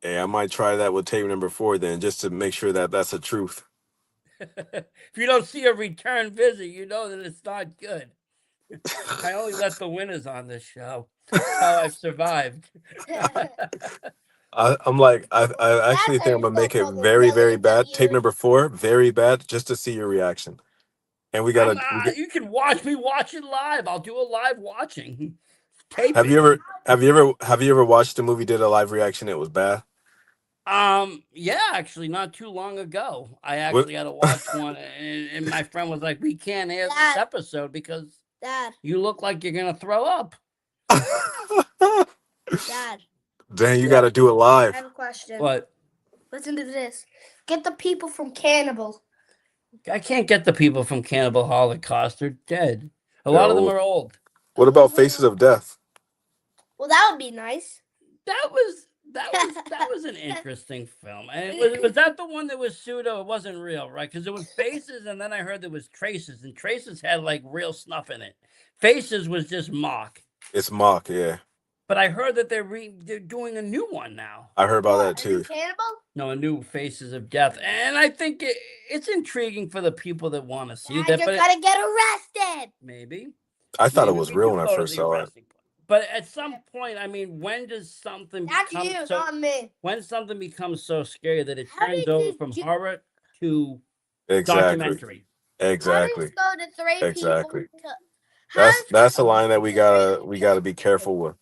Hey, I might try that with tape number 4 then, just to make sure that that's the truth. If you don't see a return visit, you know that it's not good. I only let the winners on this show. That's how I've survived. I'm like, I actually think I'm gonna make it very, very bad. Tape number 4, very bad, just to see your reaction. And we gotta. You can watch me watch it live. I'll do a live watching. Tape Have it. you ever watched the movie, did a live reaction? It was bad. Yeah, actually, not too long ago, I actually had to watch one, and my friend was like, "We can't air this episode because Dad, you look like you're gonna throw up." Dad, Dang, you gotta do it live. I have a question. But Listen to this. Get the people from Cannibal. I can't get the people from Cannibal Holocaust. They're dead. A lot of them are old. What about Faces of Death? Well, that would be nice. That was an interesting film. And was that the one that was pseudo? It wasn't real, right? Because it was Faces, and then I heard there was Traces, and Traces had like real snuff in it. Faces was just mock. It's mock, yeah. But I heard that they're doing a new one now. I heard about that too. Cannibal? No, a new Faces of Death, and I think it's intriguing for the people that want to see Dad, that. you're gonna get arrested. Maybe. I thought it Maybe was we real do when I go to first the saw it. arresting point. But at some point, I mean, when does something That's become you, so? not me. When something becomes so scary that it How turns did over you from do- horror to Exactly. documentary. Exactly. How do you go to 3 Exactly. people to- That's a line that we gotta be careful with.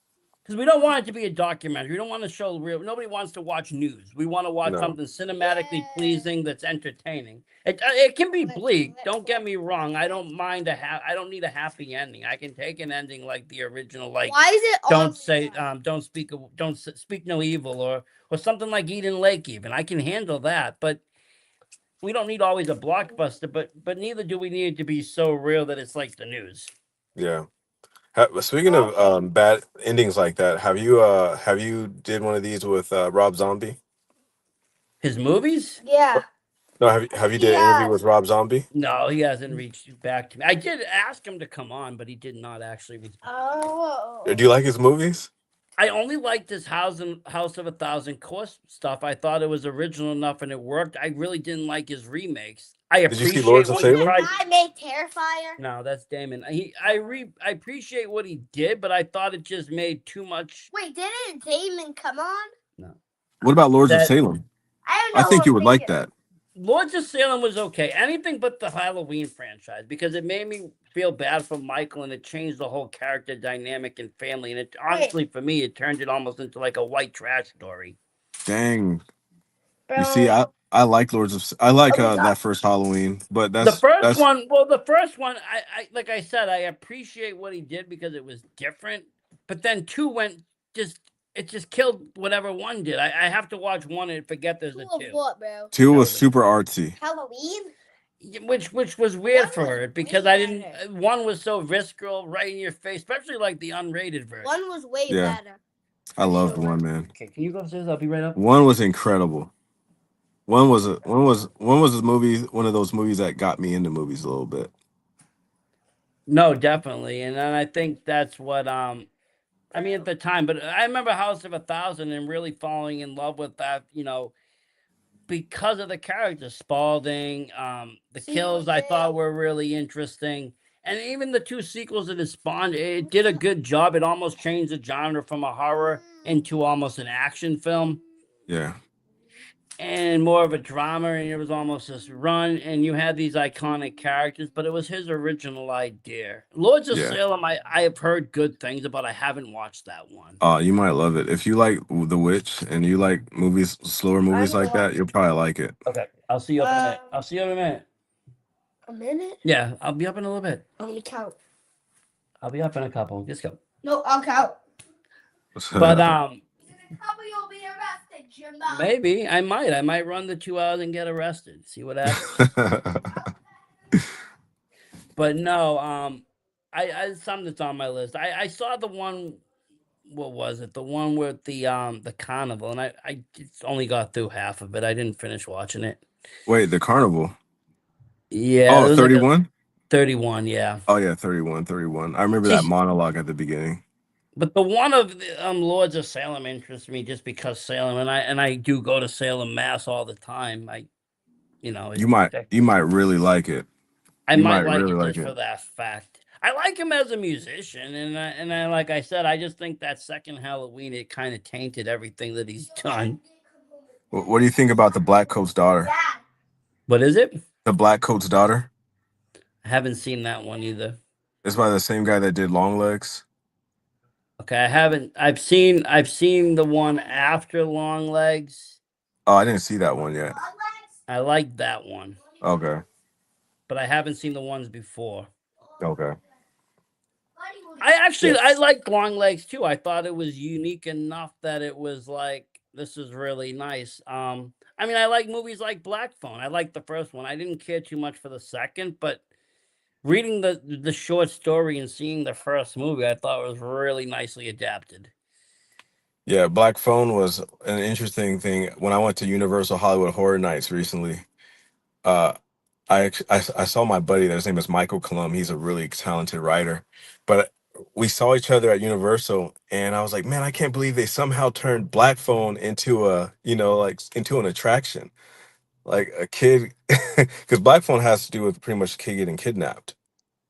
Because we don't want it to be a documentary. We don't want to show real. Nobody wants to watch news. We want to watch No. something cinematically Yeah. pleasing that's entertaining. It can be bleak. let's- Don't get me wrong. I don't mind I don't need a happy ending. I can take an ending like the original, like Why is it don't on say that? don't speak no evil, or something like Eden Lake. Even I can handle that, but we don't need always a blockbuster. But neither do we need it to be so real that it's like the news. Yeah. Speaking of bad endings like that, have you did one of these with Rob Zombie? His movies? Yeah. No, have you did an interview with Rob Zombie? No, he hasn't reached back to me. I did ask him to come on, but he did not actually respond. Oh. Do you like his movies? I only liked his House of a Thousand Corpses stuff. I thought it was original enough and it worked. I really didn't like his remakes. I Did you see appreciate Lords of what he Salem? tried. I made Terrifier. No, that's Damon. I appreciate what he did, but I thought it just made too much. Wait, didn't Damon come on? No. What about Lords of That- Salem? I don't I know. think you what would like it- that. Lords of Salem was okay. Anything but the Halloween franchise, because it made me feel bad for Michael and it changed the whole character dynamic and family. And it honestly, for me, it turned it almost into like a white trash story. Dang. Bro. You see, I like I like Oh my God. that first Halloween, but The that's first one, I like I said, I appreciate what he did because it was different. But then 2 it just killed whatever 1 did. I have to watch 1 and forget there's a Two of 2. what, bro? 2 was Halloween. super artsy. Halloween? Which was weird One for was it because way I didn't. better. 1 was so visceral, right in your face, especially like the unrated version. One was way Yeah. better. I loved one, man. Okay, can you go upstairs? I'll be right up. One was incredible. One was a movie, one of those movies that got me into movies a little bit. No, definitely, and then I think that's what I mean at the time. But I remember House of a Thousand and really falling in love with that. Because of the characters, Spalding, the kills I thought were really interesting. And even the 2 sequels that it spawned, it did a good job. It almost changed the genre from a horror into almost an action film. Yeah. and more of a drama, and it was almost this run, and you had these iconic characters, but it was his original idea. Lords of Yeah. Salem, I have heard good things about. I haven't watched that one. You might love it. If you like The Witch and you like movies, slower movies haven't like that, watched- you'll probably like it. Okay, I'll see you up in a minute. I'll see you in a minute. A minute? Yeah, I'll be up in a little bit. I'm gonna count. I'll be up in a couple. Just go. No, I'll count. But You'll be arrested, Jimbo. maybe I might run the 2 hours and get arrested. See what happens. But no, I something that's on my list. I saw the one. What was it? The one with the carnival, and I just only got through half of it. I didn't finish watching it. Wait, The Carnival. Yeah, Oh, it was like 31? 31. Yeah, Oh yeah, 31. I remember that monologue at the beginning. but the one of the, Lords of Salem interests me just because Salem, and I do go to Salem Mass all the time. You might really like it. I You might might like really it like just for it. that fact. I like him as a musician, and I like I said, I just think that second Halloween it kind of tainted everything that he's done. What do you think about The Black Coat's Daughter? What is it? The Black Coat's Daughter? I haven't seen that one either. It's by the same guy that did Long Legs. Okay, I haven't. I've seen the one after Long Legs. Oh, I didn't see that one yet. I like that one, Okay. but I haven't seen the ones before. Okay. I like Long Legs too. I thought it was unique enough that it was like this is really nice. I mean, I like movies like Black Phone. I like the first one. I didn't care too much for the second, but reading the short story and seeing the first movie, I thought was really nicely adapted. Yeah, Black Phone was an interesting thing. When I went to Universal Hollywood Horror Nights recently, uh, I saw my buddy. His name is Michael Klum. He's a really talented writer, but we saw each other at Universal, and I was like, man, I can't believe they somehow turned Black Phone into into an attraction, like a kid, because Black Phone has to do with pretty much a kid getting kidnapped.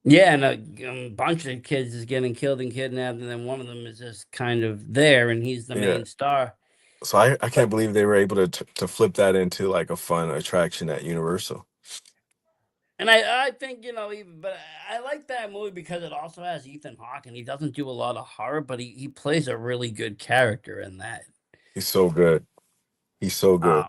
Yeah, and a bunch of kids is getting killed and kidnapped, and then one of them is just kind of there, and he's the Yeah. main star. So I can't believe they were able to flip that into like a fun attraction at Universal. And I think but I like that movie because it also has Ethan Hawke, and he doesn't do a lot of horror, but he plays a really good character in that. He's so good. He's so good.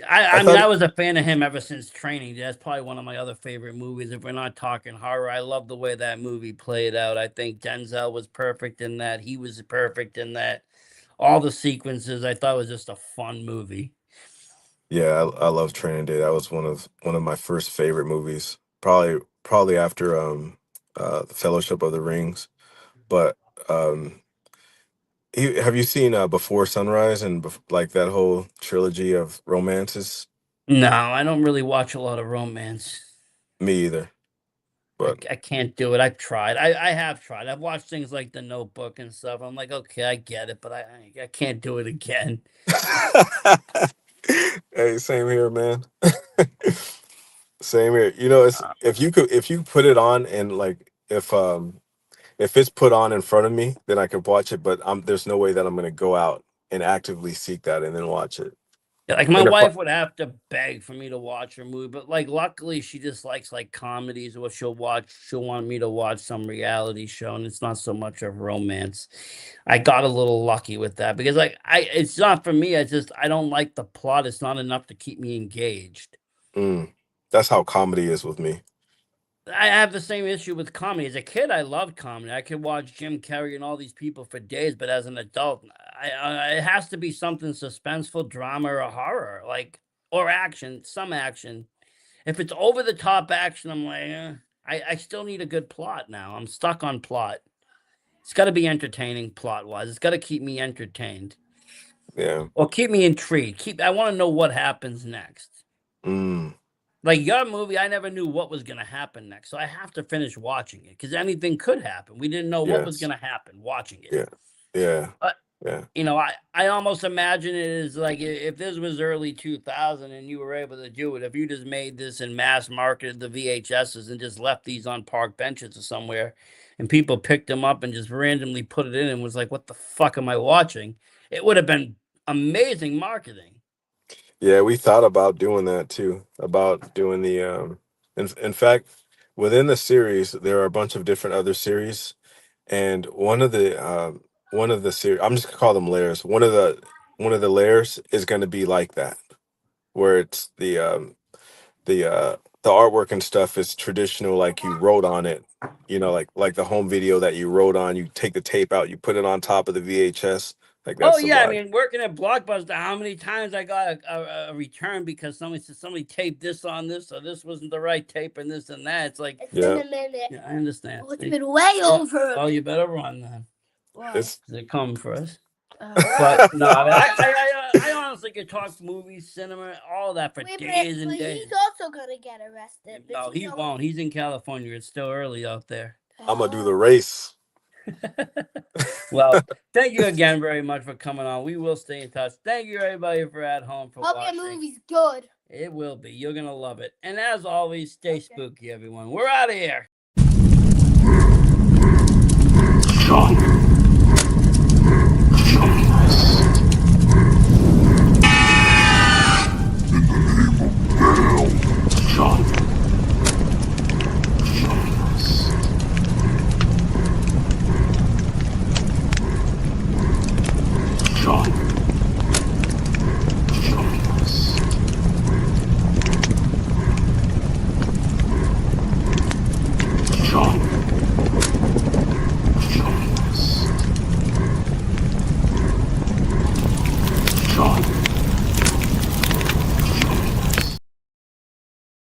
I mean, I was a fan of him ever since Training. That's probably one of my other favorite movies. If we're not talking horror, I love the way that movie played out. I think Denzel was perfect in that. He was perfect in that. All the sequences I thought was just a fun movie. Yeah, I love Training Day. That was one of my first favorite movies. Probably after The Fellowship of the Rings. But have you seen Before Sunrise and like that whole trilogy of romances? No, I don't really watch a lot of romance. Me either. But I can't do it. I've tried. I have tried. I've watched things like The Notebook and stuff. I'm like, okay, I get it, but I can't do it again. hey, same here, man. Same here. It's if you put it on and like if it's put on in front of me, then I could watch it. But there's no way that I'm gonna go out and actively seek that and then watch it. Yeah, like my wife would have to beg for me to watch her movie, but like luckily she just likes like comedies, or she'll want me to watch some reality show, and it's not so much of romance. I got a little lucky with that because it's not for me. I don't like the plot. It's not enough to keep me engaged. That's how comedy is with me. I have the same issue with comedy. As a kid, I loved comedy. I could watch Jim Carrey and all these people for days, but as an adult, it has to be something suspenseful, drama, or horror, or action, some action. If it's over the top action, I'm like, I still need a good plot now. I'm stuck on plot. It's got to be entertaining plot wise. It's got to keep me entertained. Yeah. Or keep me intrigued. I want to know what happens next. Like your movie, I never knew what was going to happen next. So I have to finish watching it because anything could happen. We didn't know what was going to happen watching it. Yeah. I almost imagine it as like if this was early 2000 and you were able to do it, if you just made this and mass marketed the VHSs and just left these on park benches or somewhere and people picked them up and just randomly put it in and was like, what the fuck am I watching? It would have been amazing marketing. Yeah, we thought about doing that too. About doing the in fact, within the series there are a bunch of different other series, and one of the series, I'm just gonna call them layers. One of the layers is going to be like that, where it's the artwork and stuff is traditional, like you wrote on it, you know, like the home video that you wrote on. You take the tape out, you put it on top of the VHS. Like Oh that's the yeah, I vibe. mean, working at Blockbuster, how many times I got a return because somebody said somebody taped this on this, or this wasn't the right tape, and this and that. It's like, It's Yeah. been a minute. yeah, I understand. Oh, it's See? been way Yeah. over. Oh, you better run then. Why? It's They're coming for us. Oh. But no, I honestly could talk movies, cinema, all that for Wait, days and but days. he's also gonna get arrested. No, he won't. He's in California. It's still early out there. I'm gonna do the race. Well, thank you again very much for coming on. We will stay in touch. Thank you, everybody, for at home for Hope watching. your movie's good. It will be. You're going to love it. And as always, stay spooky, everyone. We're out of here.